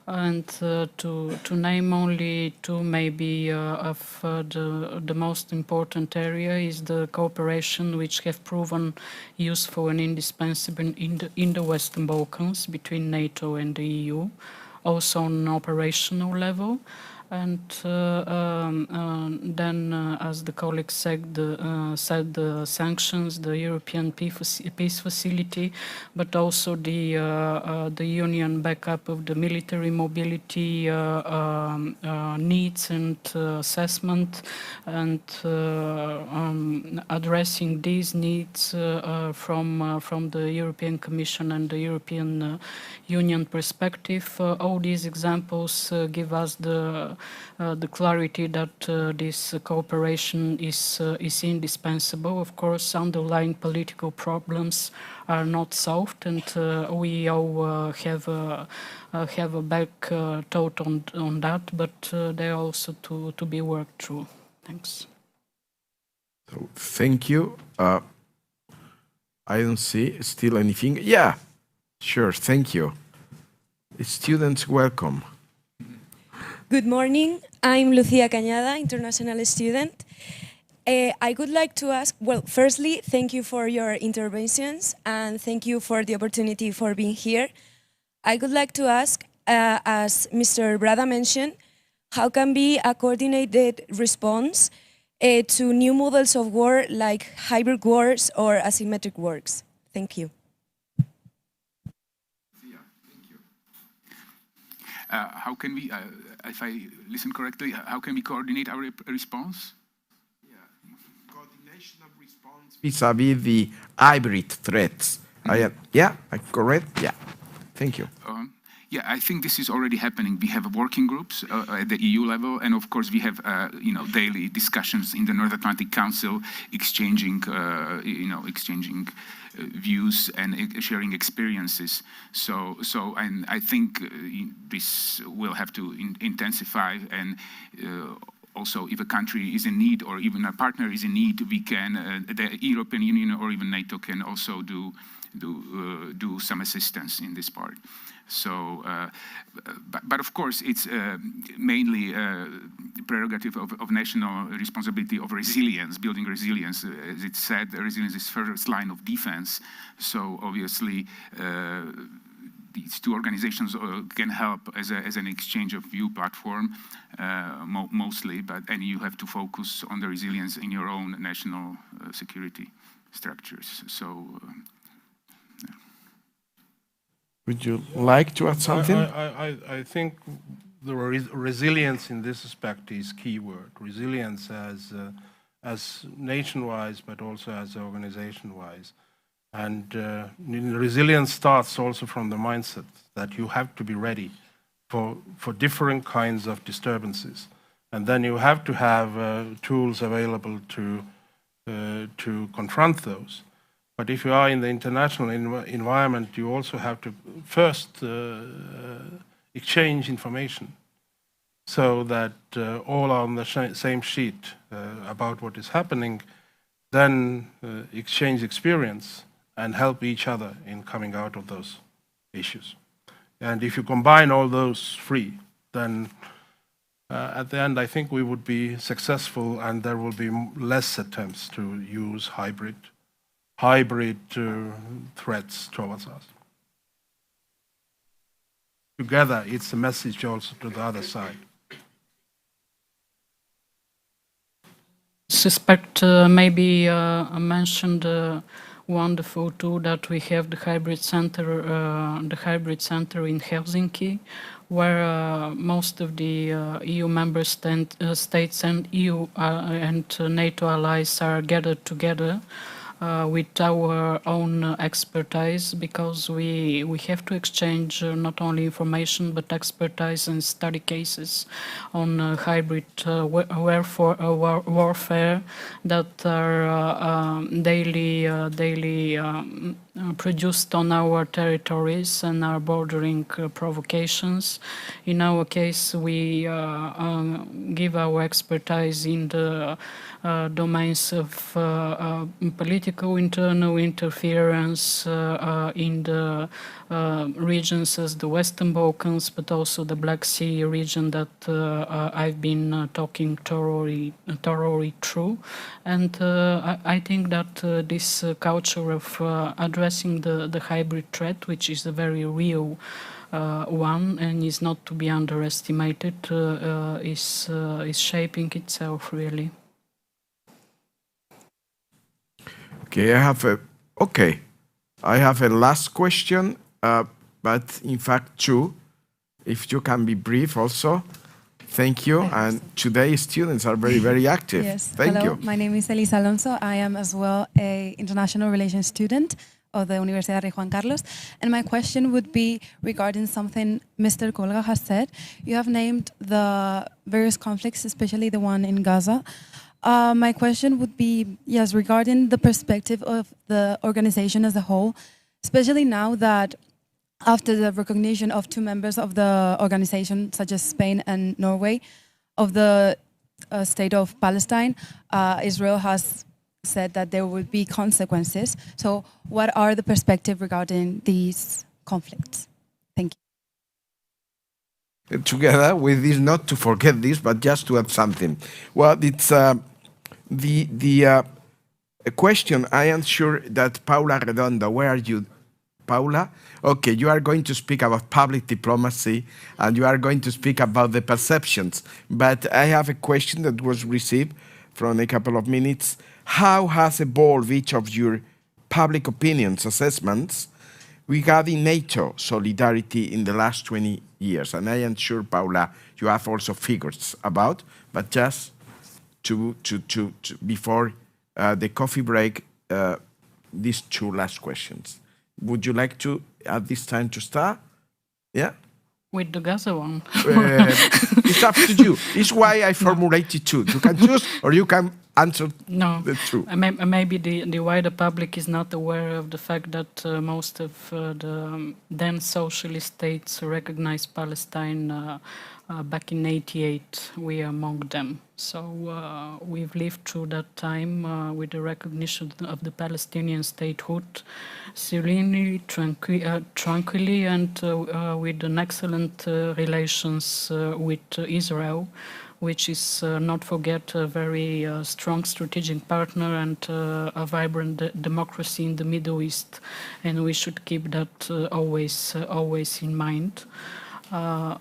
S7: and to name only two maybe of the most important area is the cooperation which have proven useful and indispensable in the Western Balkans between NATO and the EU, also on an operational level. And then, as the colleague said, the sanctions, the European peace facility, but also the Union backup of the military mobility needs and assessment, and addressing these needs from the European Commission and the European Union perspective. All these examples give us the clarity that this cooperation is indispensable. Of course, underlying political problems are not solved, and we all have a back thought on that, but they are also to be worked through. Thanks.
S3: So, thank you. I don't see still anything. Yeah, sure, thank you. Students, welcome.
S11: Good morning. I'm Lucía Cañada, international student. I would like to ask, well, firstly, thank you for your interventions and thank you for the opportunity for being here. I would like to ask, as Mr. Brada mentioned, how can be a coordinated response to new models of war like hybrid wars or asymmetric wars? Thank you.
S8: How can we, if I listen correctly, how can we coordinate our response?
S3: Coordination of response vis-à-vis the hybrid threats. Yeah, correct? Yeah, thank you.
S8: Yeah, I think this is already happening. We have working groups at the EU level, and of course we have daily discussions in the North Atlantic Council, exchanging views and sharing experiences. And I think this will have to intensify, and also if a country is in need or even a partner is in need, we can, the European Union or even NATO can also do some assistance in this part. So, but of course, it's mainly prerogative of national responsibility of resilience, building resilience. As it said, resilience is first line of defense. So obviously, these two organizations can help as an exchange of view platform, mostly. And you have to focus on the resilience in your own national security structures. So.
S3: Would you like to add something?
S9: I think the resilience in this aspect is key word. Resilience as nation-wise, but also as organization-wise. And resilience starts also from the mindset that you have to be ready for different kinds of disturbances. And then you have to have tools available to confront those. But if you are in the international environment, you also have to first exchange information so that all are on the same sheet about what is happening, then exchange experience and help each other in coming out of those issues. And if you combine all those three, then at the end, I think we would be successful and there will be less attempts to use hybrid threats towards us. Together, it's a message also to the other side.
S7: Suspect maybe mentioned wonderful tool that we have, the hybrid center in Helsinki, where most of the EU member states and EU and NATO allies are gathered together. With our own expertise, because we have to exchange not only information but expertise and study cases on hybrid warfare that are daily produced on our territories and are bordering provocations. In our case, we give our expertise in the domains of political internal interference in the regions as the Western Balkans, but also the Black Sea region that I've been talking thoroughly through. And I think that this culture of addressing the hybrid threat, which is a very real one and is not to be underestimated, is shaping itself really.
S3: Okay, I have a last question, but in fact two, if you can be brief also. Thank you, and today students are very, very active.
S12: Yes,
S3: Thank you.
S12: My name is Elisa Alonso. I am as well an international relations student of the Universidad Rey Juan Carlos, and my question would be regarding something Mr. Kolga has said. You have named the various conflicts, especially the one in Gaza. My question would be, yes, regarding the perspective of the organization as a whole, especially now that after the recognition of two members of the organization, such as Spain and Norway, of the state of Palestine, Israel has said that there would be consequences. So what are the perspectives regarding these conflicts? Thank you.
S3: Together with this, not to forget this, but just to add something. Well, it's the question. I am sure that Paula Redondo, where are you, Paula? Okay, you are going to speak about public diplomacy and you are going to speak about the perceptions. But I have a question that was received from a couple of minutes. How has evolved each of your public opinions assessments regarding NATO solidarity in the last 20 years? And I am sure, Paula, you have also figures about, but just to before the coffee break, these two last questions. Would you like to, at this time, to start? Yeah?
S7: With the Gaza one.
S3: It's up to you. It's why I formulated two. You can choose or you can answer the two.
S7: Maybe the wider public is not aware of the fact that most of the then socialist states recognized Palestine back in '88. We are among them. So we've lived through that time with the recognition of the Palestinian statehood, serenely, tranquilly, and with an excellent relations with Israel, which is, not forget, a very strong strategic partner and a vibrant democracy in the Middle East. And we should keep that always in mind.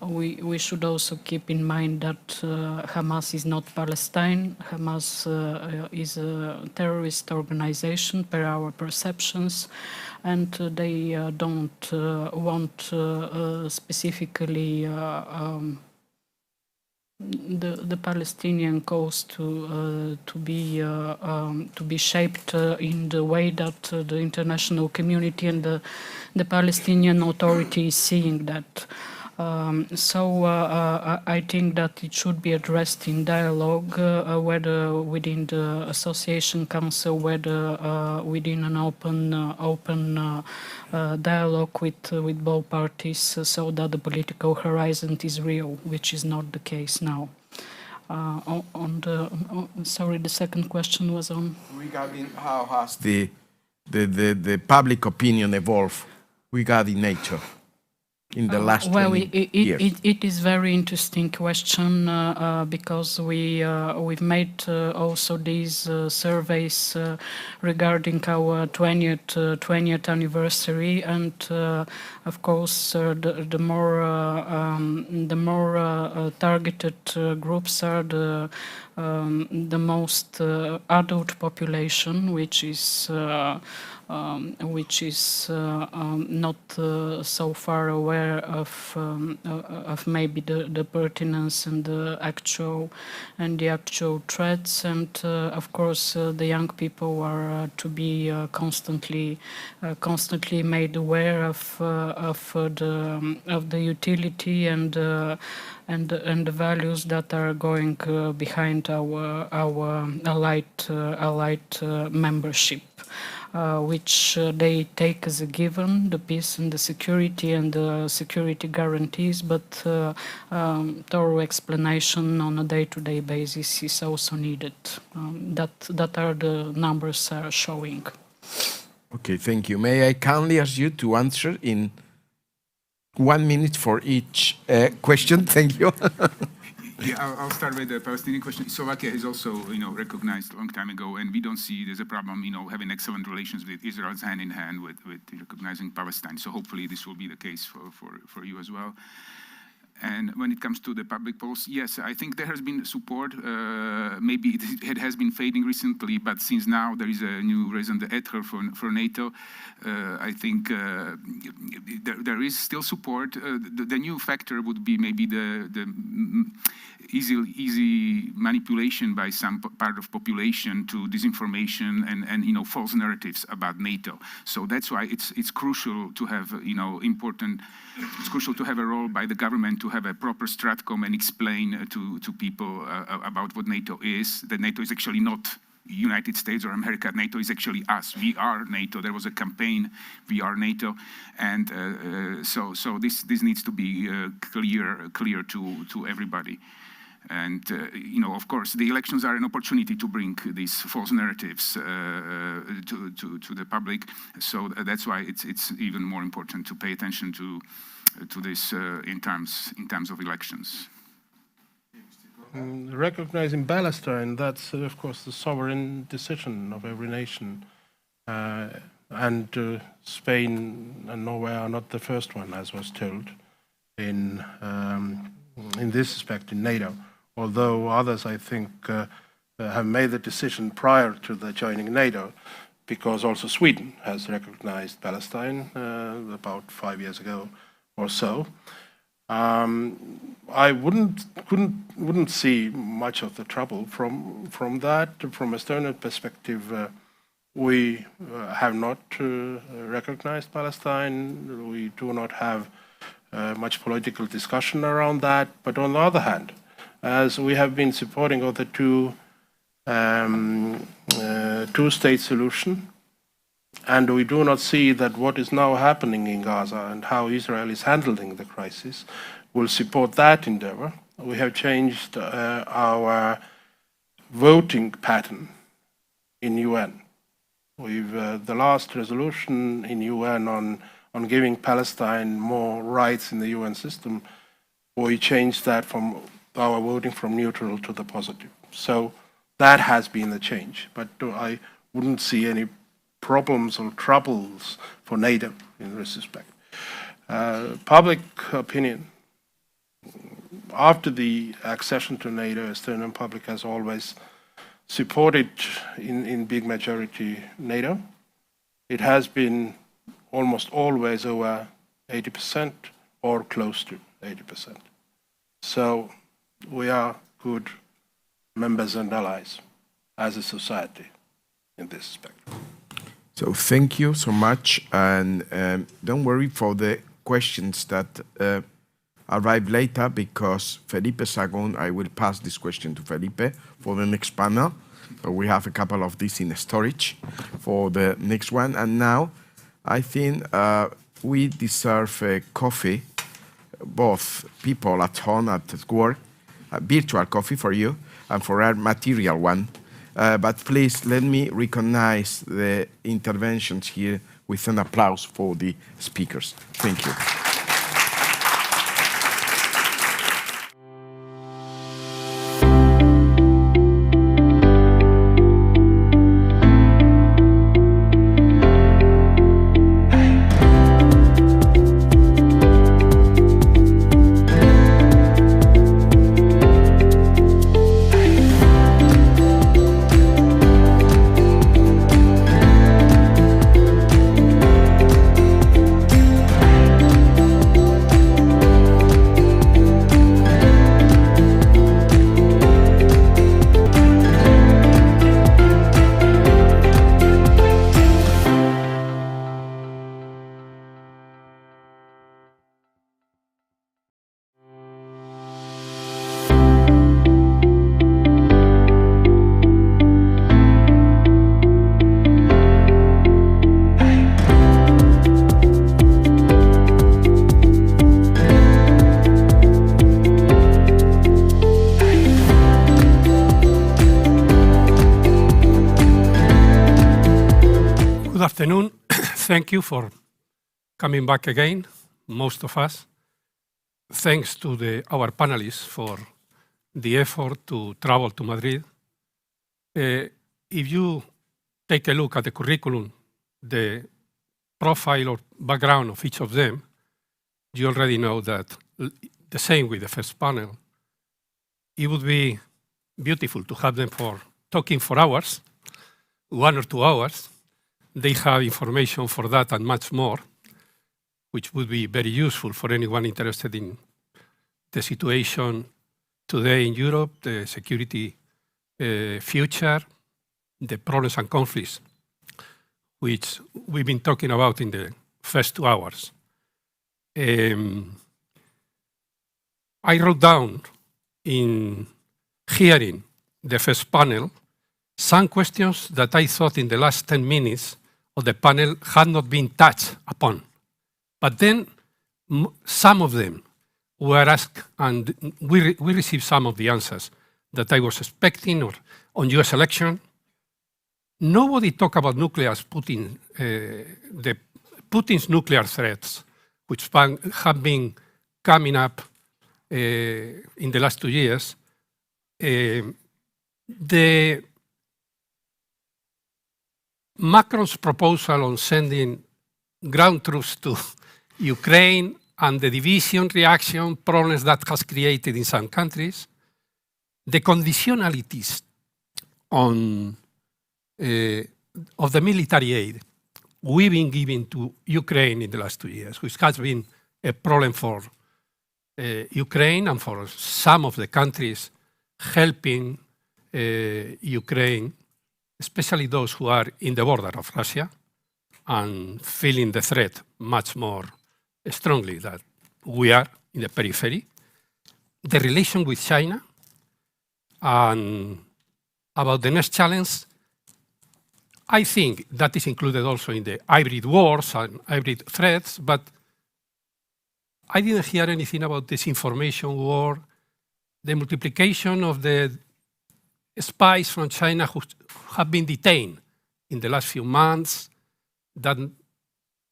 S7: We should also keep in mind that Hamas is not Palestine. Hamas is a terrorist organization per our perceptions, and they don't want specifically the Palestinian cause to be shaped in the way that the international community and the Palestinian Authority is seeing that. So I think that it should be addressed in dialogue, whether within the Association Council, whether within an open dialogue with both parties, so that the political horizon is real, which is not the case now. Sorry, the second question was on
S3: regarding how has the public opinion evolved regarding NATO in the last 20 years?
S7: It is very interesting question because we've made also these surveys regarding our 20th anniversary, and of course the more targeted groups are the most adult population, which is not so far aware of maybe the pertinence and the actual threats, and of course the young people are to be constantly made aware of the utility and the values that are going behind our allied membership. Which they take as a given, the peace and the security guarantees, but thorough explanation on a day-to-day basis is also needed. That are the numbers are showing.
S3: Okay, thank you. May I kindly ask you to answer in 1 minute for each question? Thank you.
S8: Yeah, I'll start with the Palestinian question. Slovakia has also, recognized a long time ago, and we don't see there's a problem, having excellent relations with Israel hand in hand with recognizing Palestine. So hopefully this will be the case for you as well. And when it comes to the public polls, yes, I think there has been support. Maybe it has been fading recently, but since now there is a new raison d'être for NATO, I think there is still support. The new factor would be maybe the easy manipulation by some part of population to disinformation and false narratives about NATO. So that's why it's crucial to have it's crucial to have a role by the government to have a proper stratcom and explain to people about what NATO is. That NATO is actually not United States or America. NATO is actually us. We are NATO. There was a campaign, we are NATO, and so this needs to be clear to everybody. And, of course, the elections are an opportunity to bring these false narratives to the public. So that's why it's even more important to pay attention to this in terms of elections.
S9: Recognizing Palestine, that's of course the sovereign decision of every nation. And Spain and Norway are not the first one, as was told, in this respect in NATO. Although others, I think, have made the decision prior to the joining NATO, because also Sweden has recognized Palestine about 5 years ago or so. I wouldn't see much of the trouble from that. From Estonian perspective, we have not recognized Palestine. We do not have much political discussion around that. But on the other hand, as we have been supporting of the two-state solution, and we do not see that what is now happening in Gaza and how Israel is handling the crisis will support that endeavor. We have changed our voting pattern in UN. The last resolution in UN on giving Palestine more rights in the UN system, we changed that from our voting from neutral to the positive. So that has been the change. But I wouldn't see any problems or troubles for NATO in this respect. Public opinion. After the accession to NATO, Estonian public has always supported in big majority NATO. It has been almost always over 80% or close to 80%. So we are good members and allies as a society in this respect.
S3: So thank you so much, and don't worry for the questions that arrive later, because Felipe Sagún, I will pass this question to Felipe for the next panel. So we have a couple of these in storage for the next one. And now I think we deserve a coffee, both people at home, at work, a virtual coffee for you, and for our material one. But please let me recognize the interventions here with an applause for the speakers. Thank you.
S13: Afternoon. Thank you for coming back again, most of us. Thanks to our panelists for the effort to travel to Madrid. If you take a look at the curriculum, the profile or background of each of them, you already know that the same with the first panel. It would be beautiful to have them for talking for hours, 1 or 2 hours. They have information for that and much more, which would be very useful for anyone interested in the situation today in Europe, the security future, the problems and conflicts, which we've been talking about in the first 2 hours. I wrote down in hearing the first panel some questions that I thought in the last 10 minutes of the panel had not been touched upon. But then some of them were asked, and we received some of the answers that I was expecting, or on US election. Nobody talked about nuclear, Putin's nuclear threats, which have been coming up in the last 2 years. The Macron's proposal on sending ground troops to Ukraine and the division reaction problems that has created in some countries, the conditionalities on of the military aid we've been giving to Ukraine in the last 2 years, which has been a problem for Ukraine and for some of the countries helping Ukraine, especially those who are in the border of Russia and feeling the threat much more strongly than we are in the periphery. The relation with China, and about the next challenge, I think that is included also in the hybrid wars and hybrid threats, but I didn't hear anything about disinformation war, the multiplication of the spies from China who have been detained in the last few months. That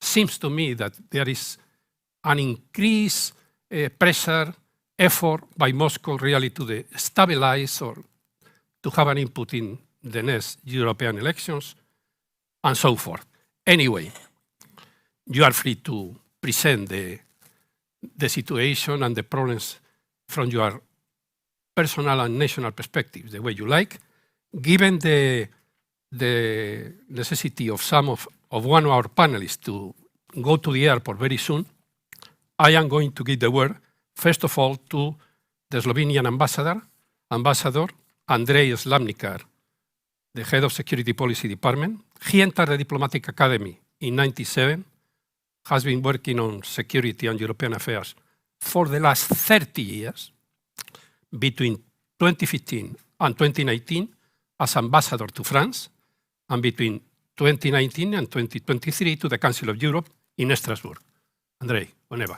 S13: seems to me that there is an increased pressure, effort by Moscow really to stabilize or to have an input in the next European elections, and so forth. Anyway, you are free to present the situation and the problems from your personal and national perspective, the way you like. Given the necessity of one of our panelists to go to the airport very soon, I am going to give the word, first of all, to the Slovenian ambassador Andrej Slamnikar, the head of Security Policy Department. He entered the Diplomatic Academy in '97, has been working on security and European affairs for the last 30 years, between 2015 and 2019 as ambassador to France, and between 2019 and 2023 to the Council of Europe in Strasbourg. Andrej, whenever.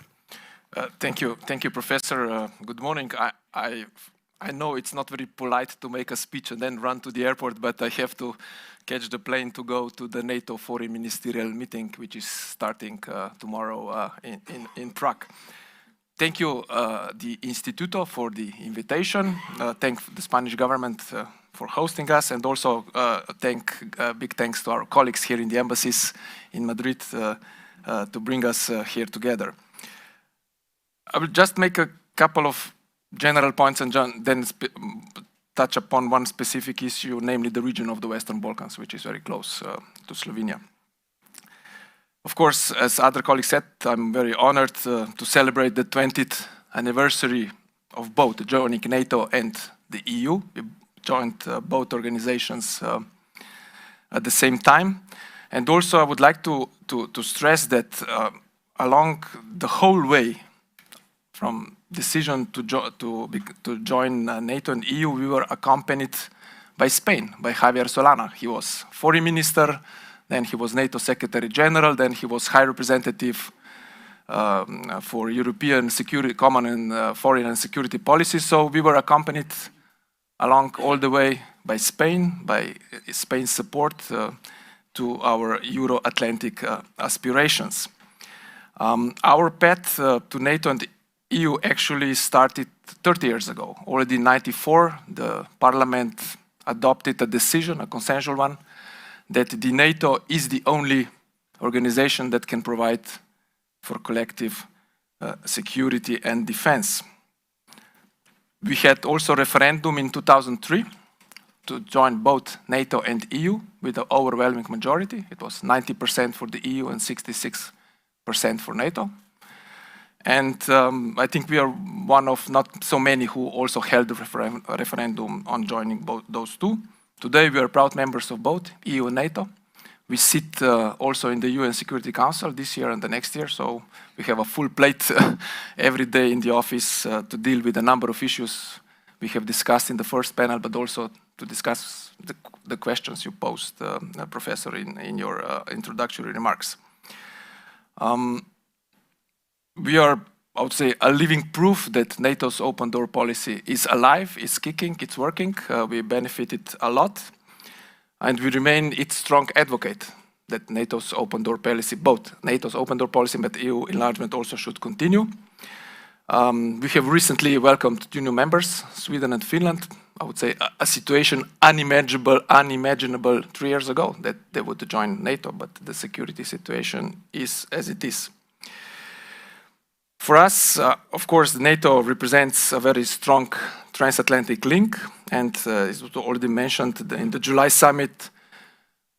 S14: Thank you, Professor. Good morning. I know it's not very polite to make a speech and then run to the airport, but I have to catch the plane to go to the NATO Foreign Ministerial meeting, which is starting tomorrow in Prague. Thank you, the Instituto, for the invitation. Thank the Spanish government for hosting us, and also big thanks to our colleagues here in the embassies in Madrid to bring us here together. I will just make a couple of general points and then touch upon one specific issue, namely the region of the Western Balkans, which is very close to Slovenia. Of course, as other colleagues said, I'm very honored to celebrate the 20th anniversary of both joining NATO and the EU. We joined both organizations at the same time. And also I would like to stress that along the whole way from decision to join NATO and EU, we were accompanied by Spain, by Javier Solana. He was foreign minister, then he was NATO Secretary General, then he was High Representative for European security, common and foreign and security policy. So we were accompanied along all the way by Spain's support to our Euro-Atlantic aspirations. Our path to NATO and EU actually started 30 years ago. Already in '94, the Parliament adopted a decision, a consensual one, that the NATO is the only organization that can provide for collective security and defense. We had also a referendum in 2003 to join both NATO and EU with an overwhelming majority. It was 90% for the EU and 66% for NATO. And I think we are one of not so many who also held the referendum on joining both those two. Today we are proud members of both EU and NATO. We sit also in the UN Security Council this year and the next year, so we have a full plate every day in the office to deal with a number of issues we have discussed in the first panel, but also to discuss the questions you posed, Professor, in your introductory remarks. We are I would say, a living proof that NATO's open door policy is alive, is kicking, it's working. We benefited a lot. And we remain its strong advocate that NATO's open door policy, both NATO's open door policy but EU enlargement also should continue. We have recently welcomed 2 new members, Sweden and Finland. I would say a situation unimaginable 3 years ago that they would join NATO, but the security situation is as it is. For us, of course, NATO represents a very strong transatlantic link, and as was already mentioned in the July summit,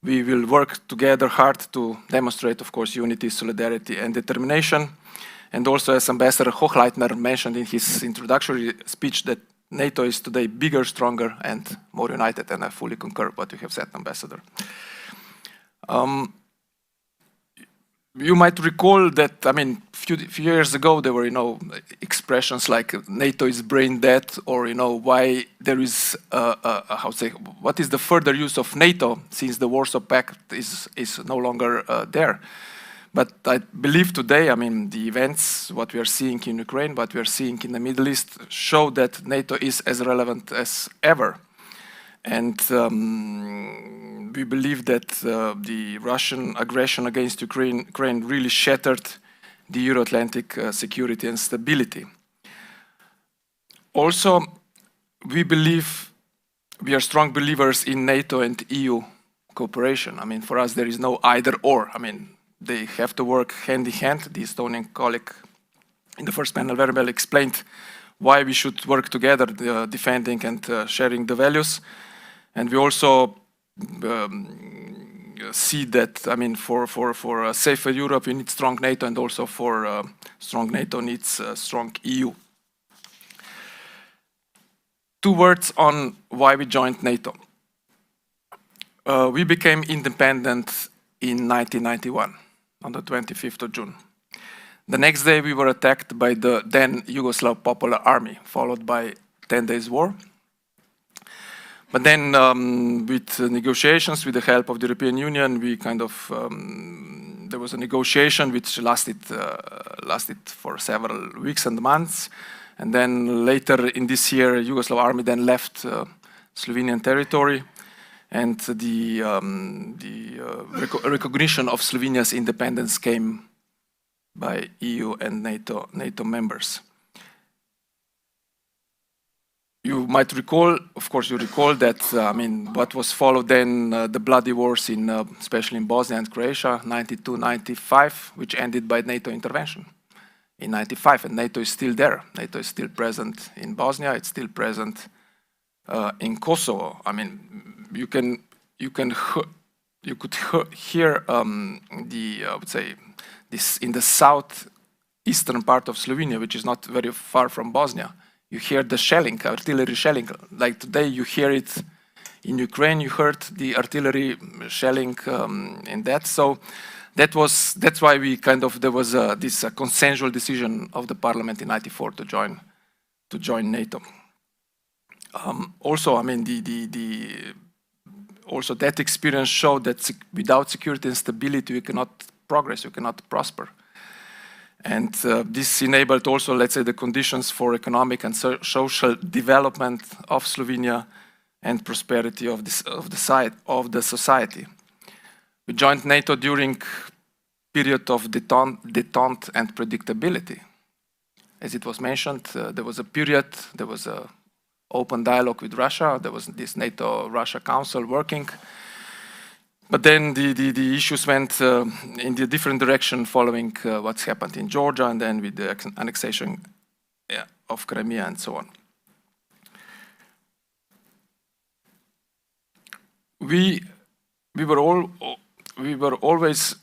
S14: we will work together hard to demonstrate, of course, unity, solidarity, and determination. And also, as Ambassador Hochleitner mentioned in his introductory speech, that NATO is today bigger, stronger, and more united, and I fully concur with what you have said, Ambassador. You might recall that, I mean, few years ago there were, expressions like NATO is brain dead, or, why there is, what is the further use of NATO since the Warsaw Pact is no longer there. But I believe today, I mean, the events, what we are seeing in Ukraine, what we are seeing in the Middle East, show that NATO is as relevant as ever. And we believe that the Russian aggression against Ukraine really shattered the Euro-Atlantic security and stability. Also, we are strong believers in NATO and EU cooperation. I mean, for us, there is no either or. I mean, they have to work hand in hand. The Estonian colleague in the first panel very well explained why we should work together, defending and sharing the values. And we also see that, I mean, for a safer Europe, you need strong NATO, and also for strong NATO needs strong EU. 2 words on why we joined NATO. We became independent in 1991, on the 25th of June. The next day, we were attacked by the then Yugoslav Popular Army, followed by 10 days war. But then, with negotiations, with the help of the European Union, we kind of, there was a negotiation which lasted for several weeks and months. And then later in this year, Yugoslav army then left Slovenian territory, and the recognition of Slovenia's independence came by EU and NATO members. You might recall, of course, you recall that, I mean, what was followed then, the bloody wars in, especially in Bosnia and Croatia, 92-95, which ended by NATO intervention in 95, and NATO is still there. NATO is still present in Bosnia, it's still present in Kosovo. I mean, you could hear I would say, this in the southeastern part of Slovenia, which is not very far from Bosnia. You hear the shelling, artillery shelling. Like today, you hear it in Ukraine. You heard the artillery shelling in that. So that's why we kind of, there was this consensual decision of the parliament in '94 to join NATO. Also, I mean, also that experience showed that without security and stability, we cannot progress, we cannot prosper. And this enabled also, let's say, the conditions for economic and social development of Slovenia and prosperity of the society. We joined NATO during period of détente and predictability. As it was mentioned, there was a period, there was an open dialogue with Russia, there was this NATO-Russia Council working. But then the issues went in the different direction following what's happened in Georgia, and then with the annexation of Crimea and so on. We were always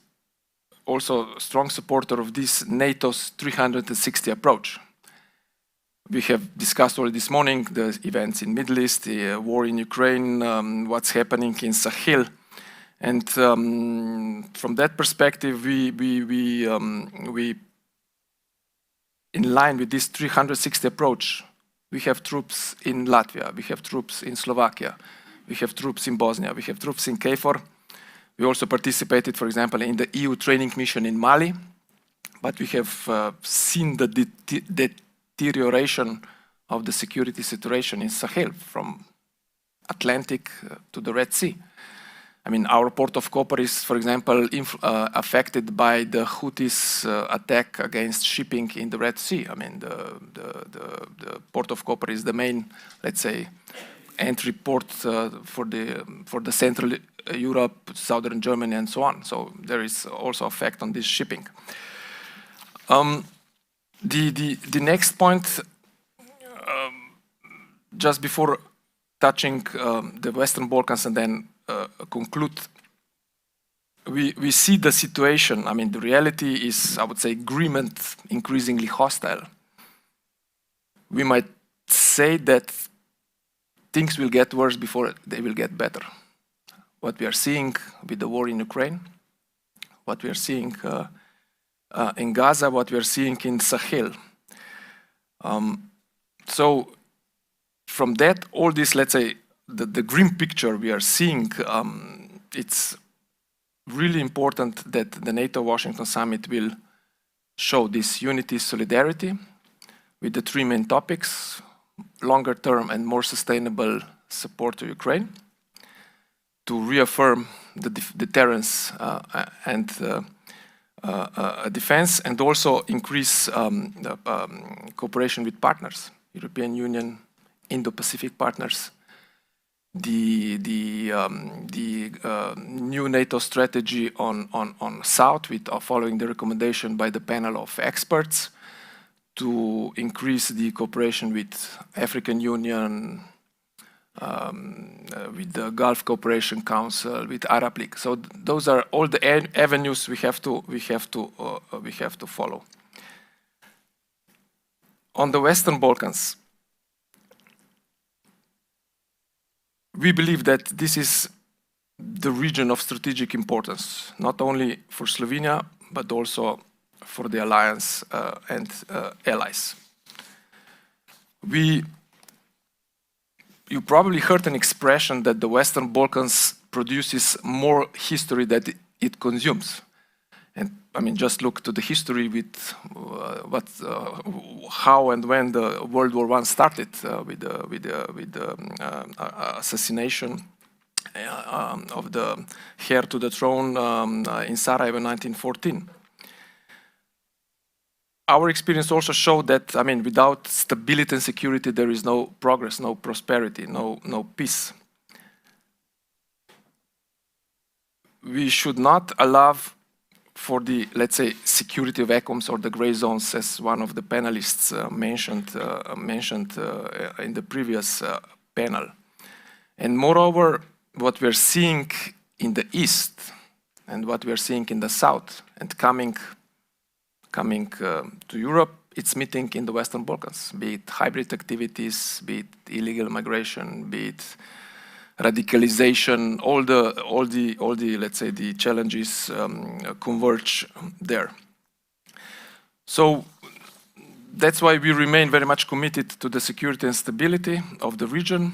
S14: also a strong supporter of this NATO's 360 approach. We have discussed already this morning the events in Middle East, the war in Ukraine, what's happening in Sahel. And from that perspective, we in line with this 360 approach, we have troops in Latvia, we have troops in Slovakia, we have troops in Bosnia, we have troops in KFOR. We also participated, for example, in the EU training mission in Mali. but we have seen the deterioration of the security situation in Sahel, from Atlantic to the Red Sea. I mean, our port of Koper is, for example, affected by the Houthis' attack against shipping in the Red Sea. I mean, the port of Koper is the main, let's say, entry port for the Central Europe, Southern Germany, and so on. So there is also effect on this shipping. The next point, just before touching the Western Balkans and then conclude, we see the situation. I mean, the reality is, I would say, grim and increasingly hostile. We might say that things will get worse before they will get better. What we are seeing with the war in Ukraine, what we are seeing in Gaza, what we are seeing in Sahel. So from that, all this, let's say, the grim picture we are seeing, it's really important that the NATO Washington Summit will show this unity, solidarity with the three main topics: longer term and more sustainable support to Ukraine, to reaffirm the deterrence and defense, and also increase cooperation with partners, European Union, Indo-Pacific partners, the new NATO strategy on South, with following the recommendation by the panel of experts to increase the cooperation with African Union, with the Gulf Cooperation Council, with Arab League. So those are all the avenues we have to follow. On the Western Balkans, we believe that this is the region of strategic importance, not only for Slovenia, but also for the alliance and allies. You probably heard an expression that the Western Balkans produces more history than it consumes. And I mean, just look to the history with how and when the World War I started with the assassination of the heir to the throne in Sarajevo in 1914. Our experience also showed that, I mean, without stability and security, there is no progress, no prosperity, no peace. We should not allow for the, let's say, security vacuums or the gray zones, as one of the panelists mentioned in the previous panel. And moreover, what we're seeing in the East and what we're seeing in the South and coming to Europe, it's meeting in the Western Balkans, be it hybrid activities, be it illegal migration, be it radicalization, all the let's say the challenges converge there. So that's why we remain very much committed to the security and stability of the region.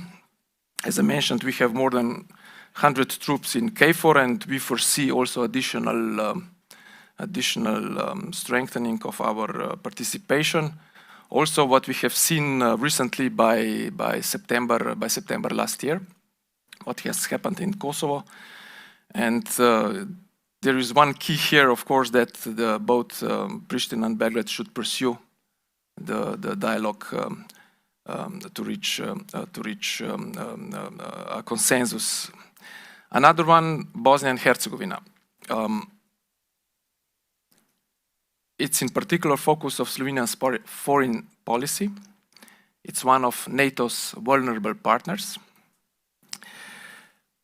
S14: As I mentioned, we have more than 100 troops in KFOR, and we foresee also additional strengthening of our participation. Also, what we have seen recently by September last year, what has happened in Kosovo, and there is one key here, of course, that both Pristina and Belgrade should pursue the dialogue to reach a consensus. Another one, Bosnia and Herzegovina. It's in particular focus of Slovenia's foreign policy. It's one of NATO's vulnerable partners.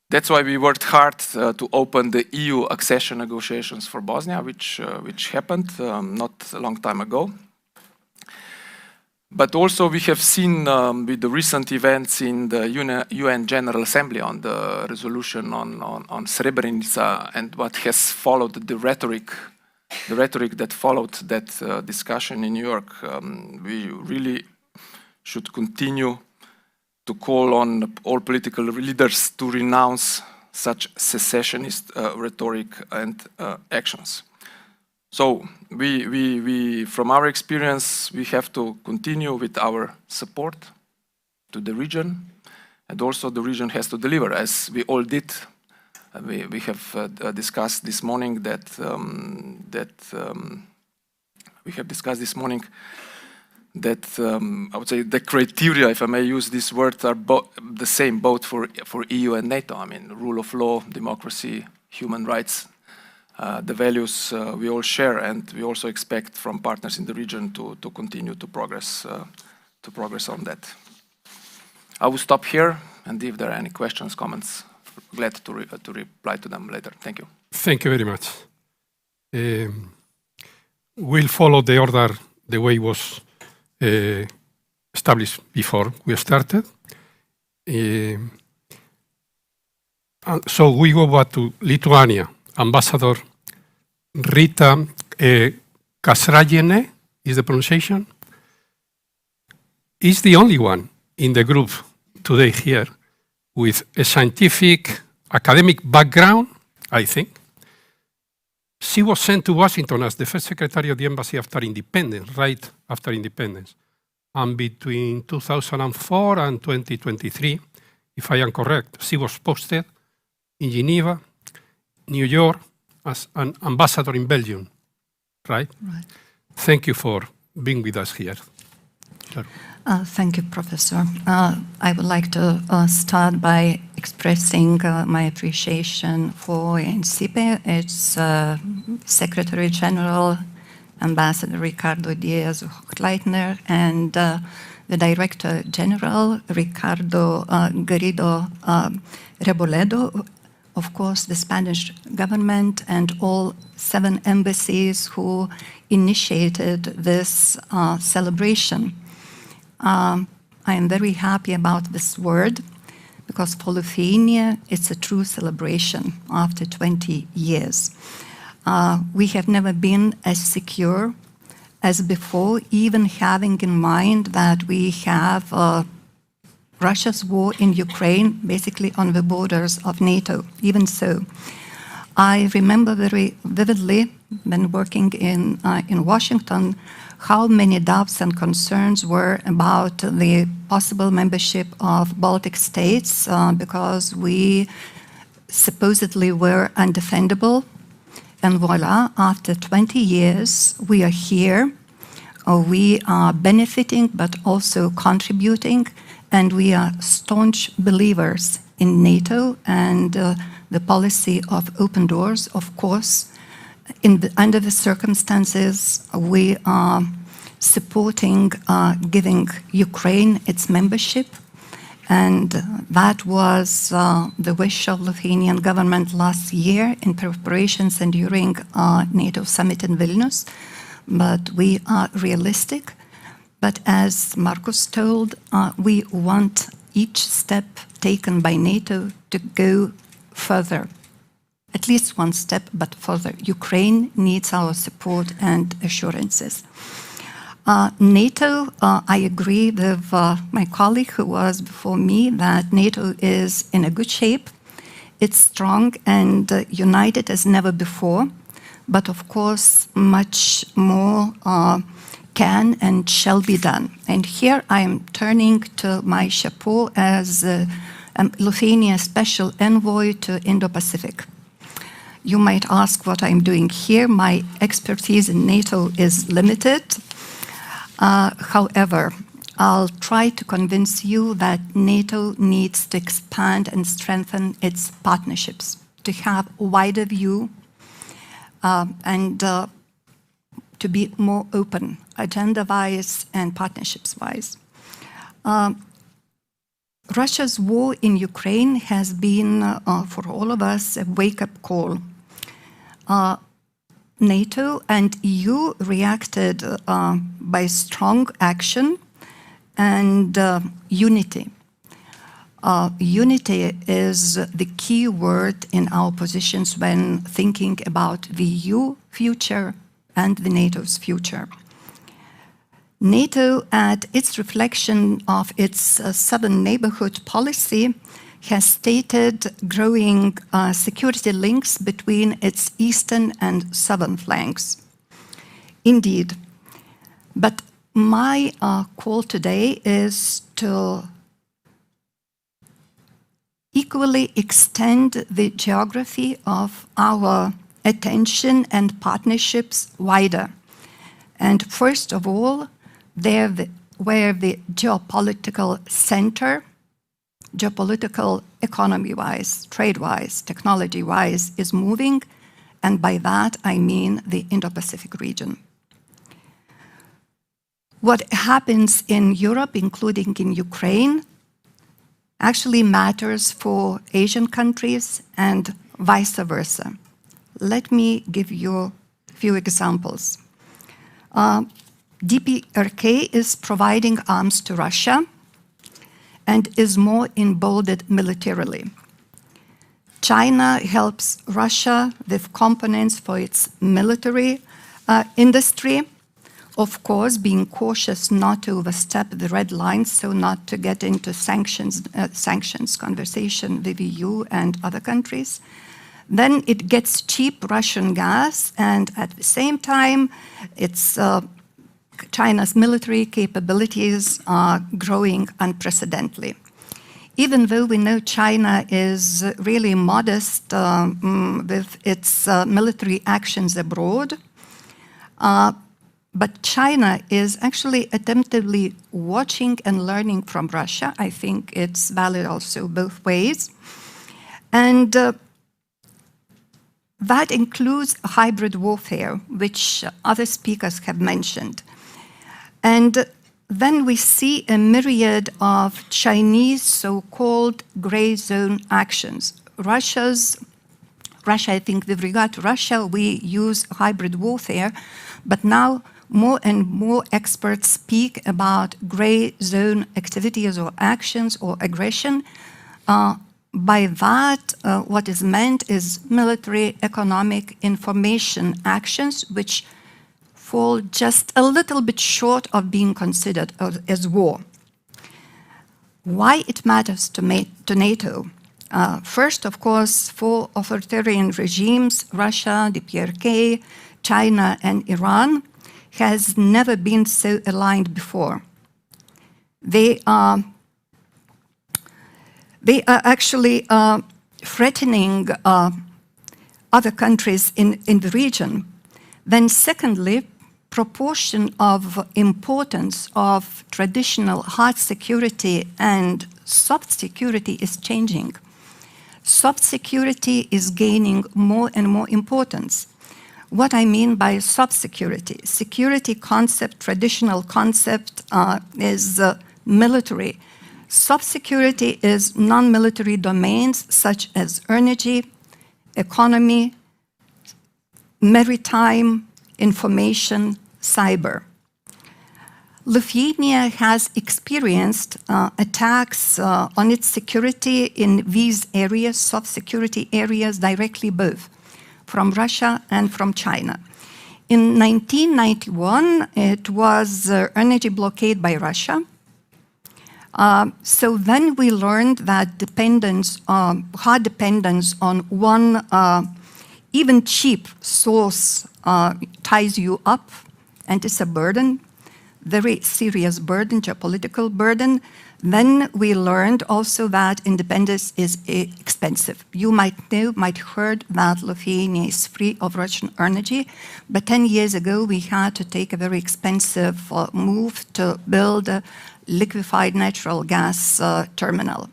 S14: That's why we worked hard to open the EU accession negotiations for Bosnia, which happened not a long time ago. But also we have seen with the recent events in the UN General Assembly on the resolution on Srebrenica and what has followed the rhetoric that followed that discussion in New York, we really should continue to call on all political leaders to renounce such secessionist rhetoric and actions. So we, from our experience, we have to continue with our support to the region, and also the region has to deliver, as we all did. We have discussed this morning that I would say the criteria, if I may use this word, are the same both for EU and NATO. I mean, rule of law, democracy, human rights, the values we all share, and we also expect from partners in the region to continue to progress on that. I will stop here, and if there are any questions, comments, glad to reply to them later. Thank you.
S13: Thank you very much. We'll follow the order the way it was established before we started. So we go back to Lithuania. Ambassador Rita Kasrajene is the pronunciation. Is the only one in the group today here with a scientific academic background, I think. She was sent to Washington as the first secretary of the embassy after independence, right after independence. And between 2004 and 2023, if I am correct, she was posted in Geneva, New York, as an ambassador in Belgium, right?
S15: Right.
S13: Thank you for being with us here.
S15: Thank you, Professor. I would like to start by expressing my appreciation for INCIPE, its Secretary General, Ambassador Ricardo Díez-Hochleitner, and the Director General, Ricardo Garrido Rebolledo, of course, the Spanish government, and all 7 embassies who initiated this celebration. I am very happy about this word, because for Lithuania, it's a true celebration after 20 years. We have never been as secure as before, even having in mind that we have Russia's war in Ukraine, basically on the borders of NATO. Even so, I remember very vividly when working in Washington, how many doubts and concerns were about the possible membership of Baltic states because we supposedly were undefendable. And voila, after 20 years, we are here. We are benefiting, but also contributing, and we are staunch believers in NATO and the policy of open doors, of course. Under the circumstances, we are supporting, giving Ukraine its membership, and that was the wish of Lithuanian government last year in preparations and during NATO summit in Vilnius. But we are realistic. But as Margus told, we want each step taken by NATO to go further. At least one step, but further. Ukraine needs our support and assurances. NATO, I agree with my colleague who was before me that NATO is in a good shape. It's strong and united as never before. But of course, much more can and shall be done. And here I am turning to my chapeau as Lithuania Special Envoy to Indo-Pacific. You might ask what I'm doing here. My expertise in NATO is limited. However, I'll try to convince you that NATO needs to expand and strengthen its partnerships, to have a wider view and to be more open, agenda-wise and partnerships-wise. Russia's war in Ukraine has been, for all of us, a wake-up call. NATO and EU reacted by strong action and unity. Unity is the key word in our positions when thinking about the EU future and the NATO's future. NATO, at its reflection of its southern neighborhood policy, has stated growing security links between its eastern and southern flanks. Indeed. But my call today is to equally extend the geography of our attention and partnerships wider. And first of all, where the geopolitical center, geopolitical economy-wise, trade-wise, technology-wise, is moving, and by that I mean the Indo-Pacific region. What happens in Europe, including in Ukraine, actually matters for Asian countries and vice versa. Let me give you a few examples. DPRK is providing arms to Russia and is more emboldened militarily. China helps Russia with components for its military industry, of course, being cautious not to overstep the red lines, so not to get into sanctions conversation with the EU and other countries. Then it gets cheap Russian gas, and at the same time, China's military capabilities are growing unprecedentedly. Even though we know China is really modest with its military actions abroad, but China is actually attentively watching and learning from Russia. I think it's valid also both ways. And that includes hybrid warfare, which other speakers have mentioned. And then we see a myriad of Chinese so-called gray zone actions. Russia, I think with regard to Russia, we use hybrid warfare, but now more and more experts speak about gray zone activities or actions or aggression. By that, what is meant is military, economic, information actions, which fall just a little bit short of being considered as war. Why it matters to NATO? First, of course, for authoritarian regimes, Russia, DPRK, China, and Iran, has never been so aligned before. They are actually threatening other countries in the region. Then secondly, proportion of importance of traditional hard security and soft security is changing. Soft security is gaining more and more importance. What I mean by soft security, security concept, traditional concept is military. Soft security is non-military domains such as energy, economy, maritime, information, cyber. Lithuania has experienced attacks on its security in these areas, soft security areas, directly both from Russia and from China. In 1991, it was energy blockade by Russia. So then we learned that hard dependence on one even cheap source ties you up, and it's a burden, very serious burden, geopolitical burden. Then we learned also that independence is expensive. You might heard that Lithuania is free of Russian energy, but 10 years ago we had to take a very expensive move to build a liquefied natural gas terminal,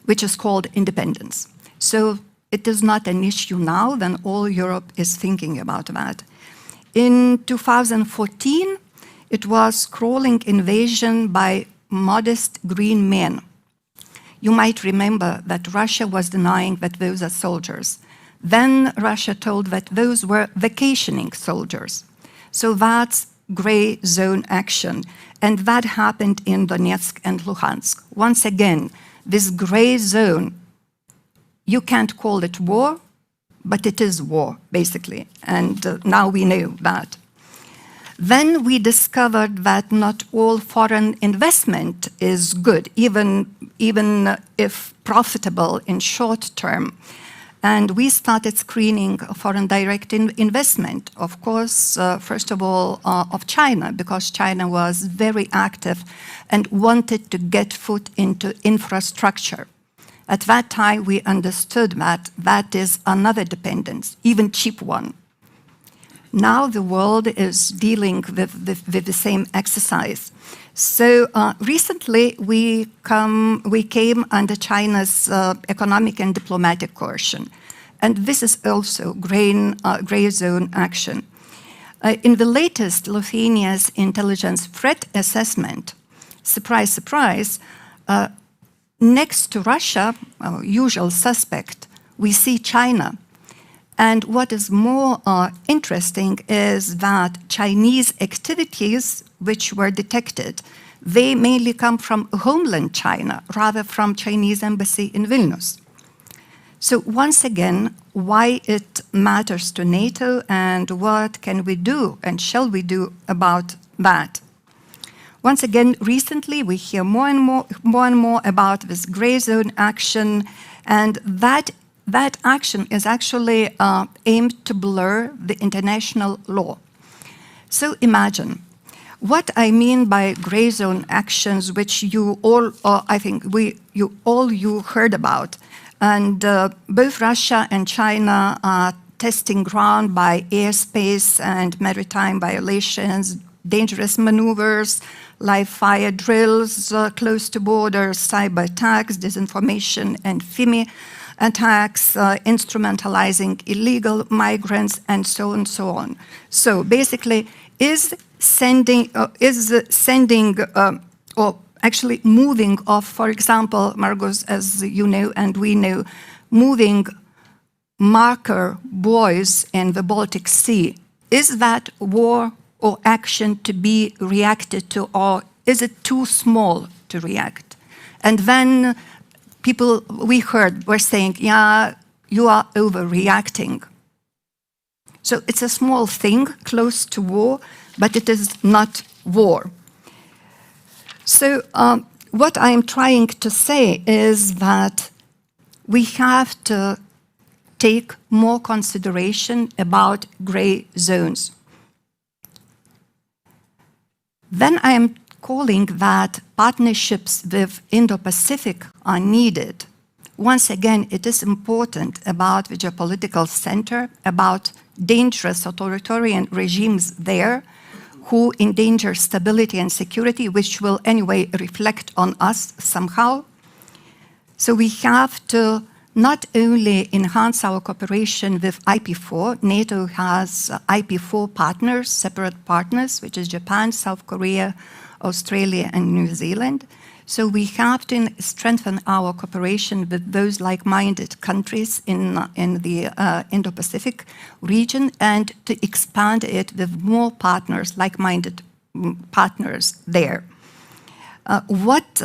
S15: which is called independence. So it is not an issue now, then all Europe is thinking about that. In 2014, it was crawling invasion by modest green men. You might remember that Russia was denying that those are soldiers. Then Russia told that those were vacationing soldiers. So that's gray zone action. And that happened in Donetsk and Luhansk. Once again, this gray zone, you can't call it war, but it is war, basically. And now we know that. Then we discovered that not all foreign investment is good, even if profitable in short term. And we started screening foreign direct investment, of course, first of all, of China, because China was very active and wanted to get foot into infrastructure. At that time, we understood that that is another dependence, even cheap one. Now the world is dealing with the same exercise. So recently we came under China's economic and diplomatic coercion. And this is also gray zone action. In the latest Lithuania's intelligence threat assessment, surprise, surprise, next to Russia, our usual suspect, we see China. And what is more interesting is that Chinese activities which were detected, they mainly come from homeland China, rather from Chinese embassy in Vilnius. So once again, why it matters to NATO and what can we do and shall we do about that? Once again, recently we hear more and more about this gray zone action, and that action is actually aimed to blur the international law. So imagine, what I mean by gray zone actions, which you all, I think you heard about, and both Russia and China are testing ground by airspace and maritime violations, dangerous maneuvers, live fire drills close to borders, cyber attacks, disinformation and FIMI attacks, instrumentalizing illegal migrants, and so on and so on. So basically, is sending or actually moving of, for example, Margus, as you know and we know, moving marker buoys in the Baltic Sea, is that war or action to be reacted to, or is it too small to react? And then people we heard were saying, yeah, you are overreacting. So it's a small thing, close to war, but it is not war. So what I'm trying to say is that we have to take more consideration about gray zones. Then I am calling that partnerships with Indo-Pacific are needed. Once again, it is important about the geopolitical center, about dangerous authoritarian regimes there who endanger stability and security, which will anyway reflect on us somehow. So we have to not only enhance our cooperation with IP4, NATO has IP4 partners, separate partners, which is Japan, South Korea, Australia, and New Zealand. So we have to strengthen our cooperation with those like-minded countries in the Indo-Pacific region and to expand it with more partners, like-minded partners there. What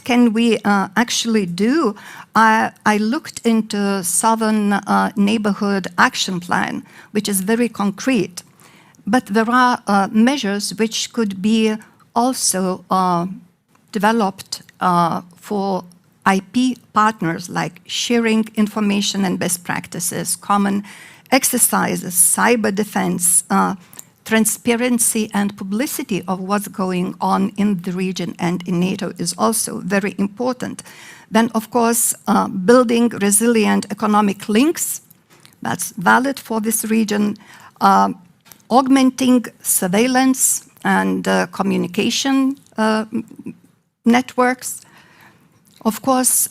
S15: can we actually do? I looked into Southern Neighborhood Action Plan, which is very concrete, but there are measures which could be also developed for IP partners, like sharing information and best practices, common exercises, cyber defense, transparency and publicity of what's going on in the region and in NATO is also very important. Then, of course, building resilient economic links, that's valid for this region, augmenting surveillance and communication networks. Of course,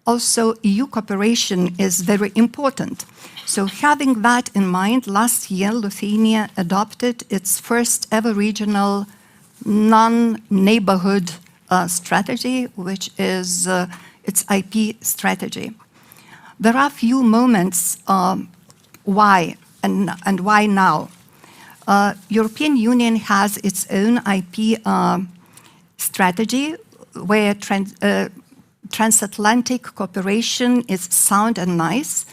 S15: also EU cooperation is very important. So having that in mind, last year Lithuania adopted its first ever regional non-neighborhood strategy, which is its IP strategy. There are few moments why and why now. European Union has its own IP strategy where transatlantic cooperation is sound and nice,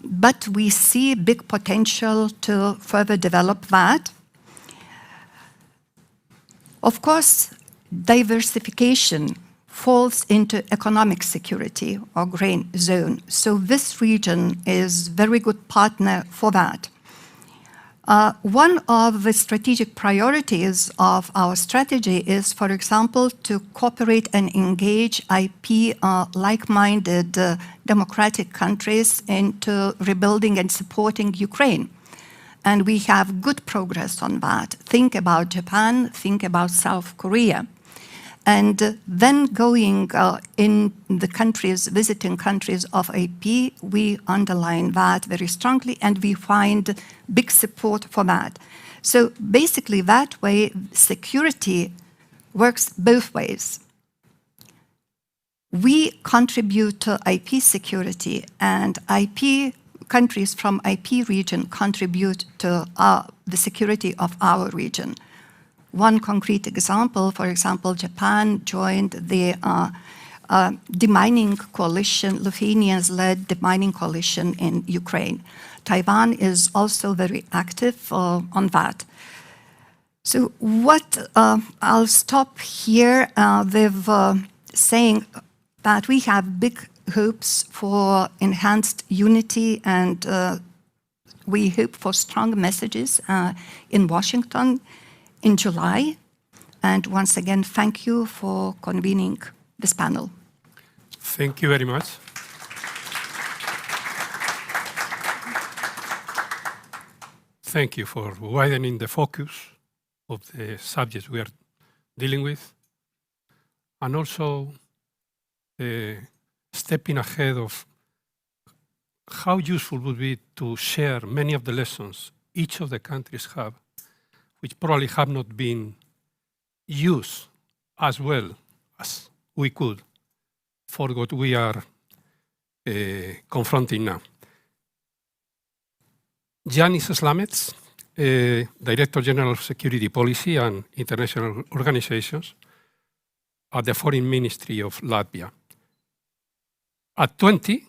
S15: but we see big potential to further develop that. Of course, diversification falls into economic security or grain zone. So this region is very good partner for that. One of the strategic priorities of our strategy is, for example, to cooperate and engage IP like-minded democratic countries into rebuilding and supporting Ukraine. And we have good progress on that. Think about Japan, think about South Korea. And then going in the countries, visiting countries of AP, we underline that very strongly and we find big support for that. So basically that way, security works both ways. We contribute to IP security and IP countries from IP region contribute to the security of our region. One concrete example, for example, Japan joined the demining coalition, Lithuanians-led demining coalition in Ukraine. Taiwan is also very active on that. So what I'll stop here with saying that we have big hopes for enhanced unity and we hope for strong messages in Washington in July. And once again, thank you for convening this panel.
S13: Thank you very much. Thank you for widening the focus of the subjects we are dealing with, and also stepping ahead of how useful would be to share many of the lessons each of the countries have, which probably have not been used as well as we could for what we are confronting now. Yanis Slamets, Director General of Security Policy and International Organizations at the Foreign Ministry of Latvia. At 20,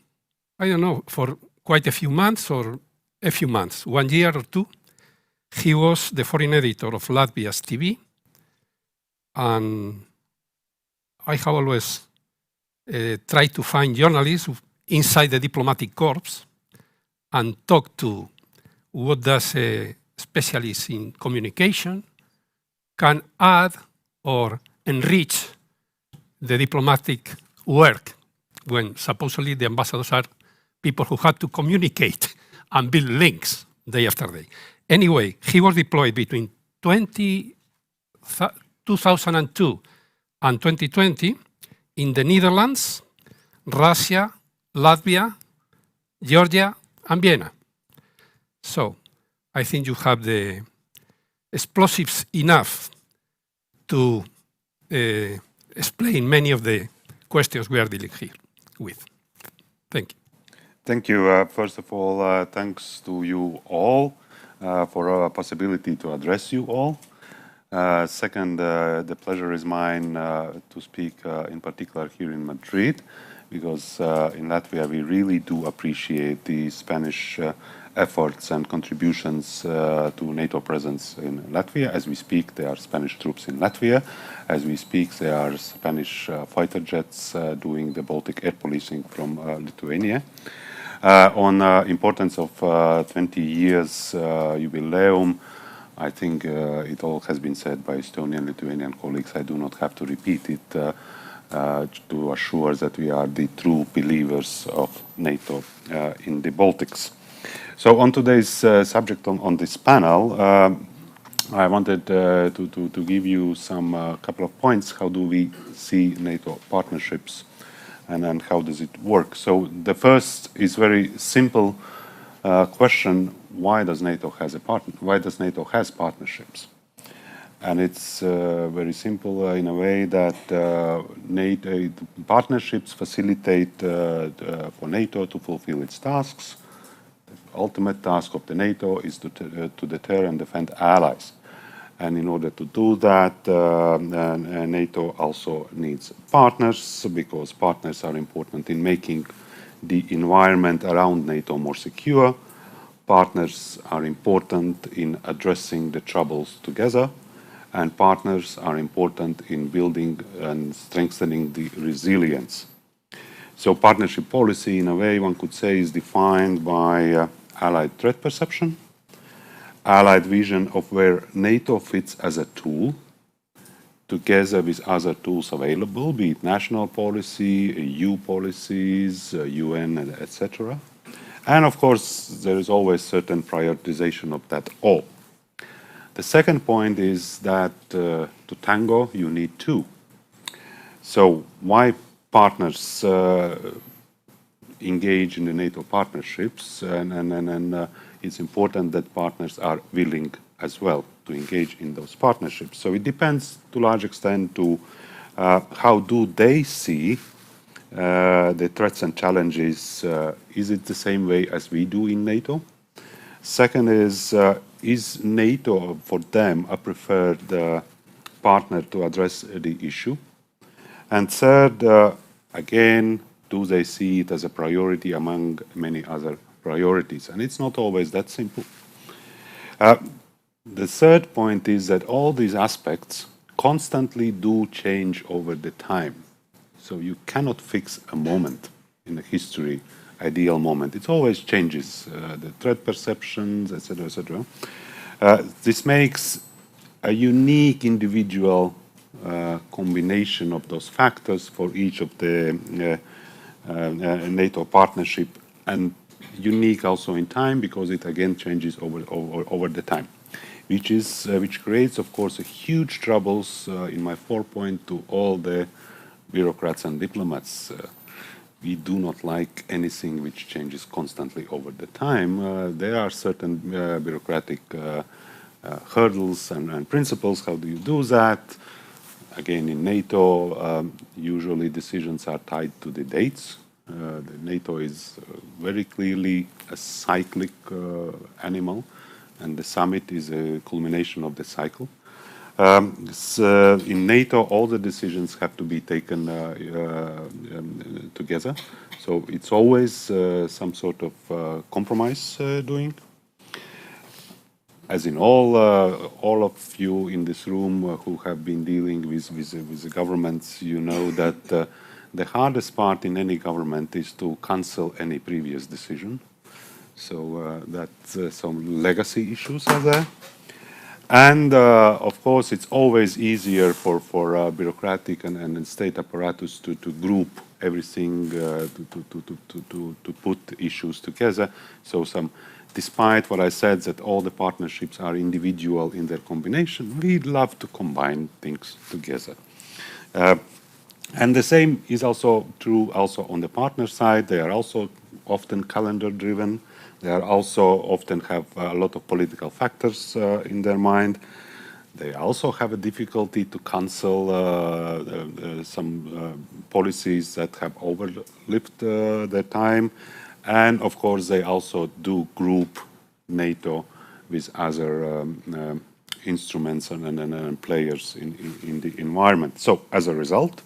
S13: I don't know, for quite a few months or a few months, 1 year or two, he was the foreign editor of Latvia's TV, and I have always tried to find journalists inside the diplomatic corps and talk to what does a specialist in communication can add or enrich the diplomatic work when supposedly the ambassadors are people who had to communicate and build links day after day. Anyway, he was deployed between 2002 and 2020 in the Netherlands, Russia, Latvia, Georgia, and Vienna. So I think you have the explosives enough to explain many of the questions we are dealing here with. Thank you.
S16: Thank you. First of all, thanks to you all for our possibility to address you all. Second, the pleasure is mine to speak in particular here in Madrid, because in Latvia we really do appreciate the Spanish efforts and contributions to NATO presence in Latvia. As we speak, there are Spanish troops in Latvia. As we speak, there are Spanish fighter jets doing the Baltic air policing from Lithuania. On importance of 20 years jubileum, I think it all has been said by Estonian and Lithuanian colleagues. I do not have to repeat it to assure that we are the true believers of NATO in the Baltics. So on today's subject on this panel, I wanted to give you some couple of points. How do we see NATO partnerships, and then how does it work? So the first is very simple question: why does NATO has a partner? Why does NATO has partnerships? And it's very simple in a way that NATO partnerships facilitate for NATO to fulfill its tasks. The ultimate task of the NATO is to deter and defend allies. And in order to do that, NATO also needs partners, because partners are important in making the environment around NATO more secure. Partners are important in addressing the troubles together. and partners are important in building and strengthening the resilience. So partnership policy, in a way, one could say, is defined by allied threat perception, allied vision of where NATO fits as a tool, together with other tools available, be it national policy, EU policies, UN, etc. And of course, there is always certain prioritization of that all. The second point is that to tango, you need two. So why partners engage in the NATO partnerships? And it's important that partners are willing as well to engage in those partnerships. So it depends to a large extent to how do they see the threats and challenges. Is it the same way as we do in NATO? Second is NATO for them a preferred partner to address the issue? And third, again, do they see it as a priority among many other priorities? And it's not always that simple. The third point is that all these aspects constantly do change over the time. So you cannot fix a moment in the history, ideal moment. It always changes, the threat perceptions, etc., etc. This makes a unique individual combination of those factors for each of the NATO partnership, and unique also in time because it again changes over the time, which creates, of course, a huge troubles in my 4-point to all the bureaucrats and diplomats. We do not like anything which changes constantly over the time. There are certain bureaucratic hurdles and principles. How do you do that? Again, in NATO, usually decisions are tied to the dates. The NATO is very clearly a cyclic animal, and the summit is a culmination of the cycle. In NATO, all the decisions have to be taken together. So it's always some sort of compromise doing. As in all of you in this room who have been dealing with the governments, you know that the hardest part in any government is to cancel any previous decision. So some legacy issues are there. And of course, it's always easier for bureaucratic and state apparatus to group everything, to put issues together. So despite what I said, that all the partnerships are individual in their combination, we love to combine things together. And the same is also true also on the partner side. They are also often calendar driven. They are also often have a lot of political factors in their mind. They also have a difficulty to cancel some policies that have overlived their time. And of course, they also do group NATO with other instruments and players in the environment. So as a result,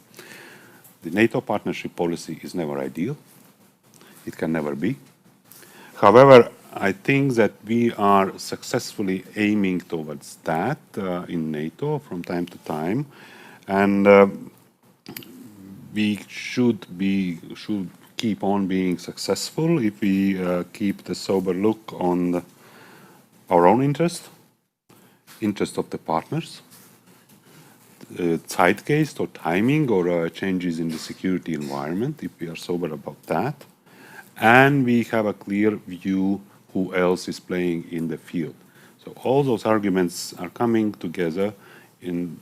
S16: the NATO partnership policy is never ideal. It can never be. However, I think that we are successfully aiming towards that in NATO from time to time, and we should keep on being successful if we keep the sober look on our own interest of the partners, zeitgeist or timing or changes in the security environment, if we are sober about that. And we have a clear view who else is playing in the field. So all those arguments are coming together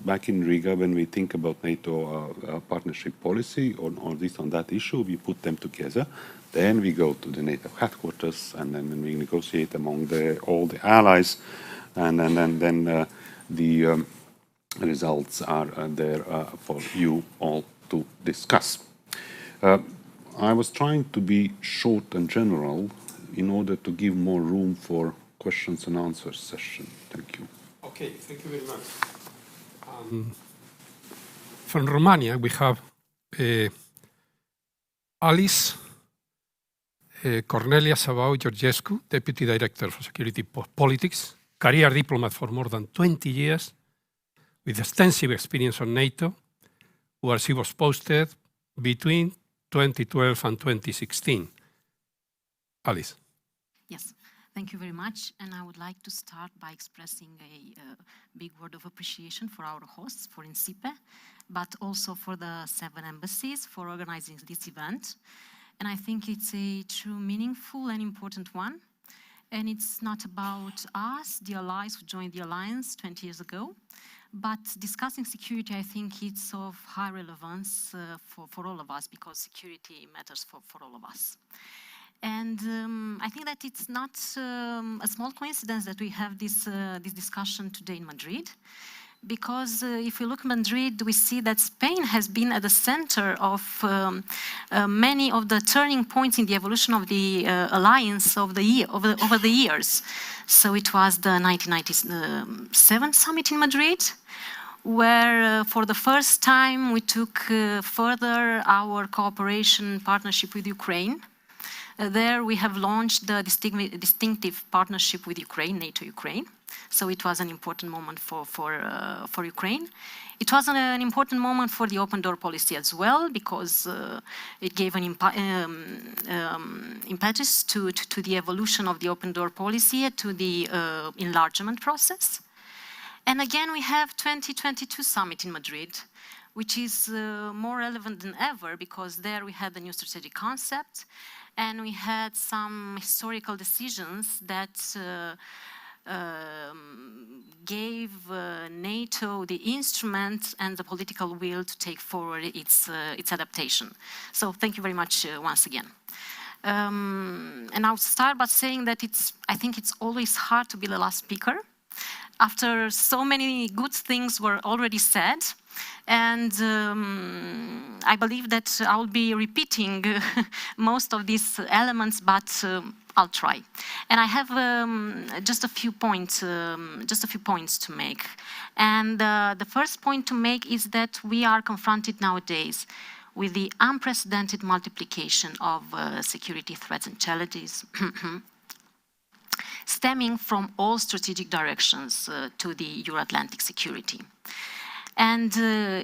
S16: back in Riga when we think about NATO partnership policy or this on that issue. We put them together. Then we go to the NATO headquarters and then we negotiate among all the allies. And then the results are there for you all to discuss. I was trying to be short and general in order to give more room for questions and answers session. Thank you.
S13: Okay, thank you very much. From Romania, we have Alice Cornelia Sabau Georgescu, Deputy Director for Security Politics, career diplomat for more than 20 years, with extensive experience on NATO, where she was posted between 2012 and 2016. Alice.
S17: Yes, thank you very much. And I would like to start by expressing a big word of appreciation for our hosts, for INCIPE, but also for the 7 embassies for organizing this event. And I think it's a true meaningful and important one. And it's not about us, the allies who joined the alliance 20 years ago, but discussing security, I think it's of high relevance for all of us, because security matters for all of us. And I think that it's not a small coincidence that we have this discussion today in Madrid, because if we look at Madrid, we see that Spain has been at the center of many of the turning points in the evolution of the alliance over the years. So it was the 1997 summit in Madrid, where for the first time we took further our cooperation partnership with Ukraine. There we have launched the distinctive partnership with Ukraine, NATO-Ukraine. So it was an important moment for Ukraine. It was an important moment for the open door policy as well, because it gave an impetus to the evolution of the open door policy, to the enlargement process. And again, we have 2022 summit in Madrid, which is more relevant than ever, because there we had the new strategic concept, and we had some historical decisions that gave NATO the instrument and the political will to take forward its adaptation. So thank you very much once again. And I'll start by saying that I think it's always hard to be the last speaker, after so many good things were already said. And I believe that I'll be repeating most of these elements, but I'll try. And I have just a few points to make. And the first point to make is that we are confronted nowadays with the unprecedented multiplication of security threats and challenges stemming from all strategic directions to the Euro-Atlantic security. And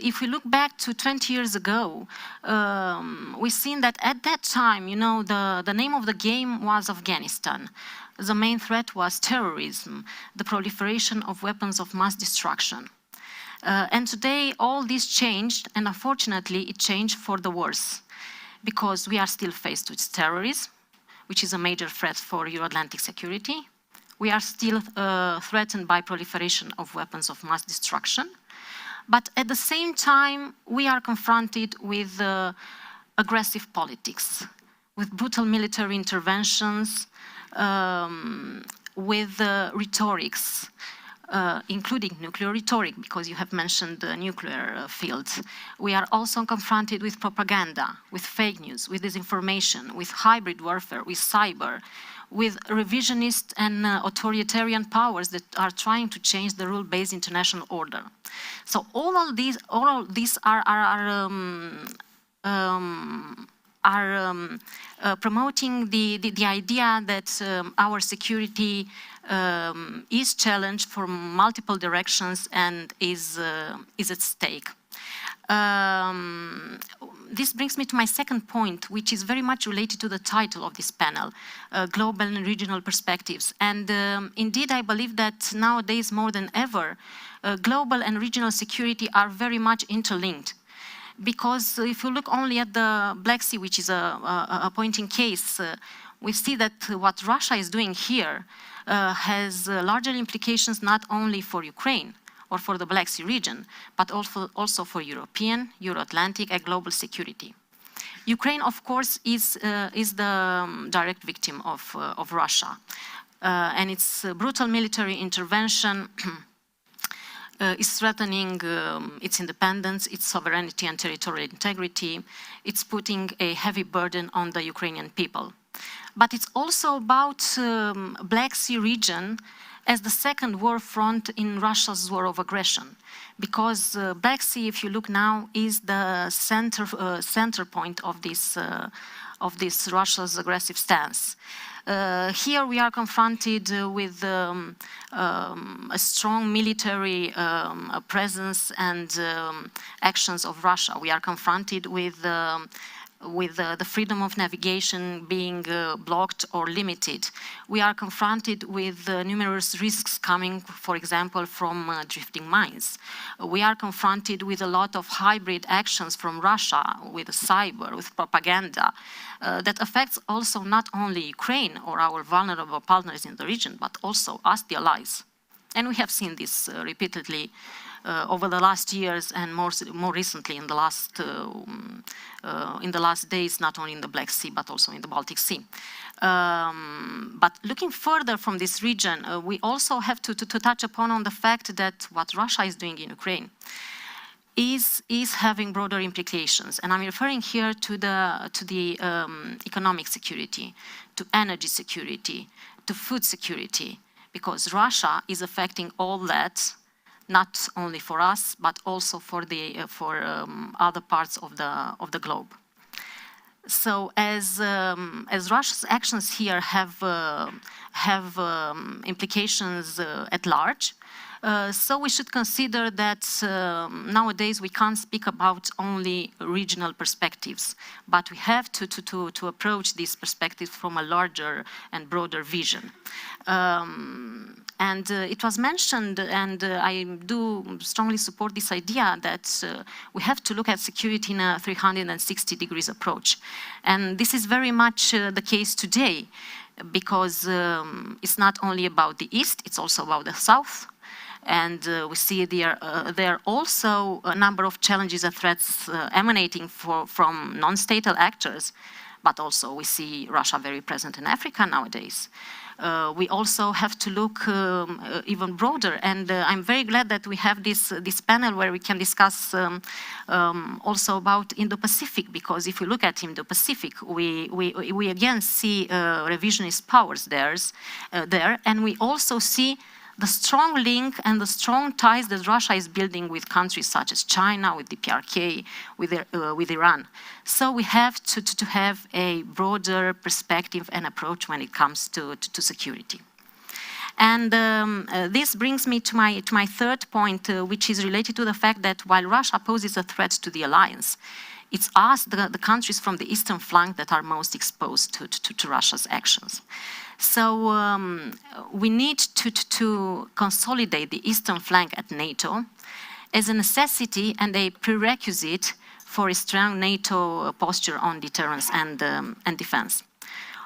S17: if we look back to 20 years ago, we've seen that at that time, you know, the name of the game was Afghanistan. The main threat was terrorism, the proliferation of weapons of mass destruction. And today, all this changed, and unfortunately, it changed for the worse, because we are still faced with terrorism, which is a major threat for Euro-Atlantic security. We are still threatened by proliferation of weapons of mass destruction. But at the same time, we are confronted with aggressive politics, with brutal military interventions, with rhetorics, including nuclear rhetoric, because you have mentioned the nuclear field. We are also confronted with propaganda, with fake news, with disinformation, with hybrid warfare, with cyber, with revisionist and authoritarian powers that are trying to change the rule-based international order. So all of these are promoting the idea that our security is challenged from multiple directions and is at stake. This brings me to my second point, which is very much related to the title of this panel, Global and Regional Perspectives. And indeed, I believe that nowadays, more than ever, global and regional security are very much interlinked. Because if you look only at the Black Sea, which is a point in case, we see that what Russia is doing here has larger implications not only for Ukraine or for the Black Sea region, but also for European, Euro-Atlantic and global security. Ukraine, of course, is the direct victim of Russia. And its brutal military intervention is threatening its independence, its sovereignty and territorial integrity. It's putting a heavy burden on the Ukrainian people. But it's also about Black Sea region as the second war front in Russia's war of aggression. Because Black Sea, if you look now, is the center point of this Russia's aggressive stance. Here we are confronted with a strong military presence and actions of Russia. We are confronted with the freedom of navigation being blocked or limited. We are confronted with numerous risks coming, for example, from drifting mines. We are confronted with a lot of hybrid actions from Russia, with cyber, with propaganda, that affects also not only Ukraine or our vulnerable partners in the region, but also us, the allies. And we have seen this repeatedly over the last years, and more recently in the last days, not only in the Black Sea but also in the Baltic Sea. But looking further from this region, we also have to touch upon the fact that what Russia is doing in Ukraine is having broader implications, and I'm referring here to the economic security, to energy security, to food security, because Russia is affecting all that, not only for us, but also for other parts of the globe. So as Russia's actions here have implications at large, so we should consider that nowadays we can't speak about only regional perspectives, but we have to approach these perspectives from a larger and broader vision. And it was mentioned, and I do strongly support this idea, that we have to look at security in a 360 degrees approach. And this is very much the case today, because it's not only about the East, it's also about the South. And we see there are also a number of challenges and threats emanating from non-statal actors, but also we see Russia very present in Africa nowadays. We also have to look even broader, and I'm very glad that we have this panel where we can discuss also about Indo-Pacific, because if we look at Indo-Pacific, we again see revisionist powers there, and we also see the strong link and the strong ties that Russia is building with countries such as China, with the PRK, with Iran. So we have to have a broader perspective and approach when it comes to security. And this brings me to my third point, which is related to the fact that while Russia poses a threat to the alliance, it's us, the countries from the eastern flank, that are most exposed to Russia's actions. So we need to consolidate the eastern flank at NATO as a necessity and a prerequisite for a strong NATO posture on deterrence and defense.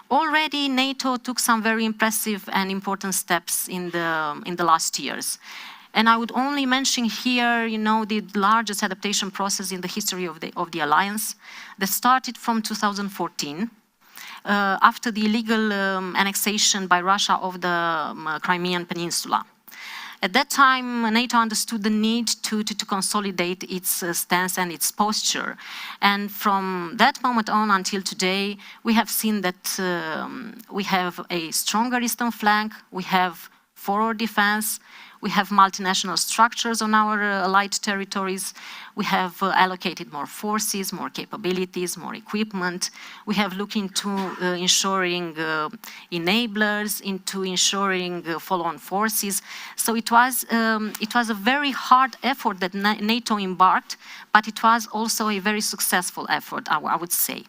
S17: Already NATO took some very impressive and important steps in the last years. And I would only mention here, the largest adaptation process in the history of the alliance that started from 2014. After the illegal annexation by Russia of the Crimean Peninsula. At that time, NATO understood the need to consolidate its stance and its posture. And from that moment on until today, we have seen that we have a stronger eastern flank, we have forward defense, we have multinational structures on our allied territories. We have allocated more forces, more capabilities, more equipment. We have looked into ensuring enablers, into ensuring follow-on forces. So it was a very hard effort that NATO embarked, but it was also a very successful effort, I would say.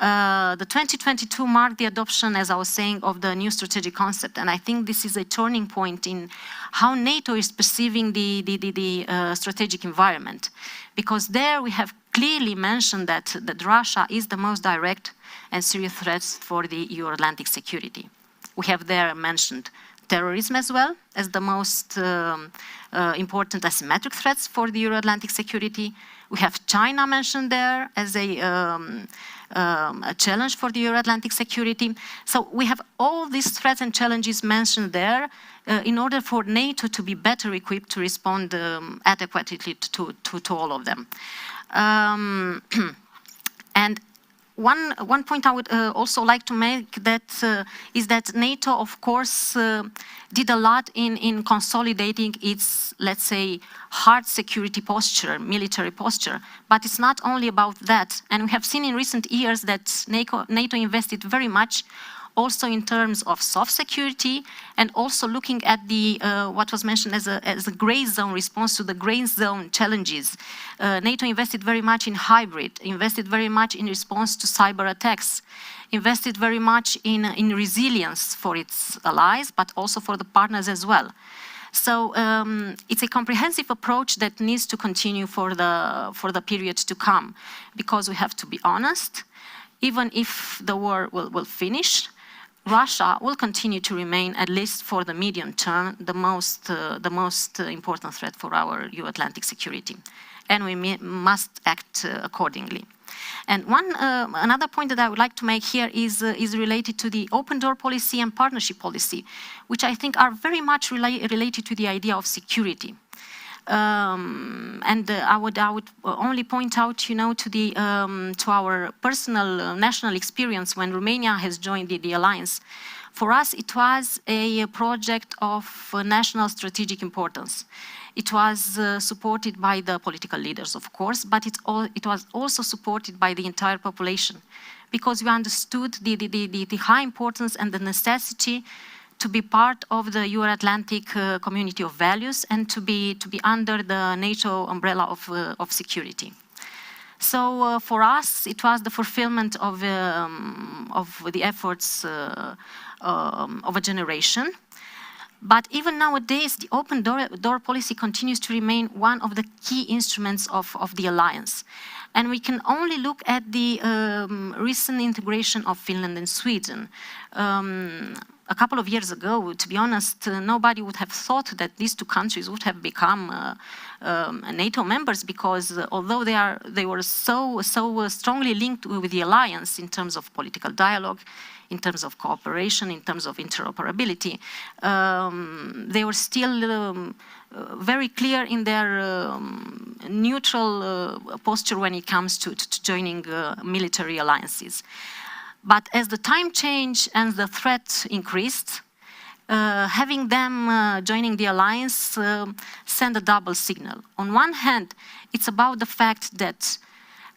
S17: The 2022 marked the adoption, as I was saying, of the new strategic concept, and I think this is a turning point in how NATO is perceiving the strategic environment, because there we have clearly mentioned that Russia is the most direct and serious threat for the Euro-Atlantic security. We have there mentioned terrorism as well as the most important asymmetric threats for the Euro-Atlantic security. We have China mentioned there as a challenge for the Euro-Atlantic security. So we have all these threats and challenges mentioned there in order for NATO to be better equipped to respond adequately to all of them. And one point I would also like to make is that NATO, of course, did a lot in consolidating its, let's say, hard security posture, military posture. But it's not only about that. And we have seen in recent years that NATO invested very much also in terms of soft security, and also looking at the what was mentioned as a gray zone response to the gray zone challenges. NATO invested very much in hybrid, invested very much in response to cyber attacks, invested very much in resilience for its allies, but also for the partners as well. So it's a comprehensive approach that needs to continue for the period to come, because we have to be honest, even if the war will finish, Russia will continue to remain, at least for the medium term, the most important threat for our Euro-Atlantic security. And we must act accordingly. And another point that I would like to make here is related to the open door policy and partnership policy, which I think are very much related to the idea of security. I would only point out, to our personal national experience when Romania has joined the alliance. For us, it was a project of national strategic importance. It was supported by the political leaders, of course, but it was also supported by the entire population, because we understood the high importance and the necessity to be part of the Euro-Atlantic community of values and to be under the NATO umbrella of security. So for us, it was the fulfillment of the efforts of a generation. But even nowadays, the open door policy continues to remain one of the key instruments of the alliance. And we can only look at the recent integration of Finland and Sweden. A couple of years ago, to be honest, nobody would have thought that these two countries would have become NATO members, because although they were so strongly linked with the alliance in terms of political dialogue, in terms of cooperation, in terms of interoperability, they were still very clear in their neutral posture when it comes to joining military alliances. But as the time changed and the threat increased, having them joining the alliance sent a double signal. On one hand, it's about the fact that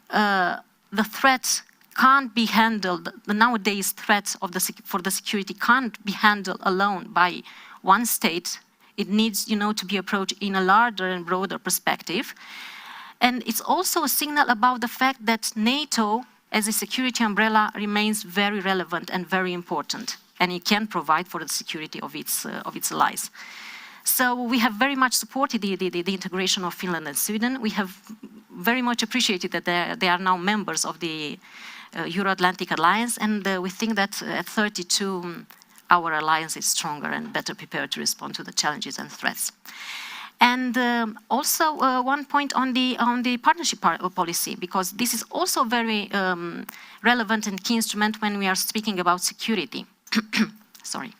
S17: the threat can't be handled, the nowadays threat for the security can't be handled alone by one state. It needs, to be approached in a larger and broader perspective. And it's also a signal about the fact that NATO, as a security umbrella, remains very relevant and very important, and it can provide for the security of its allies. So we have very much supported the integration of Finland and Sweden. We have very much appreciated that they are now members of the Euro-Atlantic Alliance, and we think that at 32, our alliance is stronger and better prepared to respond to the challenges and threats. And also one point on the partnership policy, because this is also very relevant and key instrument when we are speaking about security. Sorry.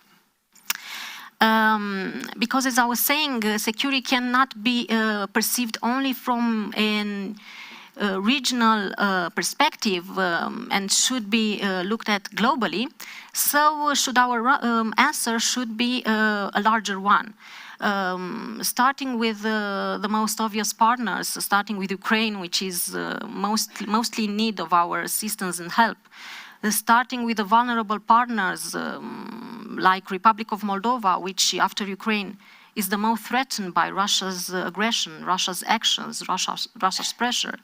S17: Because as I was saying, security cannot be perceived only from a regional perspective and should be looked at globally. So should our answer should be a larger one. Starting with the most obvious partners, starting with Ukraine, which is mostly in need of our assistance and help. Starting with the vulnerable partners like Republic of Moldova, which after Ukraine is the most threatened by Russia's aggression, Russia's actions, Russia's pressure.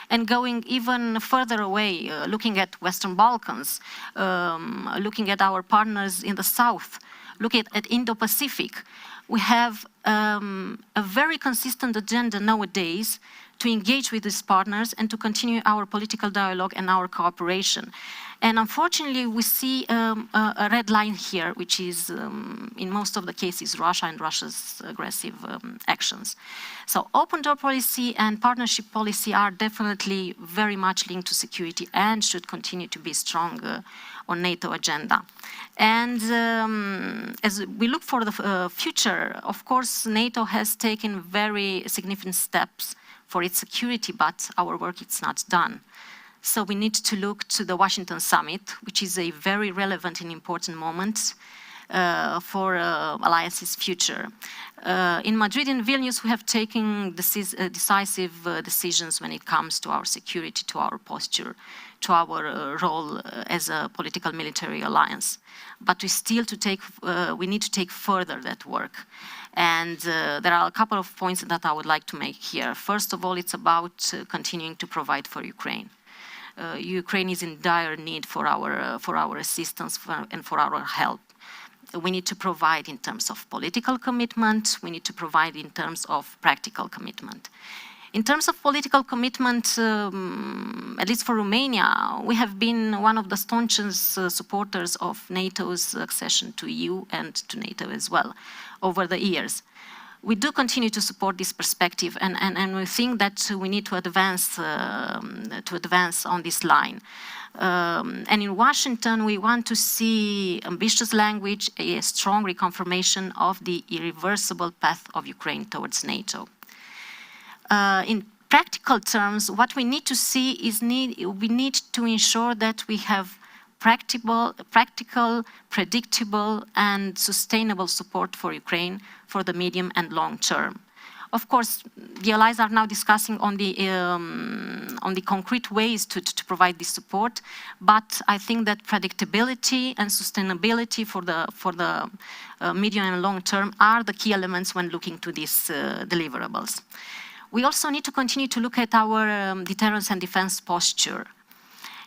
S17: And going even further away, looking at Western Balkans, looking at our partners in the south, looking at Indo-Pacific, we have a very consistent agenda nowadays to engage with these partners and to continue our political dialogue and our cooperation. And unfortunately, we see a red line here, which is, in most of the cases, Russia and Russia's aggressive actions. So open door policy and partnership policy are definitely very much linked to security and should continue to be strong on NATO agenda. And as we look for the future, of course, NATO has taken very significant steps for its security, but our work is not done. So we need to look to the Washington summit, which is a very relevant and important moment. for alliance's future. In Madrid and Vilnius, we have taken decisive decisions when it comes to our security, to our posture, to our role as a political military alliance. But we need to take further that work. And there are a couple of points that I would like to make here. First of all, it's about continuing to provide for Ukraine. Ukraine is in dire need for our assistance and for our help. We need to provide in terms of political commitment. We need to provide in terms of practical commitment. In terms of political commitment, at least for Romania, we have been one of the staunchest supporters of NATO's accession to EU and to NATO as well over the years. We do continue to support this perspective, and we think that we need to advance on this line. And in Washington, we want to see ambitious language, a strong reconfirmation of the irreversible path of Ukraine towards NATO. In practical terms, what we need to see is we need to ensure that we have practical, predictable, and sustainable support for Ukraine for the medium and long term. Of course, the allies are now discussing on the concrete ways to provide this support, but I think that predictability and sustainability for the medium and long term are the key elements when looking to these deliverables. We also need to continue to look at our deterrence and defense posture.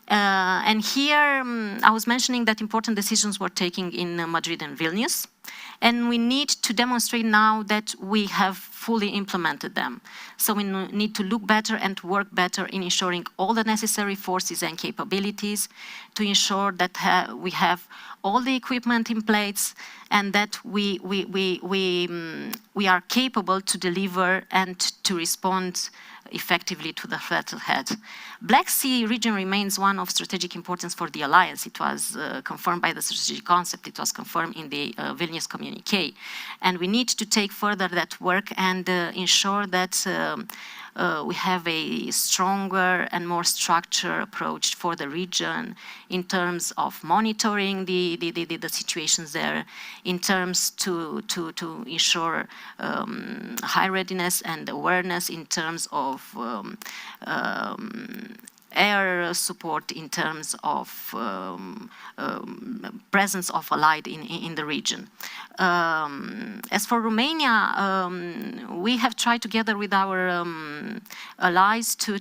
S17: And here, I was mentioning that important decisions were taken in Madrid and Vilnius, and we need to demonstrate now that we have fully implemented them. So we need to look better and work better in ensuring all the necessary forces and capabilities to ensure that we have all the equipment in place and that we are capable to deliver and to respond effectively to the threat ahead. Black Sea region remains one of strategic importance for the alliance. It was confirmed by the strategic concept. It was confirmed in the Vilnius communique. And we need to take further that work and ensure that we have a stronger and more structured approach for the region in terms of monitoring the situations there, in terms to ensure high readiness and awareness in terms of air support, in terms of presence of allied in the region. As for Romania, we have tried together with our allies to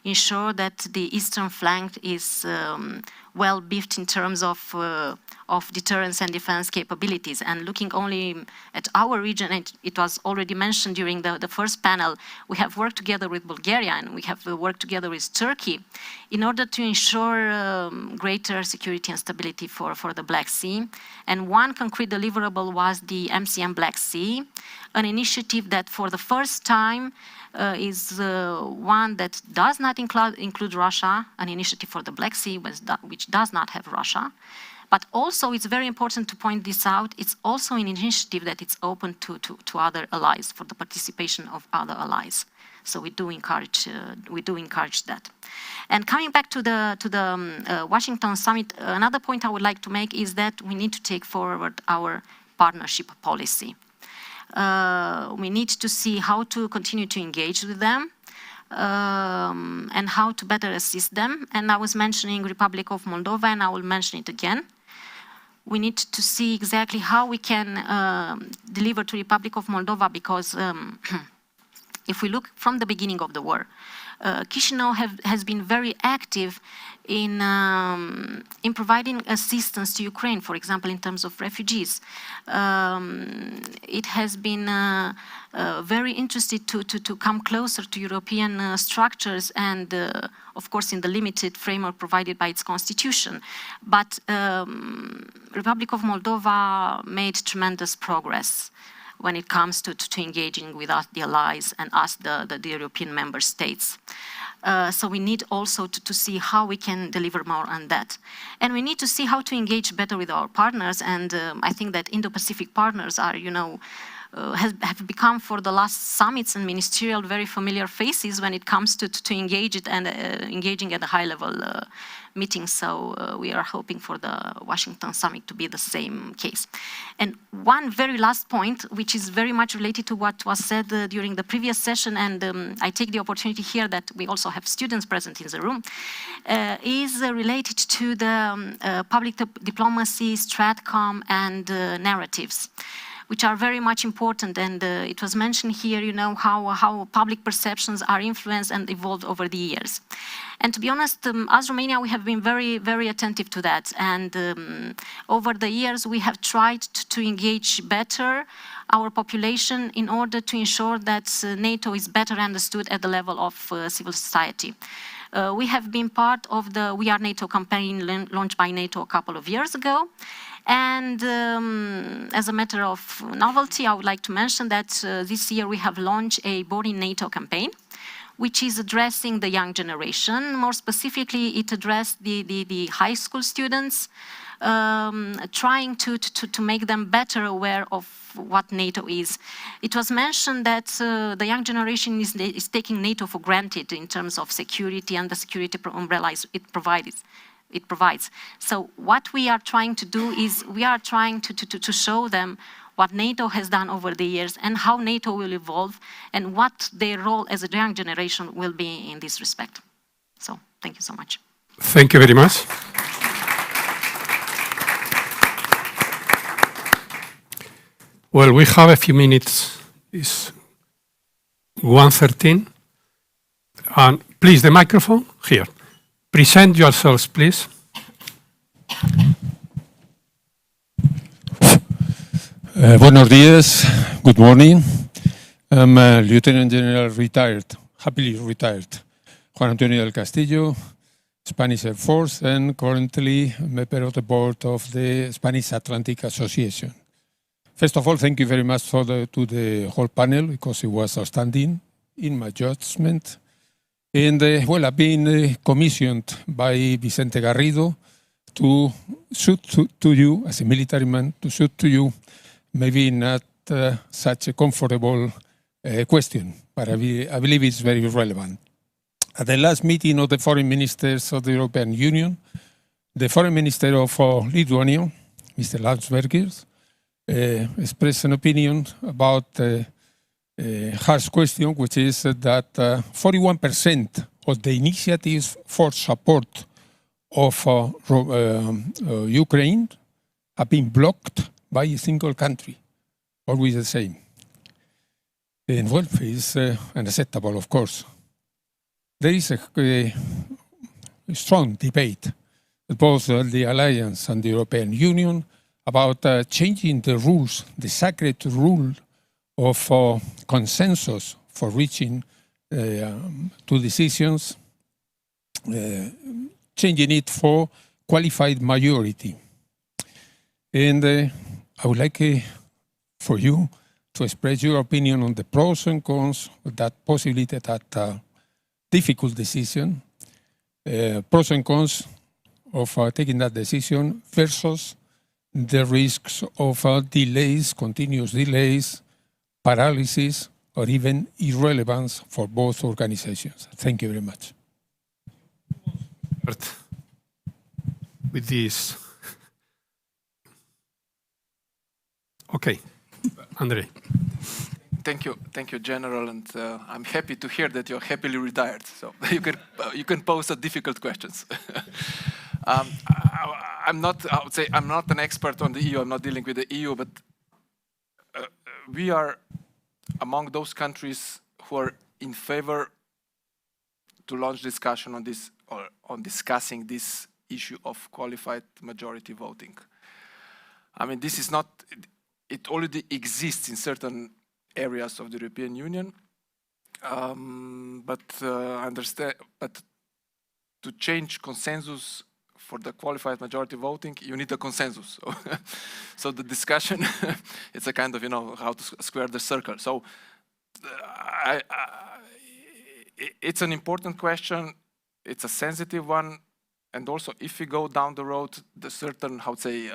S17: ensure that the eastern flank is well beefed in terms of deterrence and defense capabilities. And looking only at our region, and it was already mentioned during the first panel, we have worked together with Bulgaria and we have worked together with Turkey in order to ensure greater security and stability for the Black Sea. And one concrete deliverable was the MCM Black Sea, an initiative that for the first time is one that does not include Russia, an initiative for the Black Sea which does not have Russia. But also, it's very important to point this out, it's also an initiative that it's open to other allies, for the participation of other allies. So we do encourage that. And coming back to the Washington summit, another point I would like to make is that we need to take forward our partnership policy. We need to see how to continue to engage with them, and how to better assist them. And I was mentioning Republic of Moldova, and I will mention it again. We need to see exactly how we can deliver to Republic of Moldova, because if we look from the beginning of the war, Chisinau has been very active in providing assistance to Ukraine, for example, in terms of refugees. It has been very interested to come closer to European structures and, of course, in the limited framework provided by its constitution. But Republic of Moldova made tremendous progress when it comes to engaging with us, the allies, and us, the European member states. So we need also to see how we can deliver more on that. And we need to see how to engage better with our partners, and I think that Indo-Pacific partners are, have become for the last summits and ministerial very familiar faces when it comes to engage it and engaging at a high level meeting. So we are hoping for the Washington summit to be the same case. And one very last point, which is very much related to what was said during the previous session, and I take the opportunity here that we also have students present in the room, is related to the public diplomacy, stratcom, and narratives, which are very much important. And it was mentioned here, you know, how public perceptions are influenced and evolved over the years. And to be honest, as Romania, we have been very, very attentive to that. And over the years, we have tried to engage better our population in order to ensure that NATO is better understood at the level of civil society. We have been part of the We Are NATO campaign launched by NATO a couple of years ago. And as a matter of novelty, I would like to mention that this year we have launched a Born in NATO campaign, which is addressing the young generation. More specifically, it addressed the high school students, trying to make them better aware of what NATO is. It was mentioned that the young generation is taking NATO for granted in terms of security and the security umbrella it provides. So what we are trying to do is we are trying to show them what NATO has done over the years and how NATO will evolve and what their role as a young generation will be in this respect. So thank you so much.
S13: Thank you very much. Well, we have a few minutes. It's 1:13. And please, the microphone here. Present yourselves, please.
S18: Buenos días, good morning. I'm Lieutenant General retired, happily retired, Juan Antonio del Castillo, Spanish Air Force, and currently a member of the board of the Spanish Atlantic Association. First of all, thank you very much to the whole panel, because it was outstanding in my judgment. And well, I've been commissioned by Vicente Garrido to shoot to you, as a military man, to shoot to you maybe not such a comfortable question, but I believe it's very relevant. At the last meeting of the foreign ministers of the European Union, the foreign minister of Lithuania, Mr. Landsbergis, expressed an opinion about a harsh question, which is that 41% of the initiatives for support of Ukraine have been blocked by a single country, always the same. And well, it's unacceptable, of course. There is a strong debate, both the Alliance and the European Union, about changing the rules, the sacred rule of consensus for reaching to decisions, changing it for qualified majority. And I would like for you to express your opinion on the pros and cons of that possibility, that difficult decision, pros and cons of taking that decision versus the risks of delays, continuous delays, paralysis, or even irrelevance for both organizations. Thank you very much.
S13: With this. Okay, Andre.
S14: Thank you, General, and I'm happy to hear that you're happily retired. So you can pose difficult questions. I'm not an expert on the EU. I'm not dealing with the EU, but we are among those countries who are in favor to launch discussion on this, or on discussing this issue of qualified majority voting. I mean, this is not. It already exists in certain areas of the European Union, but to change consensus for the qualified majority voting, you need a consensus. So the discussion, it's a kind of, you know, how to square the circle. So it's an important question. It's a sensitive one, and also if we go down the road, the certain, how to say,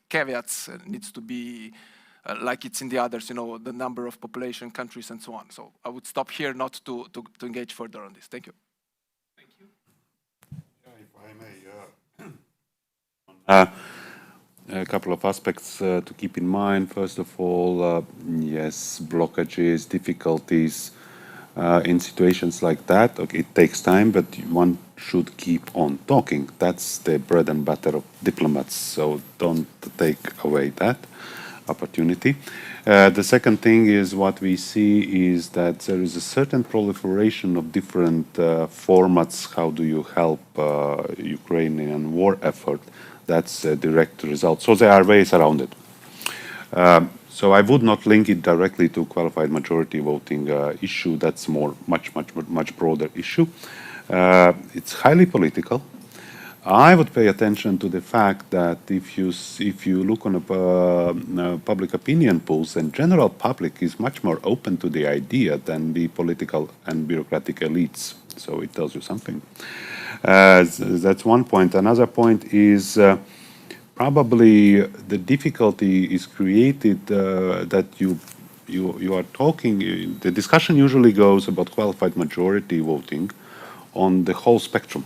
S14: caveats needs to be like it's in the others, you know, the number of population, countries, and so on. So I would stop here, not to engage further on this. Thank you.
S16: Thank you. If I may, a couple of aspects to keep in mind. First of all, yes, blockages, difficulties in situations like that. Okay, it takes time, but one should keep on talking. That's the bread and butter of diplomats. So don't take away that opportunity. The second thing is what we see is that there is a certain proliferation of different formats. How do you help Ukrainian war effort? That's a direct result. So there are ways around it. So I would not link it directly to qualified majority voting issue. That's much broader issue. It's highly political. I would pay attention to the fact that if you look on a public opinion polls, then general public is much more open to the idea than the political and bureaucratic elites. So it tells you something. That's one point. Another point is probably the difficulty is created that you are talking. The discussion usually goes about qualified majority voting on the whole spectrum.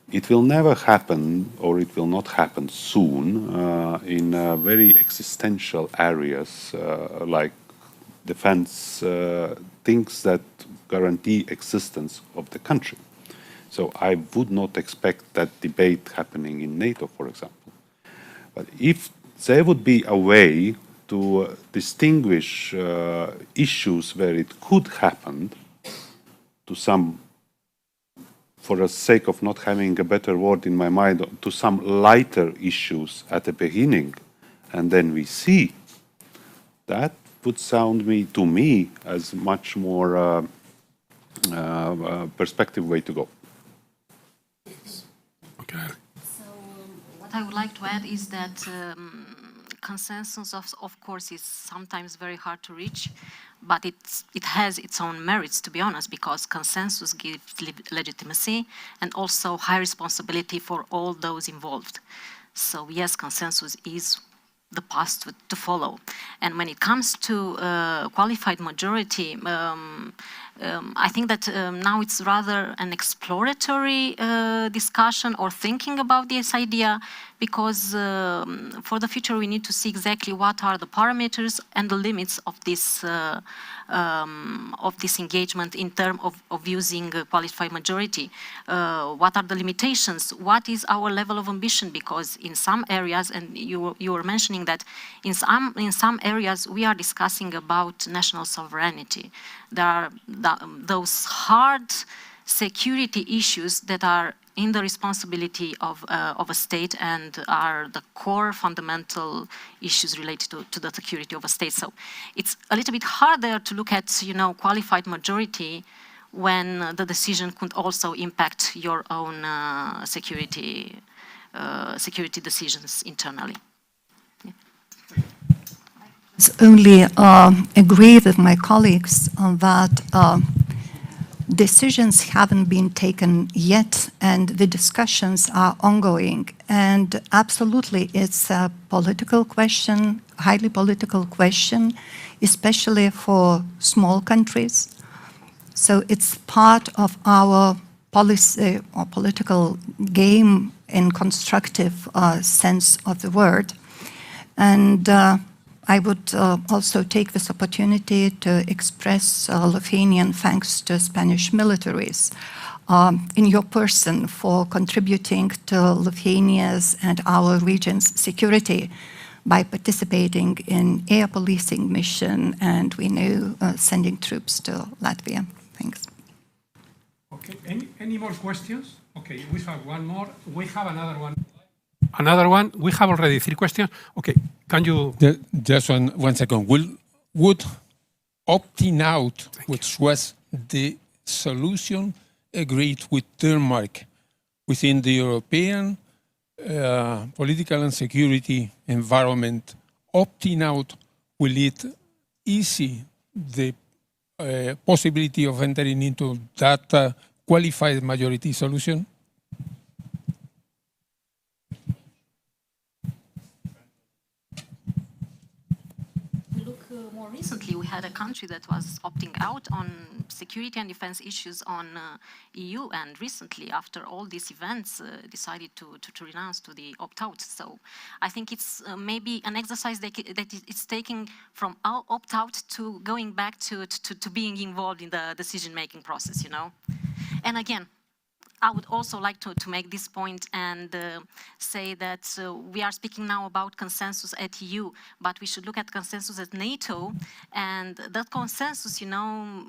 S16: It will never happen, or it will not happen soon, in very existential areas like defense, things that guarantee existence of the country. So I would not expect that debate happening in NATO, for example. But if there would be a way to distinguish issues where it could happen to some, for the sake of not having a better word in my mind, to some lighter issues at the beginning, and then we see, that would sound to me as much more perspective way to go.
S17: Okay. So what I would like to add is that consensus, of course, is sometimes very hard to reach, but it has its own merits, to be honest, because consensus gives legitimacy and also high responsibility for all those involved. So yes, consensus is the path to follow. And when it comes to qualified majority, I think that now it's rather an exploratory discussion or thinking about this idea, because for the future we need to see exactly what are the parameters and the limits of this engagement in terms of using qualified majority. What are the limitations? What is our level of ambition? Because in some areas, and you were mentioning that in some areas we are discussing about national sovereignty. There are those hard security issues that are in the responsibility of a state and are the core fundamental issues related to the security of a state. So it's a little bit harder to look at, qualified majority when the decision could also impact your own security decisions internally.
S15: Only agree with my colleagues on that decisions haven't been taken yet and the discussions are ongoing. And absolutely, it's a political question, highly political question, especially for small countries. So it's part of our policy or political game in constructive sense of the word. And I would also take this opportunity to express Lithuanian thanks to Spanish militaries in your person for contributing to Lithuania's and our region's security by participating in air policing mission, and we know sending troops to Latvia. Thanks.
S13: Okay, any more questions? Okay, we have one more. We have another one. Another one. We have already 3 questions. Okay, can you...
S18: Just one second. Would opting out, which was the solution agreed with Denmark within the European political and security environment, opting out, will it easy the possibility of entering into that qualified majority solution?
S17: more recently, we had a country that was opting out on security and defense issues on EU, and recently, after all these events, decided to renounce to the opt-out. So I think it's maybe an exercise that it's taking from our opt-out to going back to being involved in the decision-making process, you know? And again, I would also like to make this point and say that we are speaking now about consensus at EU, but we should look at consensus at NATO, and that consensus, you know,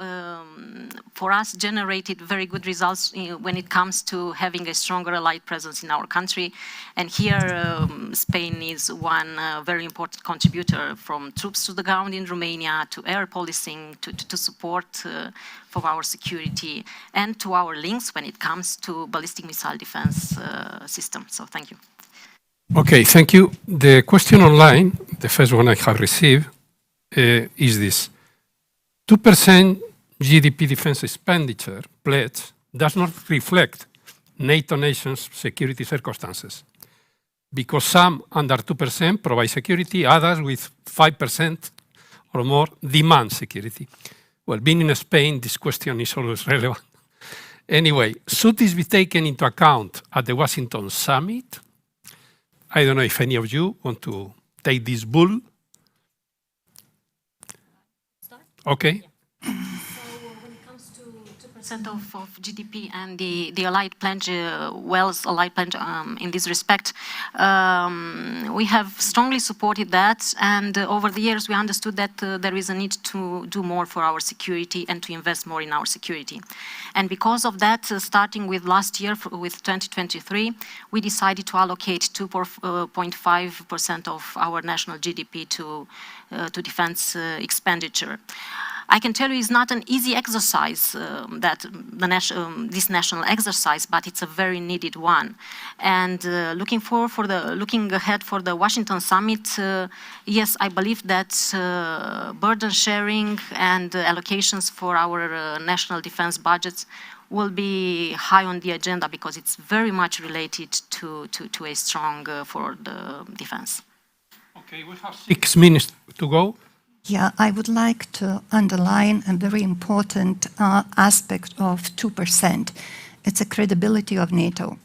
S17: for us generated very good results when it comes to having a stronger allied presence in our country. And here Spain is one very important contributor, from troops to the ground in Romania to air policing to support for our security and to our links when it comes to ballistic missile defense system. So thank you.
S13: Okay, thank you. The question online, the first one I have received, is this. 2% GDP defense expenditure pledge does not reflect NATO nations' security circumstances, because some under 2% provide security, others with 5% or more demand security. Well, being in Spain, this question is always relevant. Anyway, should this be taken into account at the Washington summit? I don't know if any of you want to take this bull. Okay.
S17: Of GDP and the allied pledge, Wales allied pledge in this respect, we have strongly supported that, and over the years we understood that there is a need to do more for our security and to invest more in our security. And because of that, starting with last year, with 2023, we decided to allocate 2.5% of our national GDP to defense expenditure. I can tell you it's not an easy exercise, this national exercise, but it's a very needed one. And looking ahead for the Washington summit, yes, I believe that burden sharing and allocations for our national defense budgets will be high on the agenda, because it's very much related to a strong forward defense.
S13: Okay, we have 6 minutes to go.
S15: Yeah, I would like to underline a very important aspect of 2%. It's the credibility of NATO.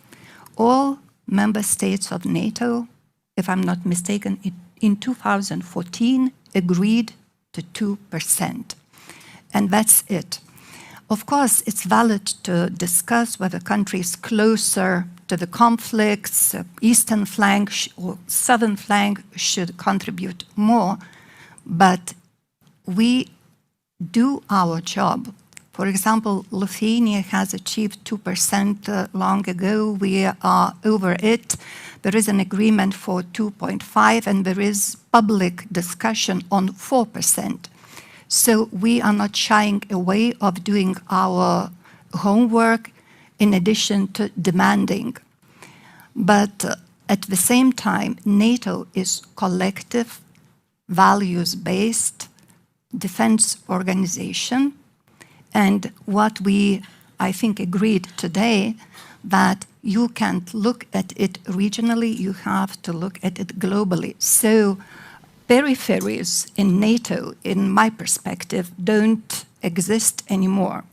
S15: All member states of NATO, if I'm not mistaken, in 2014 agreed to 2%. And that's it. Of course, it's valid to discuss whether countries closer to the conflicts, eastern flank or southern flank, should contribute more. But we do our job. For example, Lithuania has achieved 2% long ago. We are over it. There is an agreement for 2.5, and there is public discussion on 4%. So we are not shying away of doing our homework in addition to demanding. But at the same time, NATO is collective, values-based defense organization. And what we, I think, agreed today, that you can't look at it regionally, you have to look at it globally. So peripheries in NATO, in my perspective, don't exist anymore.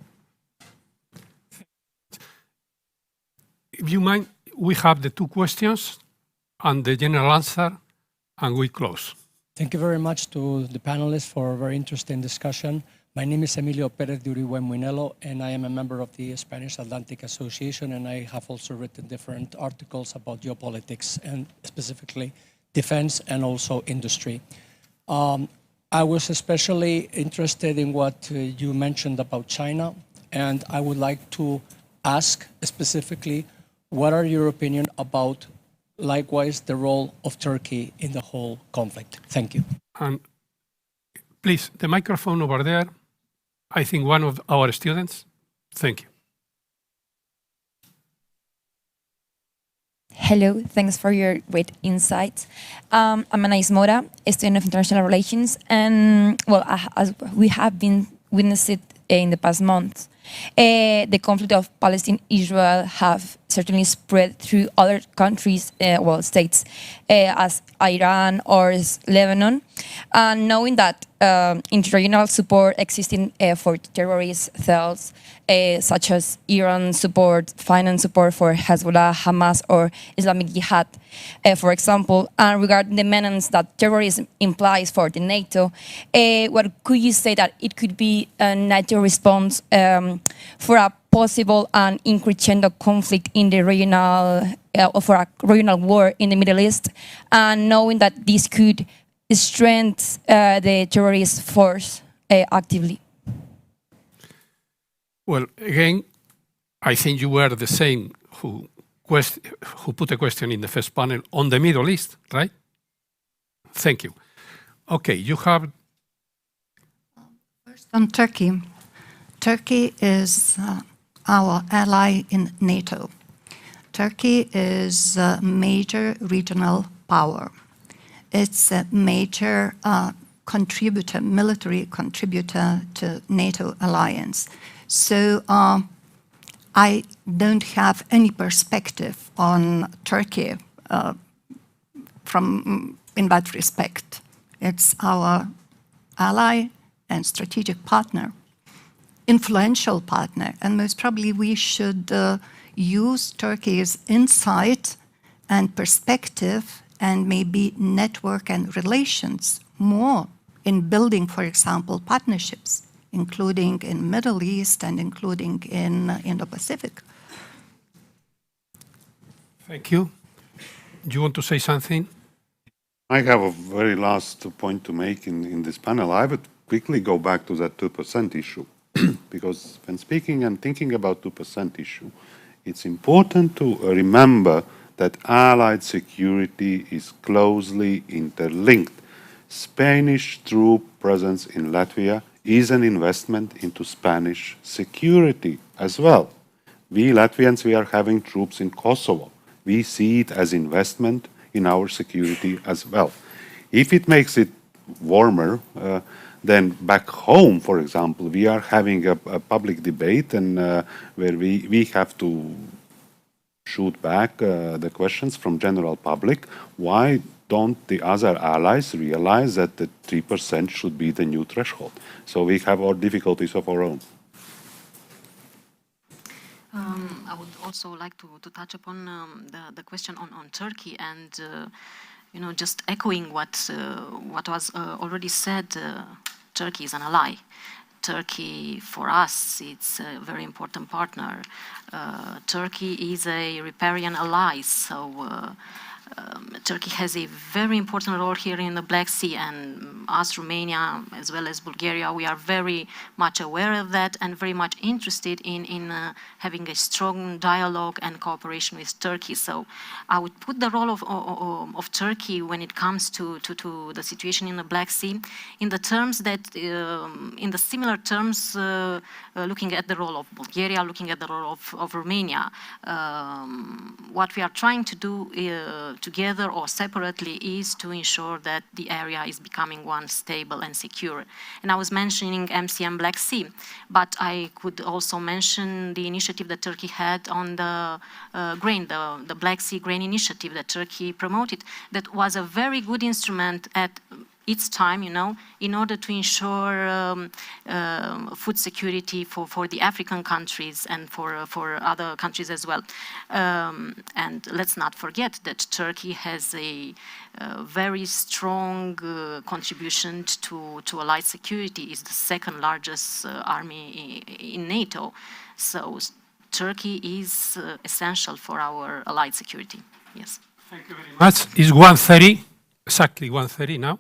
S13: If you mind, we have the 2 questions and the general answer, and we close.
S19: Thank you very much to the panelists for a very interesting discussion. My name is Emilio Pérez de Uribe Muinelo, and I am a member of the Spanish Atlantic Association, and I have also written different articles about geopolitics and specifically defense and also industry. I was especially interested in what you mentioned about China, and I would like to ask specifically, what are your opinion about likewise the role of Turkey in the whole conflict? Thank you.
S13: And please, the microphone over there, I think one of our students. Thank you.
S20: Hello, thanks for your great insights. I'm Anais Mora, a student of international relations, and well, as we have been witnessing in the past months, the conflict of Palestine-Israel have certainly spread through other countries, states, as Iran or Lebanon. And knowing that interregional support existing for terrorist cells, such as Iran support, finance support for Hezbollah, Hamas, or Islamic Jihad, for example. And regarding the menace that terrorism implies for the NATO, what could you say that it could be a NATO response for a possible and increasing conflict in the regional, or for a regional war in the Middle East, and knowing that this could strengthen the terrorist force actively?
S13: Well, again, I think you were the same who put a question in the first panel on the Middle East, right? Thank you. Okay, you have...
S15: First on Turkey. Turkey is our ally in NATO. Turkey is a major regional power. It's a major contributor, military contributor to NATO alliance. So I don't have any perspective on Turkey in that respect. It's our ally and strategic partner, influential partner, and most probably we should use Turkey's insight and perspective and maybe network and relations more in building, for example, partnerships, including in Middle East and including in Indo-Pacific.
S13: Thank you. Do you want to say something?
S16: I have a very last point to make in this panel. I would quickly go back to that 2% issue, because when speaking and thinking about 2% issue, it's important to remember that Allied security is closely interlinked. Spanish troop presence in Latvia is an investment into Spanish security as well. We Latvians, we are having troops in Kosovo. We see it as investment in our security as well. If it makes it warmer, then back home, for example, we are having a public debate and where we have to shoot back the questions from general public. Why don't the other allies realize that the 3% should be the new threshold? So we have our difficulties of our own.
S17: I would also like to touch upon the question on Turkey and just echoing what was already said. Turkey is an ally. Turkey, for us, it's a very important partner. Turkey is a riparian ally, so Turkey has a very important role here in the Black Sea, and us, Romania, as well as Bulgaria, we are very much aware of that and very much interested in having a strong dialogue and cooperation with Turkey. So I would put the role of Turkey when it comes to the situation in the Black Sea in the terms that, in the similar terms, looking at the role of Bulgaria, looking at the role of Romania. What we are trying to do together or separately is to ensure that the area is becoming one stable and secure. And I was mentioning MCM Black Sea, but I could also mention the initiative that Turkey had on the grain, the Black Sea Grain Initiative that Turkey promoted. That was a very good instrument at its time, in order to ensure food security for the African countries and for other countries as well. And let's not forget that Turkey has a very strong contribution to allied security. It's the second largest army in NATO. So Turkey is essential for our allied security. Yes.
S13: Thank you very much. It's 1:30, exactly 1:30 now.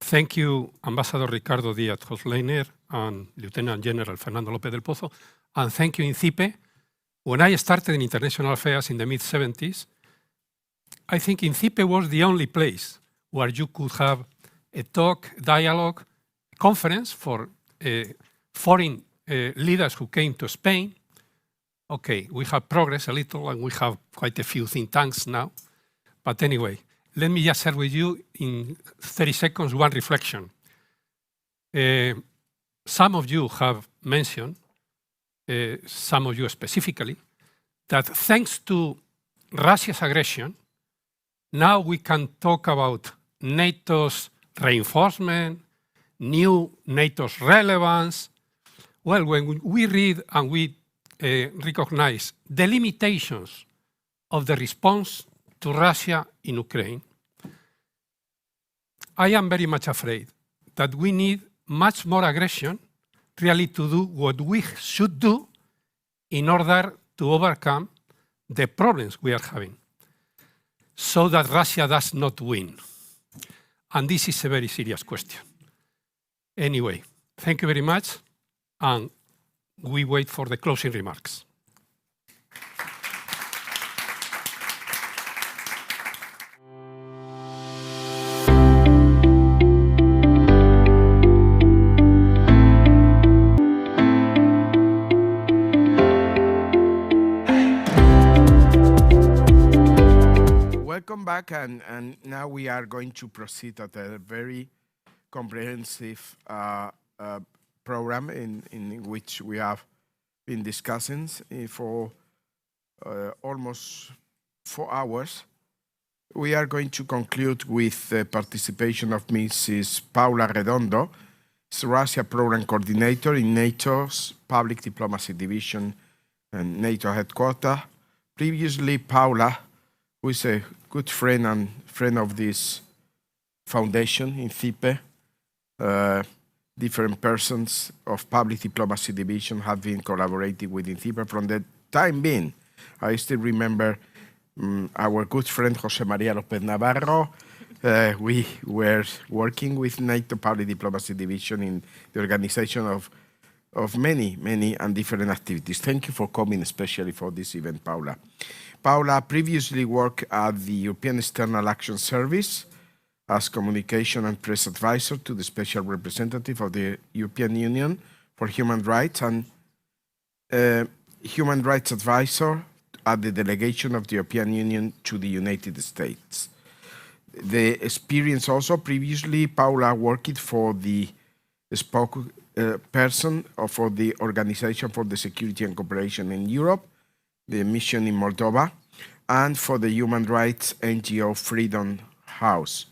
S13: Thank you, Ambassador Ricardo Díez-Hochleitner and Lieutenant General Fernando López del Pozo, and thank you, INCIPE. When I started in international affairs in the mid-70s, I think INCIPE was the only place where you could have a talk, dialogue, conference for foreign leaders who came to Spain. Okay, we have progressed a little and we have quite a few think tanks now, but anyway, let me just share with you in 30 seconds one reflection. Some of you have mentioned, some of you specifically, that thanks to Russia's aggression, now we can talk about NATO's reinforcement, new NATO's relevance. Well, when we read and we recognize the limitations of the response to Russia in Ukraine, I am very much afraid that we need much more aggression really to do what we should do in order to overcome the problems we are having, so that Russia does not win. And this is a very serious question. Anyway, thank you very much, and we wait for the closing remarks.
S3: Welcome back, and now we are going to proceed at a very comprehensive program in which we have been discussing for almost 4 hours. We are going to conclude with the participation of Mrs. Paula Redondo, Russia Program Coordinator in NATO's Public Diplomacy Division and NATO Headquarters. Previously, Paula, who is a good friend and friend of this foundation, INCIPE, different persons of Public Diplomacy Division have been collaborating with INCIPE from the time being. I still remember our good friend José María López Navarro. We were working with NATO Public Diplomacy Division in the organization of many and different activities. Thank you for coming, especially for this event, Paula. Paula previously worked at the European External Action Service as communication and press advisor to the Special Representative of the European Union for Human Rights and Human Rights Advisor at the delegation of the European Union to the United States. The experience also previously, Paula worked for the spokesperson for the Organization for the Security and Cooperation in Europe, the mission in Moldova, and for the human rights NGO Freedom House.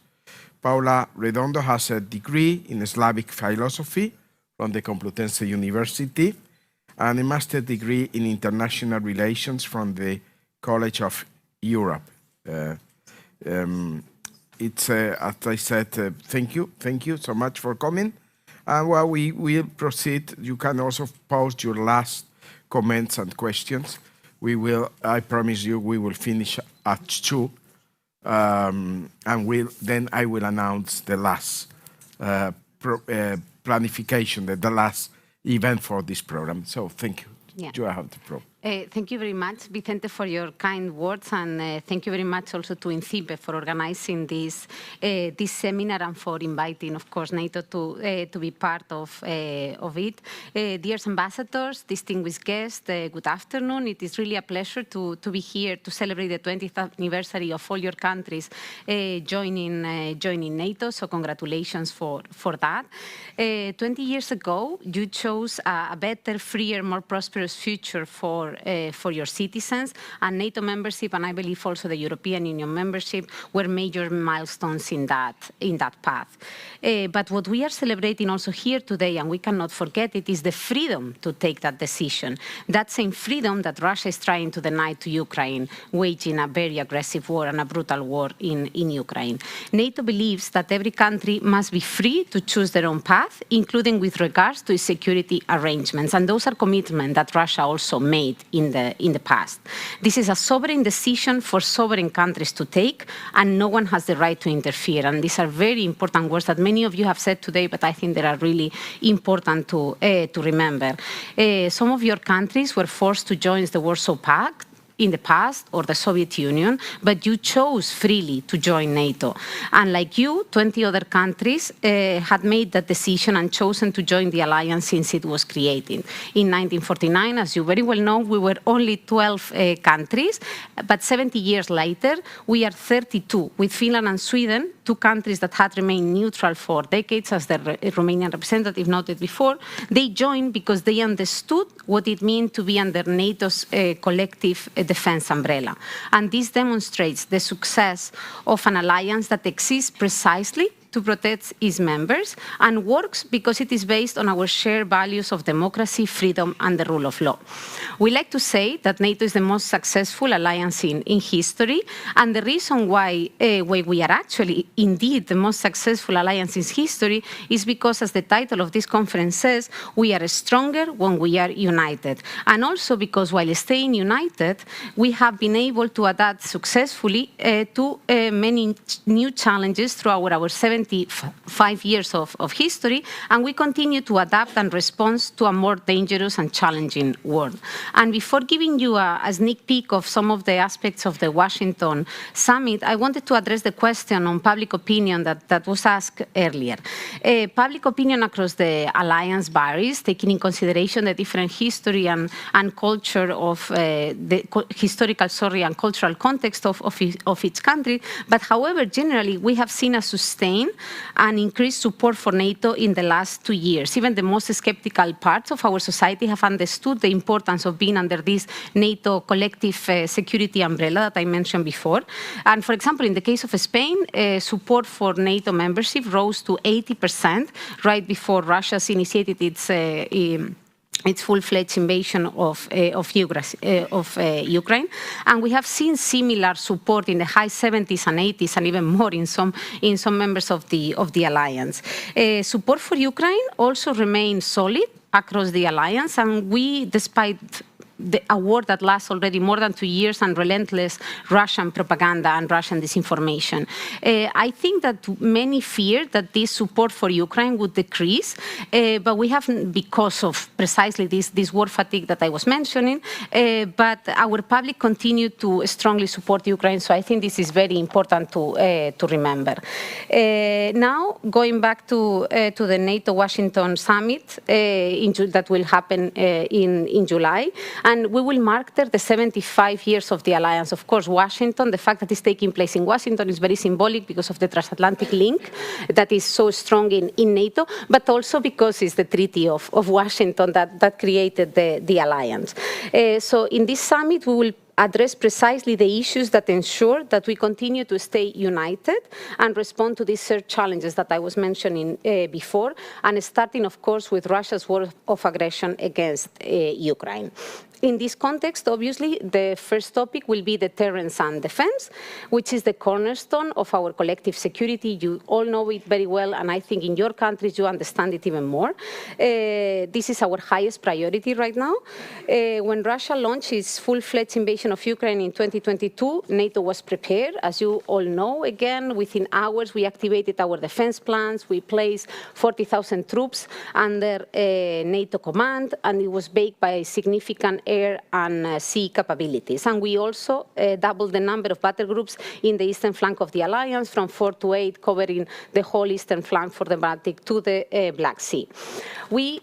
S3: Paula Redondo has a degree in Slavic philosophy from the Complutense University and a master's degree in international relations from the College of Europe. It's, as I said, thank you so much for coming. And while we will proceed, you can also post your last comments and questions. We will, I promise you, we will finish at 2, and then I will announce the last planification, the last event for this program. So thank you.
S21: Yeah.
S3: You have the program.
S21: Thank you very much, Vicente, for your kind words, and thank you very much also to INCIPE for organizing this seminar and for inviting, of course, NATO to be part of it. Dear ambassadors, distinguished guests, good afternoon. It is really a pleasure to be here to celebrate the 20th anniversary of all your countries joining NATO. So congratulations for that. 20 years ago, you chose a better, freer, more prosperous future for your citizens, and NATO membership, and I believe also the European Union membership, were major milestones in that path. But what we are celebrating also here today, and we cannot forget it, is the freedom to take that decision. That same freedom that Russia is trying to deny to Ukraine, waging a very aggressive war and a brutal war in Ukraine. NATO believes that every country must be free to choose their own path, including with regards to its security arrangements, and those are commitments that Russia also made in the past. This is a sovereign decision for sovereign countries to take, and no one has the right to interfere. And these are very important words that many of you have said today, but I think they are really important to remember. Some of your countries were forced to join the Warsaw Pact in the past, or the Soviet Union, but you chose freely to join NATO. And like you, 20 other countries had made that decision and chosen to join the alliance since it was created. In 1949, as you very well know, we were only 12 countries, but 70 years later, we are 32, with Finland and Sweden, 2 countries that had remained neutral for decades, as the Romanian representative noted before. They joined because they understood what it meant to be under NATO's collective defense umbrella. And this demonstrates the success of an alliance that exists precisely to protect its members and works because it is based on our shared values of democracy, freedom, and the rule of law. We like to say that NATO is the most successful alliance in history, and the reason why we are actually indeed the most successful alliance in history is because, as the title of this conference says, we are stronger when we are united. And also because while staying united, we have been able to adapt successfully to many new challenges throughout our 75 years of history, and we continue to adapt and respond to a more dangerous and challenging world. And before giving you a sneak peek of some of the aspects of the Washington summit, I wanted to address the question on public opinion that was asked earlier. Public opinion across the alliance varies, taking in consideration the different history and culture of the historical, and cultural context of each country. But however, generally, we have seen a sustained and increased support for NATO in the last 2 years. Even the most skeptical parts of our society have understood the importance of being under this NATO collective security umbrella that I mentioned before. And for example, in the case of Spain, support for NATO membership rose to 80% right before Russia's initiated its full-fledged invasion of Ukraine, and we have seen similar support in the high 70s and 80s, and even more in some members of the alliance. Support for Ukraine also remains solid across the alliance, and we, despite a war that lasts already more than 2 years and relentless Russian propaganda and Russian disinformation. I think that many feared that this support for Ukraine would decrease, but we haven't, because of precisely this war fatigue that I was mentioning, but our public continued to strongly support Ukraine, so I think this is very important to remember. Now, going back to the NATO Washington summit that will happen in July, and we will mark there the 75 years of the alliance. Of course, Washington, the fact that it's taking place in Washington is very symbolic because of the transatlantic link that is so strong in NATO, but also because it's the Treaty of Washington that created the alliance. So in this summit, we will address precisely the issues that ensure that we continue to stay united and respond to these challenges that I was mentioning before, and starting, of course, with Russia's war of aggression against Ukraine. In this context, obviously, the first topic will be deterrence and defense, which is the cornerstone of our collective security. You all know it very well, and I think in your countries you understand it even more. This is our highest priority right now. When Russia launched its full-fledged invasion of Ukraine in 2022, NATO was prepared. As you all know, again, within hours we activated our defense plans. We placed 40,000 troops under NATO command, and it was backed by significant air and sea capabilities. And we also doubled the number of battle groups in the eastern flank of the alliance from 4 to 8, covering the whole eastern flank from the Baltic to the Black Sea.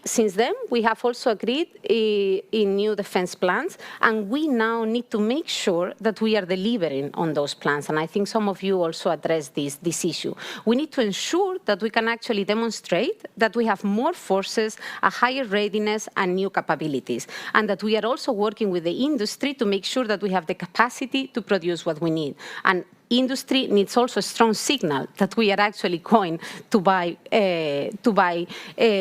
S21: Since then, we have also agreed in new defense plans, and we now need to make sure that we are delivering on those plans. And I think some of you also addressed this issue. We need to ensure that we can actually demonstrate that we have more forces, a higher readiness, and new capabilities, and that we are also working with the industry to make sure that we have the capacity to produce what we need. And industry needs also a strong signal that we are actually going to buy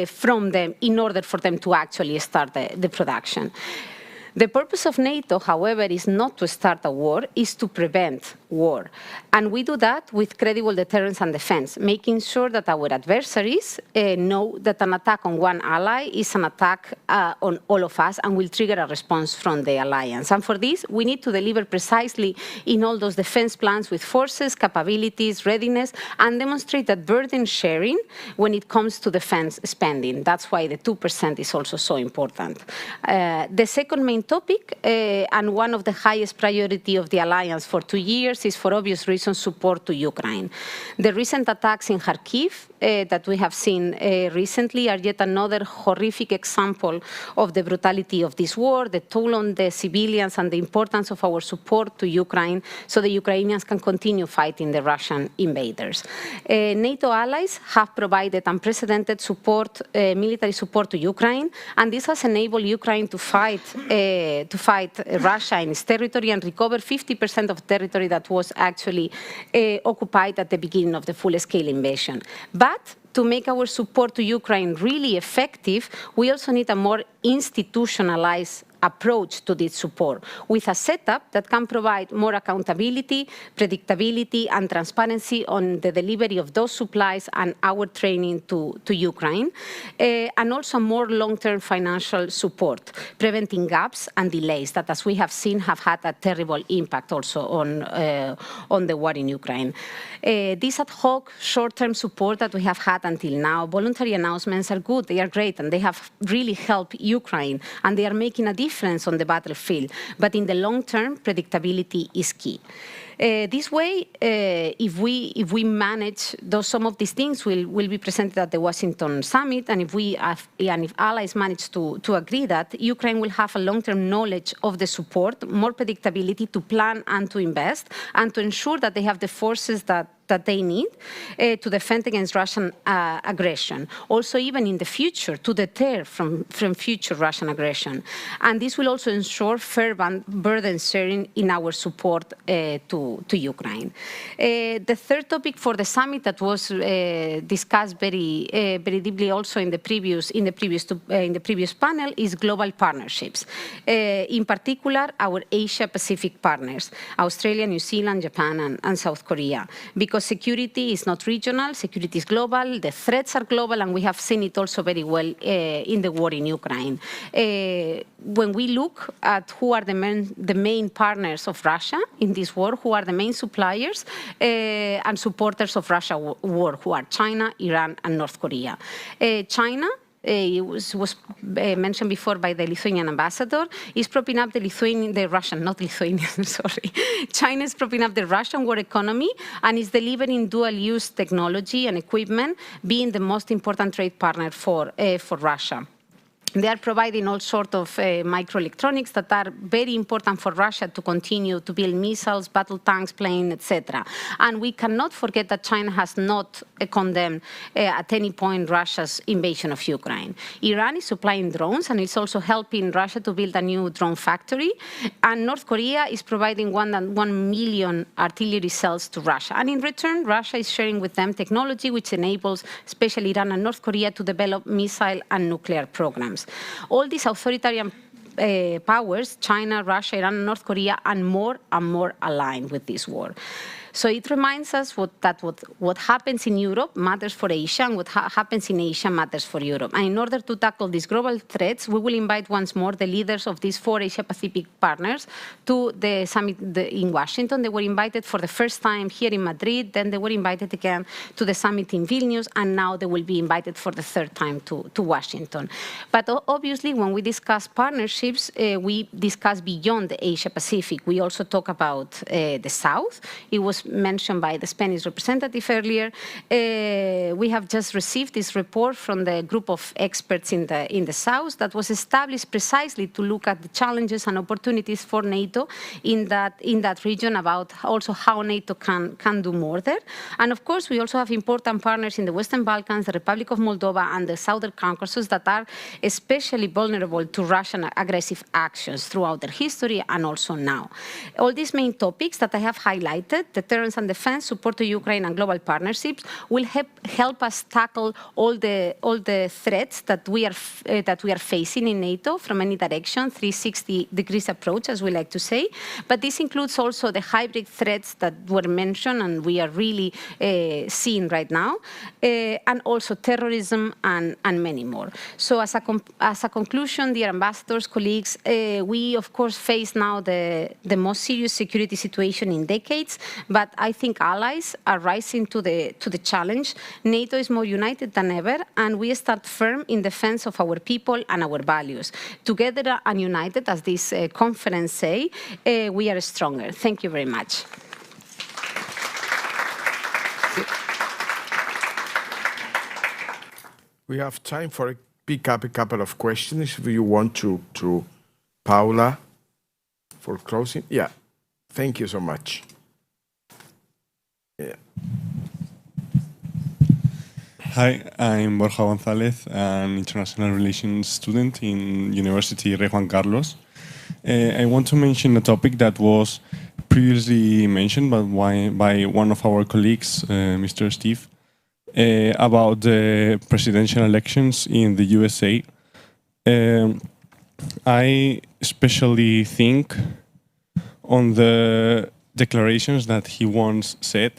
S21: from them in order for them to actually start the production. The purpose of NATO, however, is not to start a war, is to prevent war. And we do that with credible deterrence and defense, making sure that our adversaries know that an attack on one ally is an attack on all of us and will trigger a response from the alliance. And for this, we need to deliver precisely in all those defense plans with forces, capabilities, readiness, and demonstrate that burden sharing when it comes to defense spending. That's why the 2% is also so important. The second main topic, and one of the highest priority of the alliance for 2 years, is for obvious reasons support to Ukraine. The recent attacks in Kharkiv that we have seen recently are yet another horrific example of the brutality of this war, the toll on the civilians, and the importance of our support to Ukraine so the Ukrainians can continue fighting the Russian invaders. NATO allies have provided unprecedented support, military support to Ukraine, and this has enabled Ukraine to fight Russia in its territory and recover 50% of territory that was actually occupied at the beginning of the full-scale invasion. But to make our support to Ukraine really effective, we also need a more institutionalized approach to this support, with a setup that can provide more accountability, predictability, and transparency on the delivery of those supplies and our training to Ukraine, and also more long-term financial support, preventing gaps and delays that, as we have seen, have had a terrible impact also on the war in Ukraine. This ad hoc short-term support that we have had until now, voluntary announcements are good, they are great, and they have really helped Ukraine, and they are making a difference on the battlefield. But in the long term, predictability is key. This way, if we manage some of these things will be presented at the Washington summit, and if allies manage to agree that Ukraine will have a long-term knowledge of the support, more predictability to plan and to invest, and to ensure that they have the forces that they need to defend against Russian aggression. Also, even in the future, to deter from future Russian aggression. And this will also ensure fair burden sharing in our support to Ukraine. The third topic for the summit that was discussed very deeply also in the previous panel is global partnerships. In particular, our Asia-Pacific partners, Australia, New Zealand, Japan, and South Korea. Because security is not regional, security is global, the threats are global, and we have seen it also very well in the war in Ukraine. When we look at who are the main partners of Russia in this war, who are the main suppliers and supporters of Russia war, who are China, Iran, and North Korea. China, it was mentioned before by the Lithuanian ambassador, is propping up China is propping up the Russian war economy and is delivering dual-use technology and equipment, being the most important trade partner for Russia. They are providing all sorts of microelectronics that are very important for Russia to continue to build missiles, battle tanks, planes, etc. And we cannot forget that China has not condemned at any point Russia's invasion of Ukraine. Iran is supplying drones and is also helping Russia to build a new drone factory. And North Korea is providing 1 million artillery cells to Russia. And in return, Russia is sharing with them technology which enables especially Iran and North Korea to develop missile and nuclear programs. All these authoritarian powers, China, Russia, Iran, and North Korea, are more and more aligned with this war. So it reminds us that what happens in Europe matters for Asia, and what happens in Asia matters for Europe. And in order to tackle these global threats, we will invite once more the leaders of these 4 Asia-Pacific partners to the summit in Washington. They were invited for the first time here in Madrid, then they were invited again to the summit in Vilnius, and now they will be invited for the 3rd time to Washington. But obviously, when we discuss partnerships, we discuss beyond the Asia-Pacific. We also talk about the South. It was mentioned by the Spanish representative earlier. We have just received this report from the group of experts in the South that was established precisely to look at the challenges and opportunities for NATO in that region, about also how NATO can do more there. And of course, we also have important partners in the Western Balkans, the Republic of Moldova, and the Southern Caucasus that are especially vulnerable to Russian aggressive actions throughout their history and also now. All these main topics that I have highlighted, deterrence and defense, support to Ukraine, and global partnerships, will help us tackle all the threats that we are facing in NATO from any direction, 360 degrees approach, as we like to say. But this includes also the hybrid threats that were mentioned and we are really seeing right now, and also terrorism and many more. So as a conclusion, dear ambassadors, colleagues, we of course face now the most serious security situation in decades, but I think allies are rising to the challenge. NATO is more united than ever, and we stand firm in defense of our people and our values. Together and united, as this conference say, we are stronger. Thank you very much.
S3: We have time for pick up a couple of questions if you want to Paula for closing. Yeah, thank you so much. Yeah.
S5: Hi, I'm Borja González, an international relations student in University Rey Juan Carlos. I want to mention a topic that was previously mentioned by one of our colleagues, Mr. Steve, about the presidential elections in the USA. I especially think on the declarations that he once said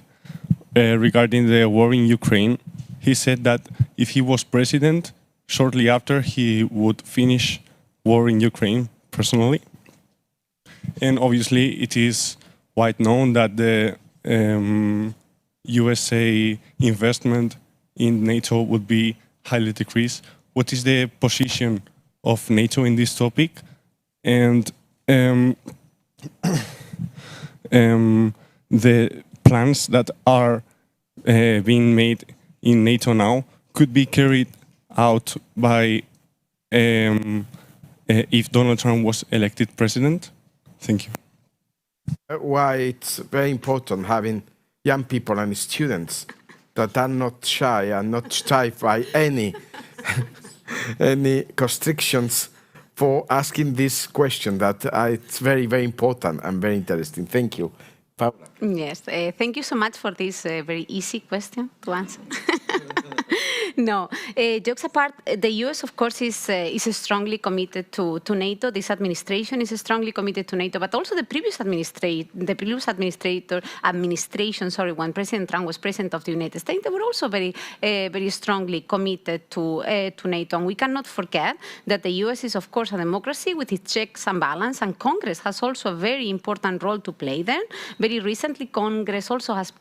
S5: regarding the war in Ukraine. He said that if he was president, shortly after he would finish war in Ukraine personally. And obviously it is quite known that the USA investment in NATO would be highly decreased. What is the position of NATO in this topic? And the plans that are being made in NATO now could be carried out by if Donald Trump was elected president? Thank you.
S3: Why it's very important having young people and students that are not shy and not stifled by any constrictions for asking this question that it's very, very important and very interesting. Thank you. Paula.
S21: Yes, thank you so much for this very easy question to answer. No, jokes apart, the US, of course, is strongly committed to NATO. This administration is strongly committed to NATO, but also the previous administration, when President Trump was president of the United States, they were also very strongly committed to NATO. And we cannot forget that the US is, of course, a democracy with its checks and balance, and Congress has also a very important role to play there. Very recently, Congress also has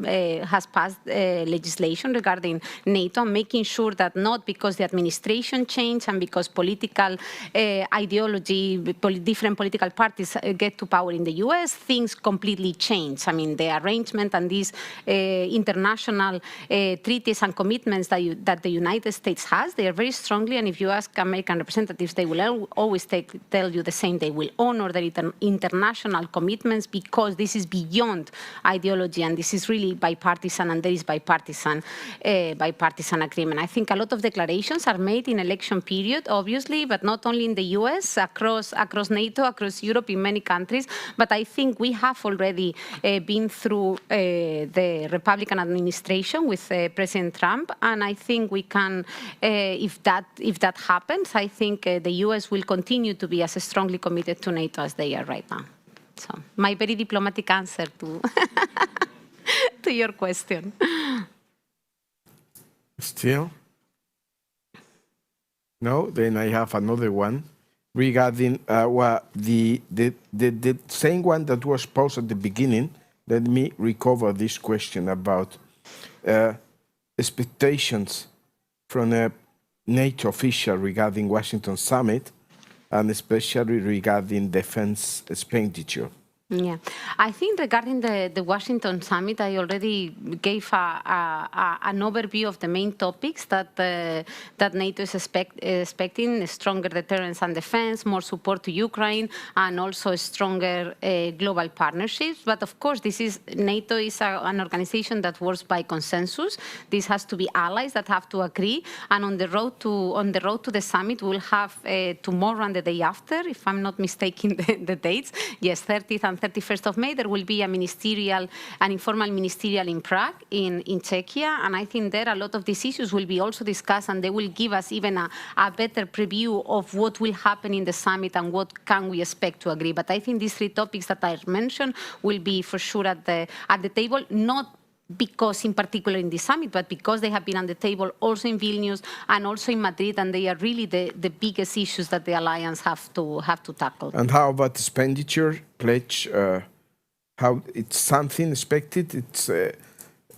S21: passed legislation regarding NATO, making sure that not because the administration changed and because political ideology, different political parties get to power in the US, things completely change. I mean, the arrangement and these international treaties and commitments that the United States has, they are very strongly, and if you ask American representatives, they will always tell you the same. They will honor the international commitments because this is beyond ideology and this is really bipartisan, and there is bipartisan agreement. I think a lot of declarations are made in election period, obviously, but not only in the US, across NATO, across Europe, in many countries. But I think we have already been through the Republican administration with President Trump, and I think we can, if that happens, I think the US will continue to be as strongly committed to NATO as they are right now. So, my very diplomatic answer to to your question.
S3: Still? No? Then I have another one regarding the same one that was posed at the beginning. Let me recover this question about expectations from a NATO official regarding Washington summit, and especially regarding defense expenditure.
S21: Yeah, I think regarding the Washington summit, I already gave an overview of the main topics that NATO is expecting: stronger deterrence and defense, more support to Ukraine, and also stronger global partnerships. But of course, NATO is an organization that works by consensus. This has to be allies that have to agree. And on the road to the summit, we'll have tomorrow and the day after, if I'm not mistaken the dates. Yes, 30th and 31st of May, there will be an informal ministerial in Prague, in Czechia, and I think there a lot of these issues will be also discussed, and they will give us even a better preview of what will happen in the summit and what can we expect to agree. But I think these three topics that I mentioned will be for sure at the table, not because in particular in the summit, but because they have been on the table also in Vilnius and also in Madrid, and they are really the biggest issues that the alliance have to tackle.
S3: And how about expenditure pledge? How it's something expected? It's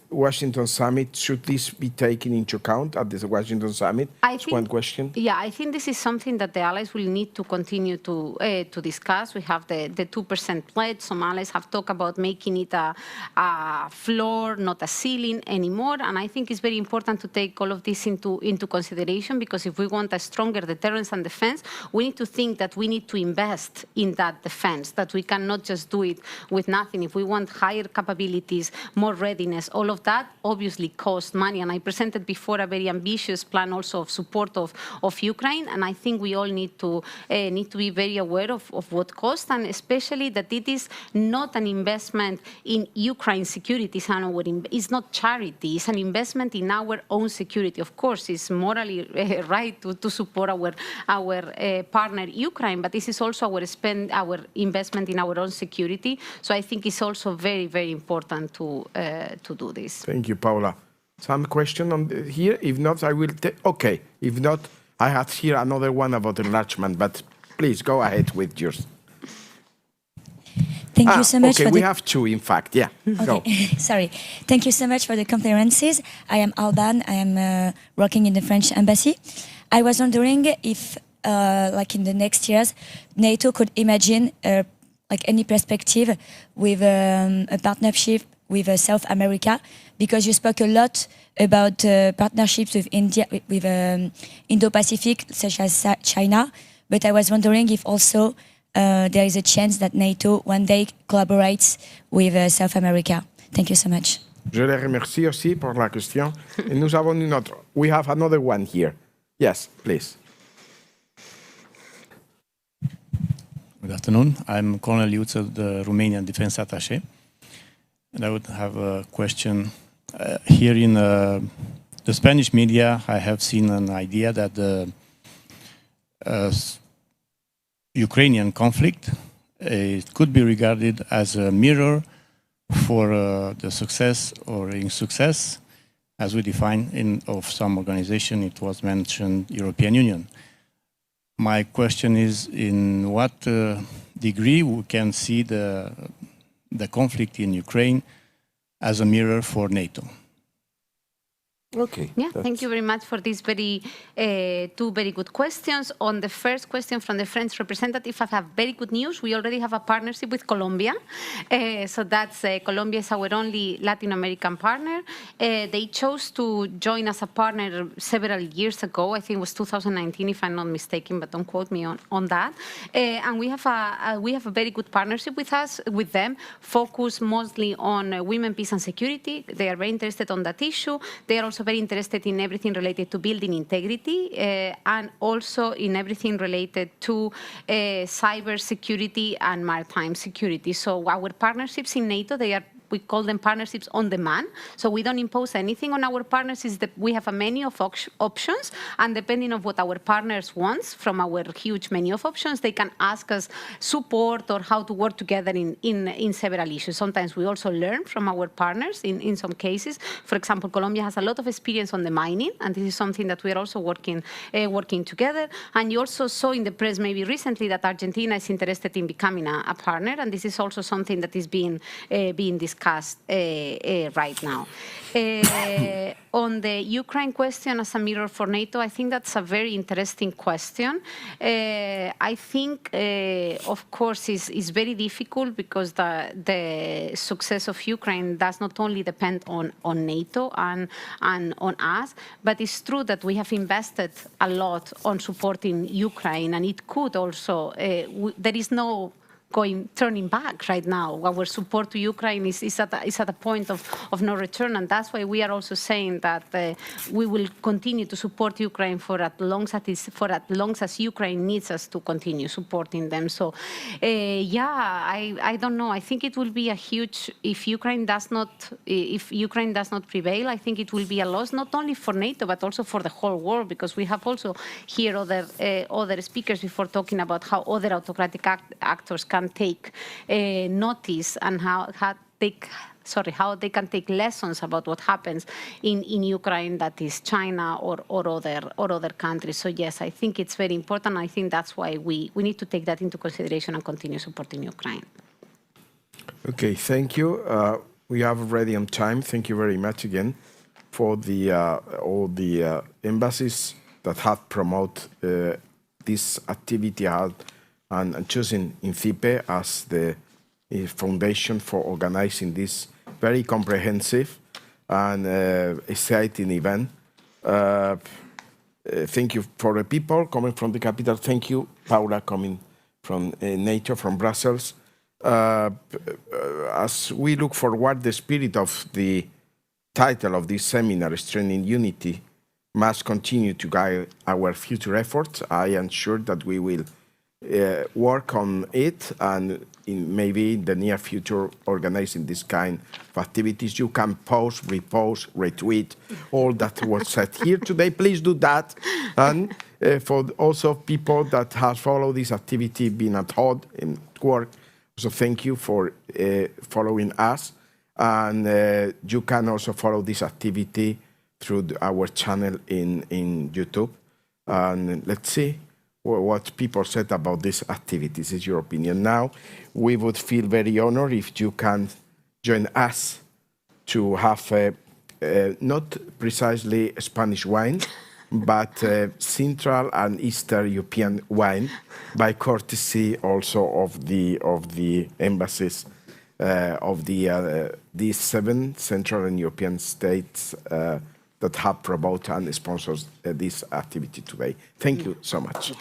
S3: Washington summit. Should this be taken into account at the Washington summit? That's one question.
S21: Yeah, I think this is something that the allies will need to continue to discuss. We have the 2% pledge. Some allies have talked about making it a floor, not a ceiling anymore. And I think it's very important to take all of this into consideration, because if we want a stronger deterrence and defense, we need to think that we need to invest in that defense, that we cannot just do it with nothing. If we want higher capabilities, more readiness, all of of that obviously costs money. And I presented before a very ambitious plan also of support of Ukraine. And I think we all need to be very aware of what costs, and especially that it is not an investment in Ukraine security. It's not charity. It's an investment in our own security. Of course, it's morally right to support our partner Ukraine, but this is also our investment in our own security. So I think it's also very, very important to do this.
S3: Thank you, Paula. Some question on here? If not, I will take. Okay. If not, I have here another one about enlargement, but please go ahead with yours.
S2: Thank you so much.
S3: Okay, we have two, in fact. Yeah. Go.
S2: Sorry. Thank you so much for the conferences. I am Alban. I am working in the French embassy. I was wondering if, like in the next years, NATO could imagine like any perspective with a partnership with South America, because you spoke a lot about partnerships with India, with Indo-Pacific, such as China. But I was wondering if also there is a chance that NATO one day collaborates with South America. Thank you so much.
S3: Je les remercie aussi pour la question. Et nous avons une autre. We have another one here. Yes, please.
S22: Good afternoon. I'm Colonel Iuță, the Romanian Defense Attaché. And I would have a question. Here in the Spanish media, I have seen an idea that the Ukrainian conflict it could be regarded as a mirror for the success or insuccess, as we define of some organization. It was mentioned European Union. My question is, in what degree we can see the conflict in Ukraine as a mirror for NATO?
S3: Okay.
S21: Yeah, thank you very much for these two very good questions. On the first question from the French representative, I have very good news. We already have a partnership with Colombia. So that's Colombia is our only Latin American partner. They chose to join as a partner several years ago. I think it was 2019, if I'm not mistaken, but don't quote me on that. And we have a very good partnership with them, focused mostly on women, peace, and security. They are very interested on that issue. They are also very interested in everything related to building integrity and also in everything related to cyber security and maritime security. So our partnerships in NATO, we call them partnerships on demand. So we don't impose anything on our partners. We have a menu of options, and depending on what our partners want from our huge menu of options, they can ask us support or how to work together in several issues. Sometimes we also learn from our partners in some cases. For example, Colombia has a lot of experience on the mining, and this is something that we are also working together. And you also saw in the press maybe recently that Argentina is interested in becoming a partner, and this is also something that is being discussed right now. On the Ukraine question as a mirror for NATO, I think that's a very interesting question. I think, of course, it's very difficult because the success of Ukraine does not only depend on NATO and on us, but it's true that we have invested a lot on supporting Ukraine, and it could also, there is no turning back right now. Our support to Ukraine is at a point of no return, and that's why we are also saying that we will continue to support Ukraine for as long as Ukraine needs us to continue supporting them. So, I don't know. I think it will be a huge if Ukraine does not prevail. I think it will be a loss not only for NATO but also for the whole world, because we have also here other speakers before talking about how other autocratic actors can take notice and how they can take lessons about what happens in Ukraine, that is China or other countries. So yes, I think it's very important. I think that's why we need to take that into consideration and continue supporting Ukraine.
S3: Okay, thank you. We are already on time. Thank you very much again for all the embassies that have promoted this activity and choosing INCIPE as the foundation for organizing this very comprehensive and exciting event. Thank you for the people coming from the capital. Thank you, Paula, coming from NATO, from Brussels. As we look forward, the spirit of the title of this seminar, Strengthening Unity, must continue to guide our future efforts. I am sure that we will work on it, and maybe in the near future organizing this kind of activities. You can post, repost, retweet all that was said here today. Please do that. And for also people that have followed this activity, been at home and work, so thank you for following us. And you can also follow this activity through our channel in YouTube. And let's see what people said about these activities. Is your opinion. Now, we would feel very honored if you can join us to have not precisely Spanish wine, but Central and Eastern European wine, by courtesy also of the embassies of these 7 Central and European states that have promoted and sponsored this activity today. Thank you so much.